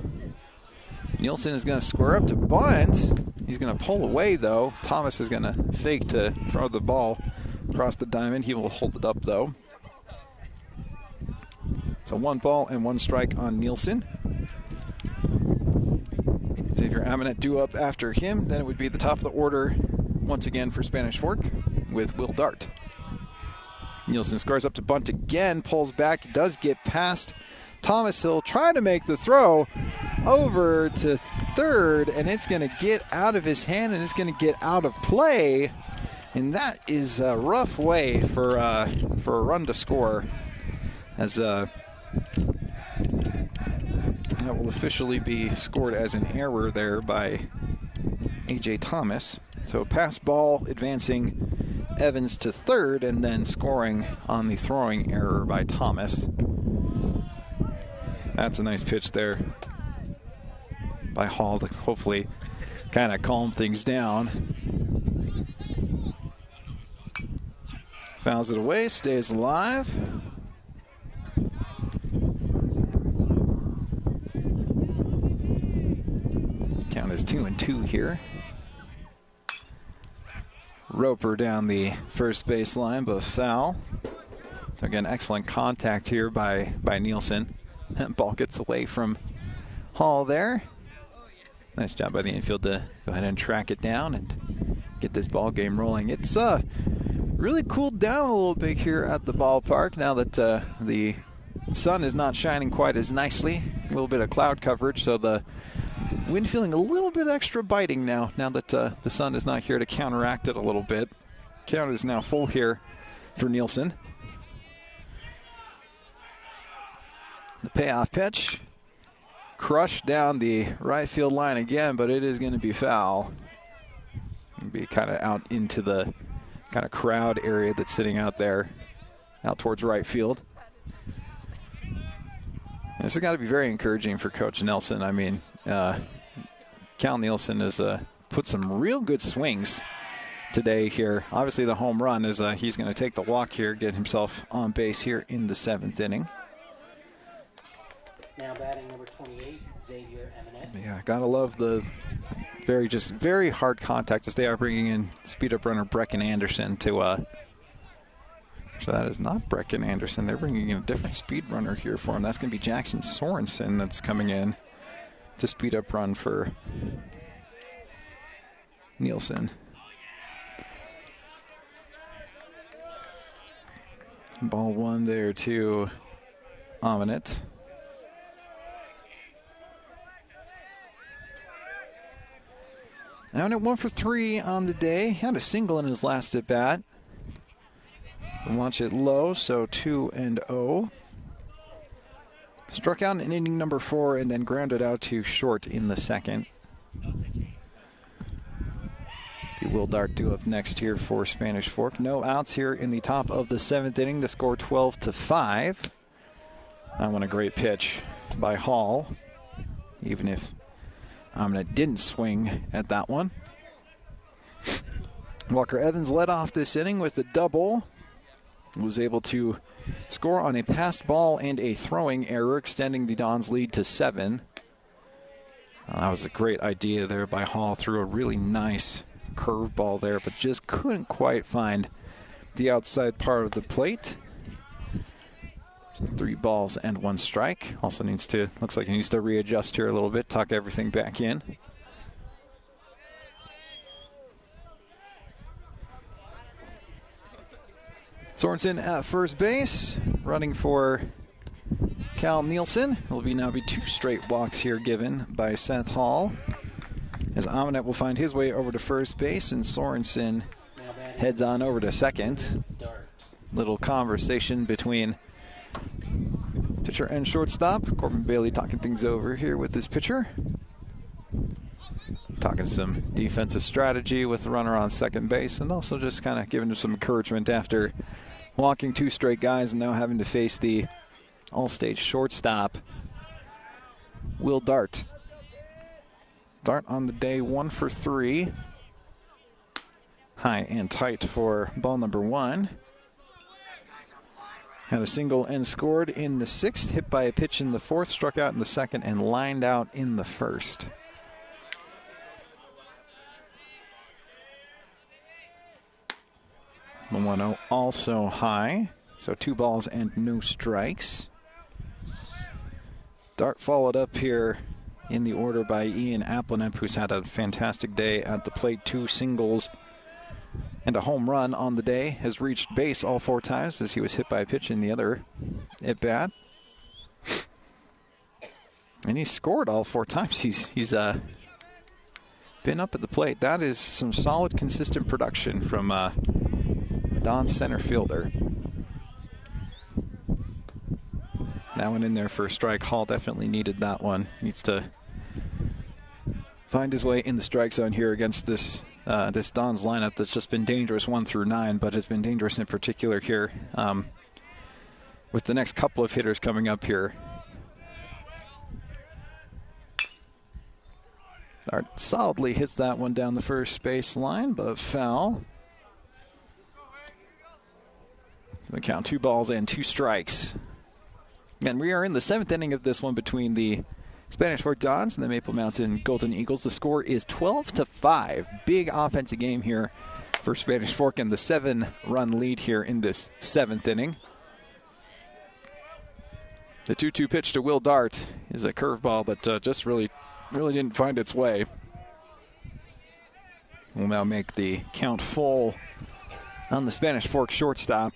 Nielsen is going to square up to bunt. He's going to pull away, though. Thomas is going to fake to throw the ball across the diamond. He will hold it up, though. So 1 ball and 1 strike on Nielsen. Xavier Aminet due up after him. Then it would be the top of the order once again for Spanish Fork with Will Dart. Nielsen scores up to bunt again, pulls back, does get past Thomas Hill, trying to make the throw over to third, and it's going to get out of his hand, and it's going to get out of play. And that is a rough way for a run to score, as that will officially be scored as an error there by A.J. Thomas. So pass ball advancing Evans to third, and then scoring on the throwing error by Thomas. That's a nice pitch there by Hall to hopefully kind of calm things down. Fouls it away, stays alive. Count is 2-2 here. Roper down the first baseline, but foul. So again, excellent contact here by Nielsen. That ball gets away from Hall there. Nice job by the infield to go ahead and track it down and get this ball game rolling. It's really cooled down a little bit here at the ballpark now that the sun is not shining quite as nicely. A little bit of cloud coverage, so the wind feeling a little bit extra biting now that the sun is not here to counteract it a little bit. Count is now full here for Nielsen. The payoff pitch, crushed down the right field line again, but it is going to be foul. It'll be kind of out into the kind of crowd area that's sitting out there, out towards right field. This has got to be very encouraging for Coach Nelson. I mean, Cal Nielsen has put some real good swings today here. Obviously, the home run is he's going to take the walk here, get himself on base here in the 7th inning. Now batting number 28, Xavier Eminet. Yeah, gotta love the very hard contact as they are bringing in speed-up runner Brecken Anderson to. So that is not Brecken Anderson. They're bringing in a different speed runner here for him. That's going to be Jackson Sorensen that's coming in to speed up run for Nielsen. Ball one there to Eminet. Eminet 1 for 3 on the day. Had a single in his last at bat. Launch it low, so 2-0. Struck out in inning number 4 and then grounded out to short in the 2nd. The Will Dart due up next here for Spanish Fork. No outs here in the top of the 7th inning. The score 12-5. That one a great pitch by Hall, even if Eminet didn't swing at that one. Walker Evans led off this inning with a double. Was able to score on a passed ball and a throwing error, extending the Dons' lead to 7. That was a great idea there by Hall. Threw a really nice curveball there, but just couldn't quite find the outside part of the plate. 3 balls and 1 strike. Also looks like he needs to readjust here a little bit, tuck everything back in. Sorensen at first base, running for Cal Nielsen. Will now be 2 straight walks here given by Seth Hall, as Eminet will find his way over to first base, and Sorensen heads on over to second. Little conversation between pitcher and shortstop. Corbin Bailey talking things over here with his pitcher. Talking some defensive strategy with the runner on second base, and also just kind of giving him some encouragement after walking 2 straight guys and now having to face the all-stage shortstop, Will Dart. Dart on the day 1 for 3. High and tight for ball number 1. Had a single and scored in the 6th, hit by a pitch in the 4th, struck out in the 2nd, and lined out in the 1st. The 1-0 also high, so 2 balls and no strikes. Dart followed up here in the order by Ian Applenemp, who's had a fantastic day at the plate. 2 singles and a home run on the day, has reached base all 4 times as he was hit by a pitch in the other at-bat. And he scored all 4 times. He's been up at the plate. That is some solid, consistent production from Don's center fielder. That one in there for a strike. Hall definitely needed that one. Needs to find his way in the strike zone here against this Don's lineup that's just been dangerous 1 through 9, but has been dangerous in particular here with the next couple of hitters coming up here. Dart solidly hits that one down the first base line, but foul. The count 2 balls and 2 strikes. And we are in the 7th inning of this one between the Spanish Fork Dons and the Maple Mountain Golden Eagles. The score is 12-5. Big offensive game here for Spanish Fork and the 7-run lead here in this 7th inning. The 2-2 pitch to Will Dart is a curveball that just really didn't find its way. We'll now make the count full on the Spanish Fork shortstop.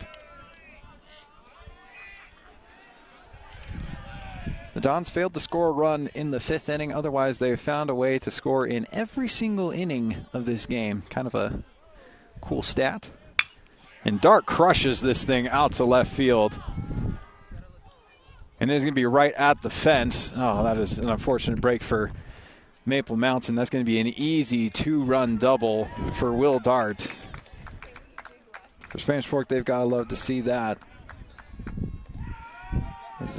The Dons failed to score a run in the 5th inning. Otherwise, they found a way to score in every single inning of this game. Kind of a cool stat. And Dart crushes this thing out to left field. And it's going to be right at the fence. Oh, that is an unfortunate break for Maple Mountain. That's going to be an easy 2-run double for Will Dart. For Spanish Fork, they've got to love to see that. As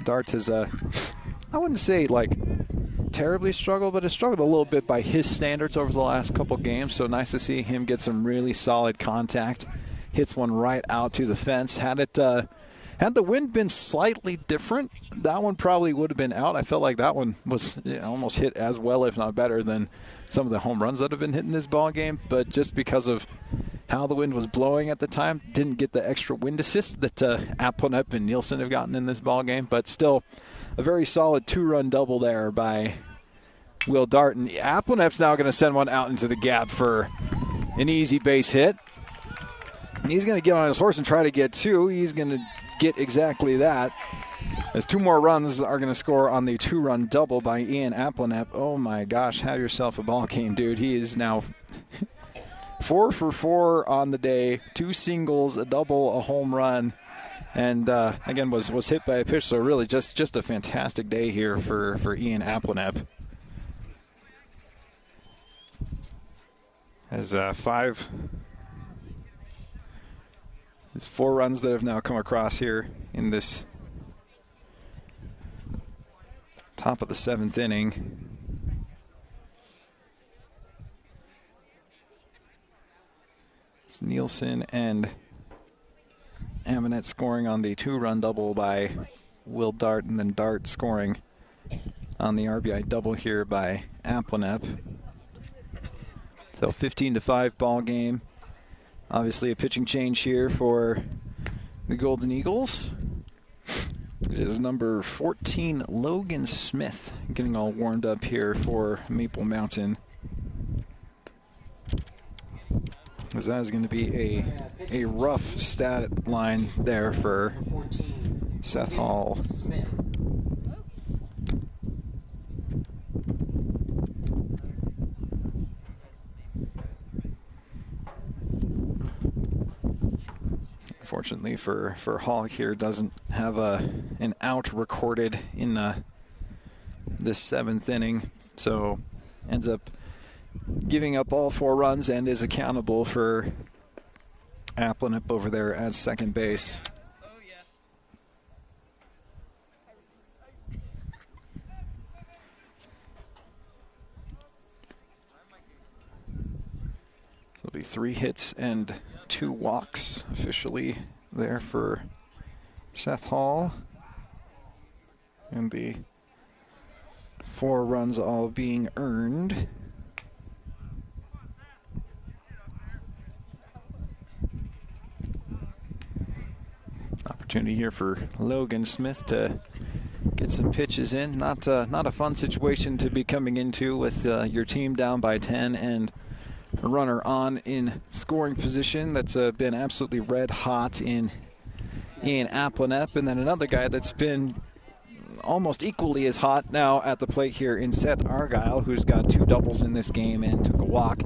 Dart has, I wouldn't say like terribly struggled, but has struggled a little bit by his standards over the last couple games. So nice to see him get some really solid contact. Hits one right out to the fence. Had the wind been slightly different, that one probably would have been out. I felt like that one was almost hit as well, if not better, than some of the home runs that have been hit in this ball game. But just because of how the wind was blowing at the time, didn't get the extra wind assist that Applenep and Nielsen have gotten in this ball game. But still, a very solid 2-run double there by Will Dart. And Applenep's now going to send one out into the gap for an easy base hit. He's going to get on his horse and try to get 2. He's going to get exactly that, as 2 more runs are going to score on the 2-run double by Ian Applenep. Oh my gosh, have yourself a ball game, dude. He is now 4 for 4 on the day, 2 singles, a double, a home run, and again was hit by a pitch. So really just a fantastic day here for Ian Applenep. As 4 runs that have now come across here in this top of the 7th inning. It's Nielsen and Amanet scoring on the 2-run double by Will Dart, and then Dart scoring on the RBI double here by Applenep. So 15-5 ball game. Obviously a pitching change here for the Golden Eagles. It is number 14, Logan Smith, getting all warmed up here for Maple Mountain. As that is going to be a rough stat line there for Seth Hall. Unfortunately for Hall here, doesn't have an out recorded in this 7th inning, so ends up giving up all 4 runs and is accountable for Applenep over there at second base. So it'll be 3 hits and 2 walks officially there for Seth Hall. And the 4 runs all being earned. Opportunity here for Logan Smith to get some pitches in. Not a fun situation to be coming into with your team down by 10 and a runner on in scoring position that's been absolutely red hot in Ian Applenep, and then another guy that's been almost equally as hot now at the plate here in Seth Argyle, who's got 2 doubles in this game and took a walk.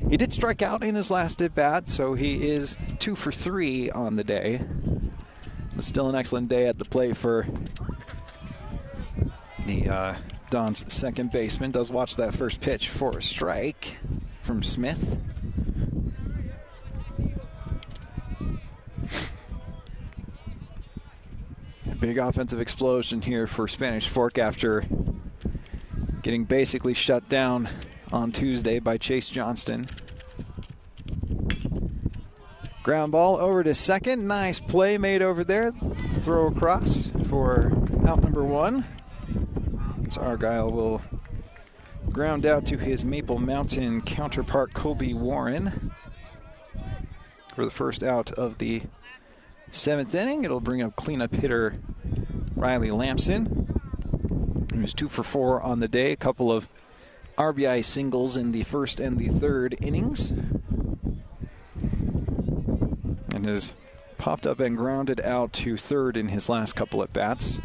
He did strike out in his last at-bat, so he is 2 for 3 on the day. But still an excellent day at the plate for the Don's second baseman. Does watch that first pitch for a strike from Smith. Big offensive explosion here for Spanish Fork after getting basically shut down on Tuesday by Chase Johnston. Ground ball over to second. Nice play made over there. Throw across for out number 1. So Argyle will ground out to his Maple Mountain counterpart, Colby Warren, for the first out of the 7th inning. It'll bring up cleanup hitter Riley Lamson. He was 2 for 4 on the day. A couple of RBI singles in the first and the third innings. And has popped up and grounded out to third in his last couple at bats.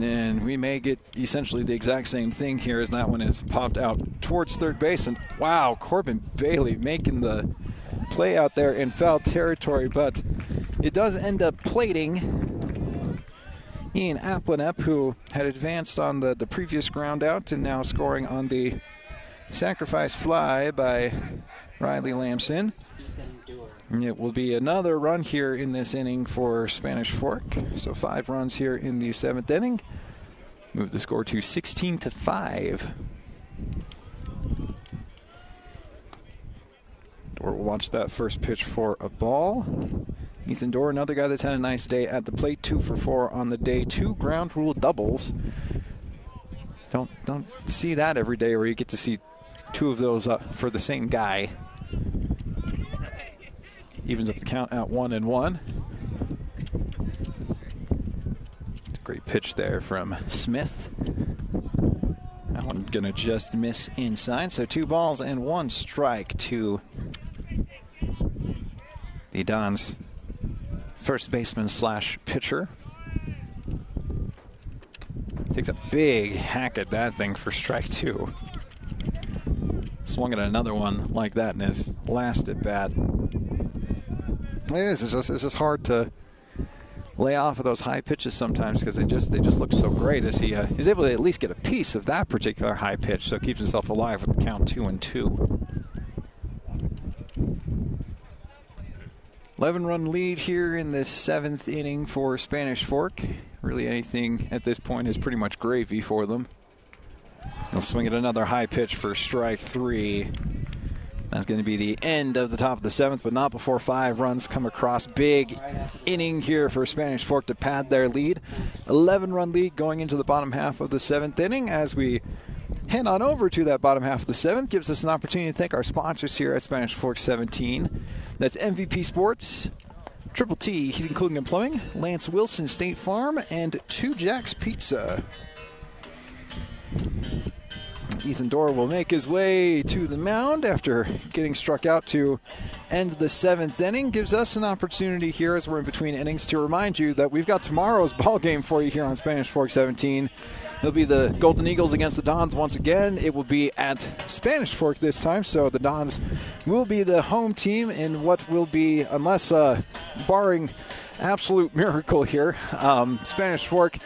And we may get essentially the exact same thing here as that one is popped out towards third base. And wow, Corbin Bailey making the play out there in foul territory, but it does end up plating Ian Applenep, who had advanced on the previous ground out and now scoring on the sacrifice fly by Riley Lamson. And it will be another run here in this inning for Spanish Fork. So 5 runs here in the 7th inning. Move the score to 16-5. Dorr will watch that first pitch for a ball. Ethan Dorr, another guy that's had a nice day at the plate, 2 for 4 on the day, 2 ground rule doubles. Don't see that every day where you get to see 2 of those for the same guy. Evens up the count at 1-1. Great pitch there from Smith. That one gonna just miss inside. So 2 balls and 1 strike to the Dons' first baseman slash pitcher. Takes a big hack at that thing for strike 2. Swung at another one like that in his last at bat. It is. It's just hard to lay off of those high pitches sometimes because they just look so great as he is able to at least get a piece of that particular high pitch, so keeps himself alive with the count 2-2. 11-run lead here in the 7th inning for Spanish Fork. Really anything at this point is pretty much gravy for them. They'll swing at another high pitch for strike 3. That's going to be the end of the top of the 7th, but not before 5 runs come across. Big inning here for Spanish Fork to pad their lead. 11-run lead going into the bottom half of the 7th inning. As we head on over to that bottom half of the 7th, gives us an opportunity to thank our sponsors here at Spanish Fork 17. That's MVP Sports, Triple T Heating, Cooling, and Plumbing, Lance Wilson State Farm, and 2 Jack's Pizza. Ethan Dorr will make his way to the mound after getting struck out to end the 7th inning. Gives us an opportunity here as we're in between innings to remind you that we've got tomorrow's ball game for you here on Spanish Fork 17. It'll be the Golden Eagles against the Dons once again. It will be at Spanish Fork this time, so the Dons will be the home team in what will be, unless barring absolute miracle here, Spanish Fork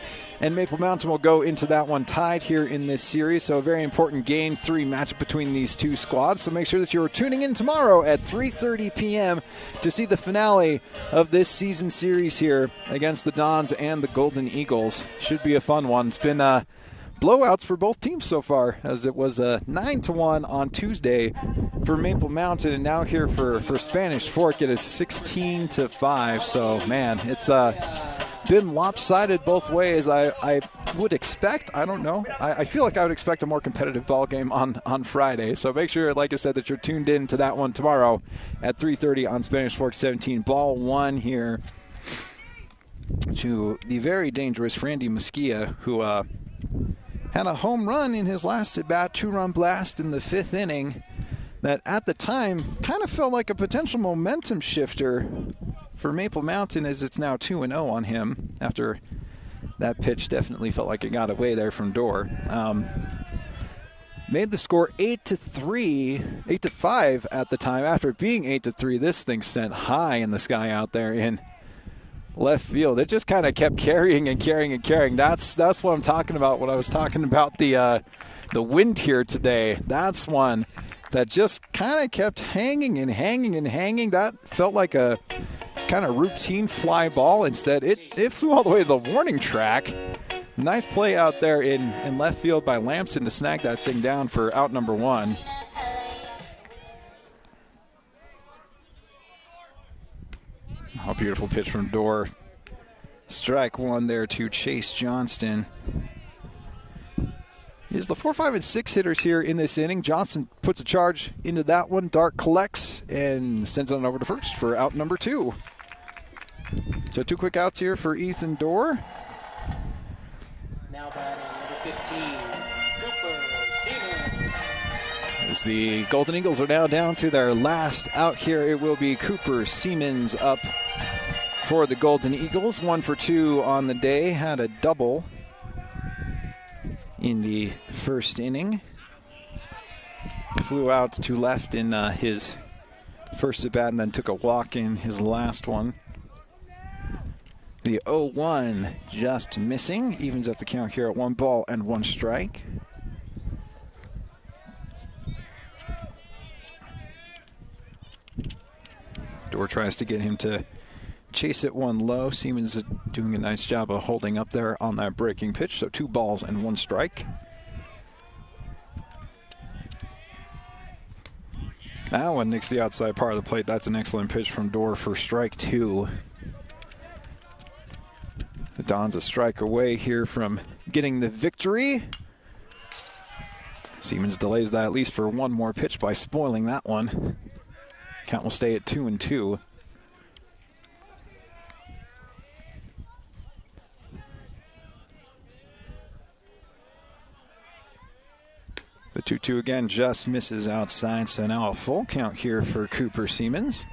and Maple Mountain will go into that one tied here in this series. So a very important Game 3 matchup between these 2 squads. So make sure that you're tuning in tomorrow at 3:30 p.m. to see the finale of this season series here against the Dons and the Golden Eagles. Should be a fun one. It's been blowouts for both teams so far, as it was 9-1 on Tuesday for Maple Mountain, and now here for Spanish Fork it is 16-5. So man, it's been lopsided both ways. I would expect, I don't know, I feel like I would expect a more competitive ball game on Friday. So make sure, like I said, that you're tuned in to that one tomorrow at 3:30 on Spanish Fork 17. Ball 1 here to the very dangerous Frandy Mesquia, who had a home run in his last at-bat, 2-run blast in the 5th inning. that at the time kind of felt like a potential momentum shifter for Maple Mountain, as it's now 2-0 on him after that pitch definitely felt like it got away there from Dorr. Made the score 8-5 at the time. After it being 8-3, this thing sent high in the sky out there in left field. It just kind of kept carrying and carrying and carrying. That's what I'm talking about when I was talking about the wind here today. That's one that just kind of kept hanging and hanging and hanging. That felt like a kind of routine fly ball. Instead, it flew all the way to the warning track. Nice play out there in left field by Lamson to snag that thing down for out number 1. Oh, beautiful pitch from Dorr. Strike 1 there to Chase Johnston. Is the 4, 5, and 6 hitters here in this inning. Johnson puts a charge into that one. Dart collects and sends it on over to first for out number 2. So 2 quick outs here for Ethan Dorr. Now batting number 15, Cooper Siemens. As the Golden Eagles are now down to their last out here, it will be Cooper Siemens up for the Golden Eagles. 1 for 2 on the day. Had a double in the first inning. Flew out to left in his first at bat and then took a walk in his last one. The 0-1 just missing. Evens up the count here at 1 ball and 1 strike. Dorr tries to get him to chase it 1 low. Siemens is doing a nice job of holding up there on that breaking pitch. So 2 balls and 1 strike. That one nicks the outside part of the plate. That's an excellent pitch from Dorr for strike 2. The Dons a strike away here from getting the victory. Siemens delays that at least for 1 more pitch by spoiling that one. Count will stay at 2-2. The 2-2 again just misses outside, so now a full count here for Cooper Siemens.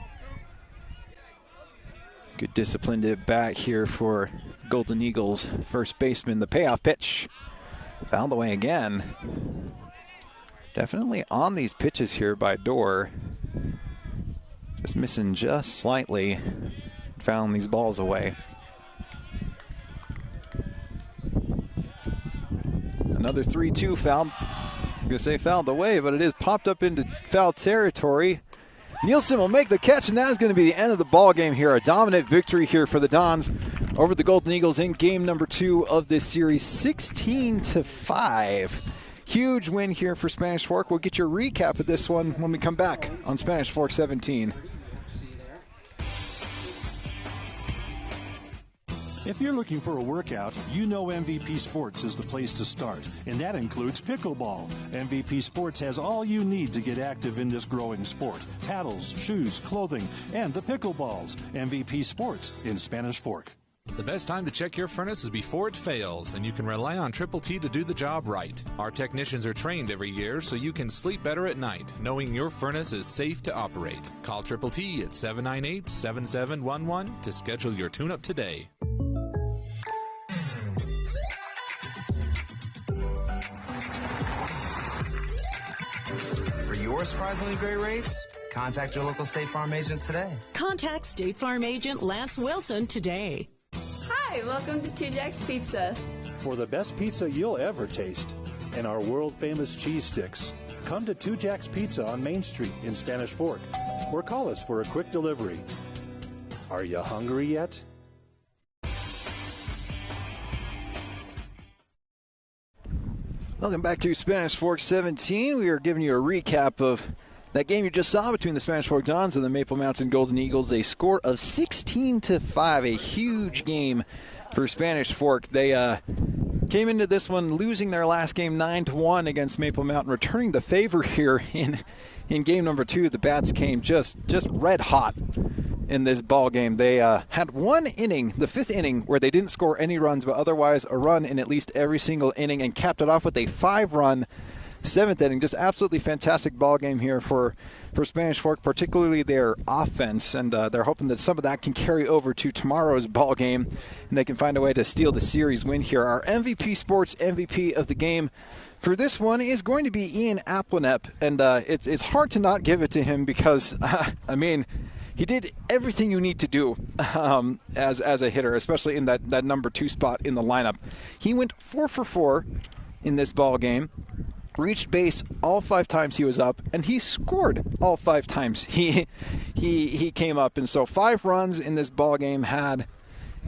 Good disciplined at bat here for Golden Eagles first baseman. The payoff pitch fouled away again. Definitely on these pitches here by Dorr. Just missing just slightly, fouling these balls away. Another 3-2 fouled. I'm going to say fouled away, but it is popped up into foul territory. Nielsen will make the catch, and that is going to be the end of the ball game here. A dominant victory here for the Dons over the Golden Eagles in game number 2 of this series, 16-5. Huge win here for Spanish Fork. We'll get your recap of this one when we come back on Spanish Fork 17. If you're looking for a workout, you know MVP Sports is the place to start, and that includes pickleball. MVP Sports has all you need to get active in this growing sport. Paddles, shoes, clothing, and the pickleballs. MVP Sports in Spanish Fork. The best time to check your furnace is before it fails, and you can rely on Triple T to do the job right. Our technicians are trained every year so you can sleep better at night, knowing your furnace is safe to operate. Call Triple T at 798-7711 to schedule your tune-up today. For your surprisingly great rates, contact your local State Farm agent today. Contact State Farm agent Lance Wilson today. Hi, welcome to Two Jacks Pizza. For the best pizza you'll ever taste and our world-famous cheese sticks, come to Two Jacks Pizza on Main Street in Spanish Fork or call us for a quick delivery. Are you hungry yet? Welcome back to Spanish Fork 17. We are giving you a recap of that game you just saw between the Spanish Fork Dons and the Maple Mountain Golden Eagles. A score of 16-5, a huge game for Spanish Fork. They came into this one losing their last game 9-1 against Maple Mountain, returning the favor here in game number 2. The bats came just red hot in this ball game. They had 1 inning, the 5th inning, where they didn't score any runs, but otherwise a run in at least every single inning, and capped it off with a 5-run seventh inning. Just absolutely fantastic ball game here for Spanish Fork, particularly their offense, and they're hoping that some of that can carry over to tomorrow's ball game, and they can find a way to steal the series win here. Our MVP Sports MVP of the game for this one is going to be Ian Applenep, and it's hard to not give it to him because, I mean, he did everything you need to do as a hitter, especially in that number 2 spot in the lineup. He went 4 for 4 in this ball game, reached base all 5 times he was up, and he scored all 5 times he came up. And so 5 runs in this ball game, had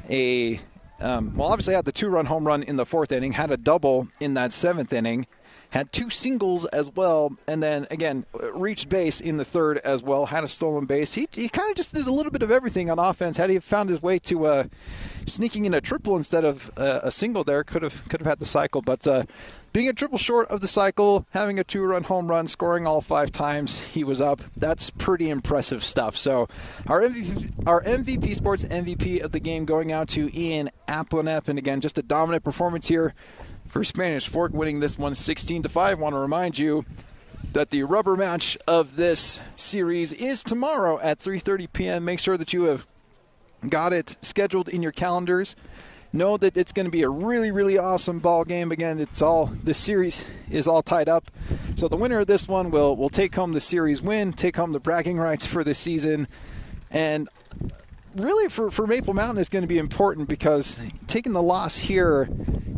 obviously had the 2-run home run in the 4th inning, had a double in that 7th inning, had 2 singles as well, and then, again, reached base in the 3rd as well, had a stolen base. He kind of just did a little bit of everything on offense. Had he found his way to sneaking in a triple instead of a single there, could have had the cycle. But being a triple short of the cycle, having a 2-run home run, scoring all 5 times he was up, that's pretty impressive stuff. So our MVP Sports MVP of the game going out to Ian Applenep, and again, just a dominant performance here for Spanish Fork, winning this one 16-5. I want to remind you that the rubber match of this series is tomorrow at 3:30 p.m. Make sure that you have got it scheduled in your calendars. Know that it's going to be a really, really awesome ball game. Again, this series is all tied up. So the winner of this one will take home the series win, take home the bragging rights for this season. And really for Maple Mountain is going to be important because taking the loss here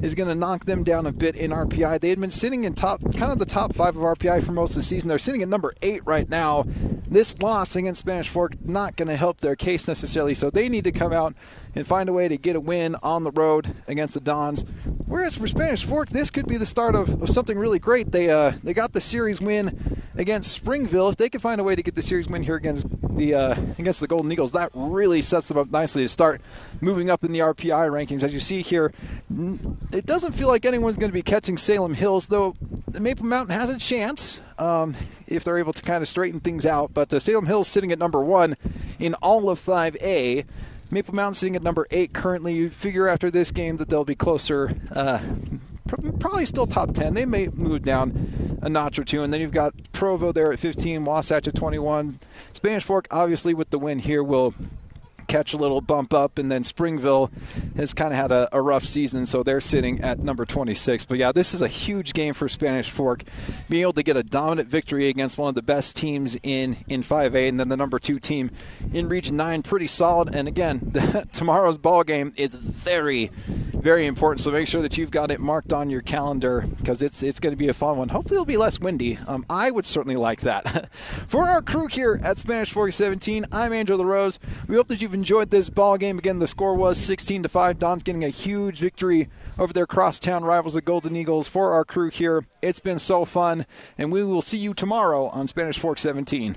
is going to knock them down a bit in RPI. They had been sitting in the top 5 of RPI for most of the season. They're sitting at number 8 right now. This loss against Spanish Fork not going to help their case necessarily, so they need to come out and find a way to get a win on the road against the Dons. Whereas for Spanish Fork, this could be the start of something really great. They got the series win against Springville. If they can find a way to get the series win here against the Golden Eagles, that really sets them up nicely to start moving up in the RPI rankings. As you see here, it doesn't feel like anyone's going to be catching Salem Hills, though Maple Mountain has a chance if they're able to kind of straighten things out. But Salem Hills sitting at number 1 in all of 5A. Maple Mountain sitting at number 8 currently. You figure after this game that they'll be closer, probably still top 10. They may move down a notch or 2. And then you've got Provo there at 15, Wasatch at 21. Spanish Fork, obviously, with the win here, will catch a little bump up, and then Springville has kind of had a rough season, so they're sitting at number 26. But yeah, this is a huge game for Spanish Fork, being able to get a dominant victory against one of the best teams in 5A, and then the number 2 team in Region 9, pretty solid. And again, tomorrow's ball game is very, very important, so make sure that you've got it marked on your calendar because it's going to be a fun one. Hopefully it'll be less windy. I would certainly like that. For our crew here at Spanish Fork 17, I'm Andrew LaRose. We hope that you've enjoyed this ball game. Again, the score was 16-5. Don's getting a huge victory over their crosstown rivals, the Golden Eagles. For our crew here, it's been so fun, and we will see you tomorrow on Spanish Fork 17.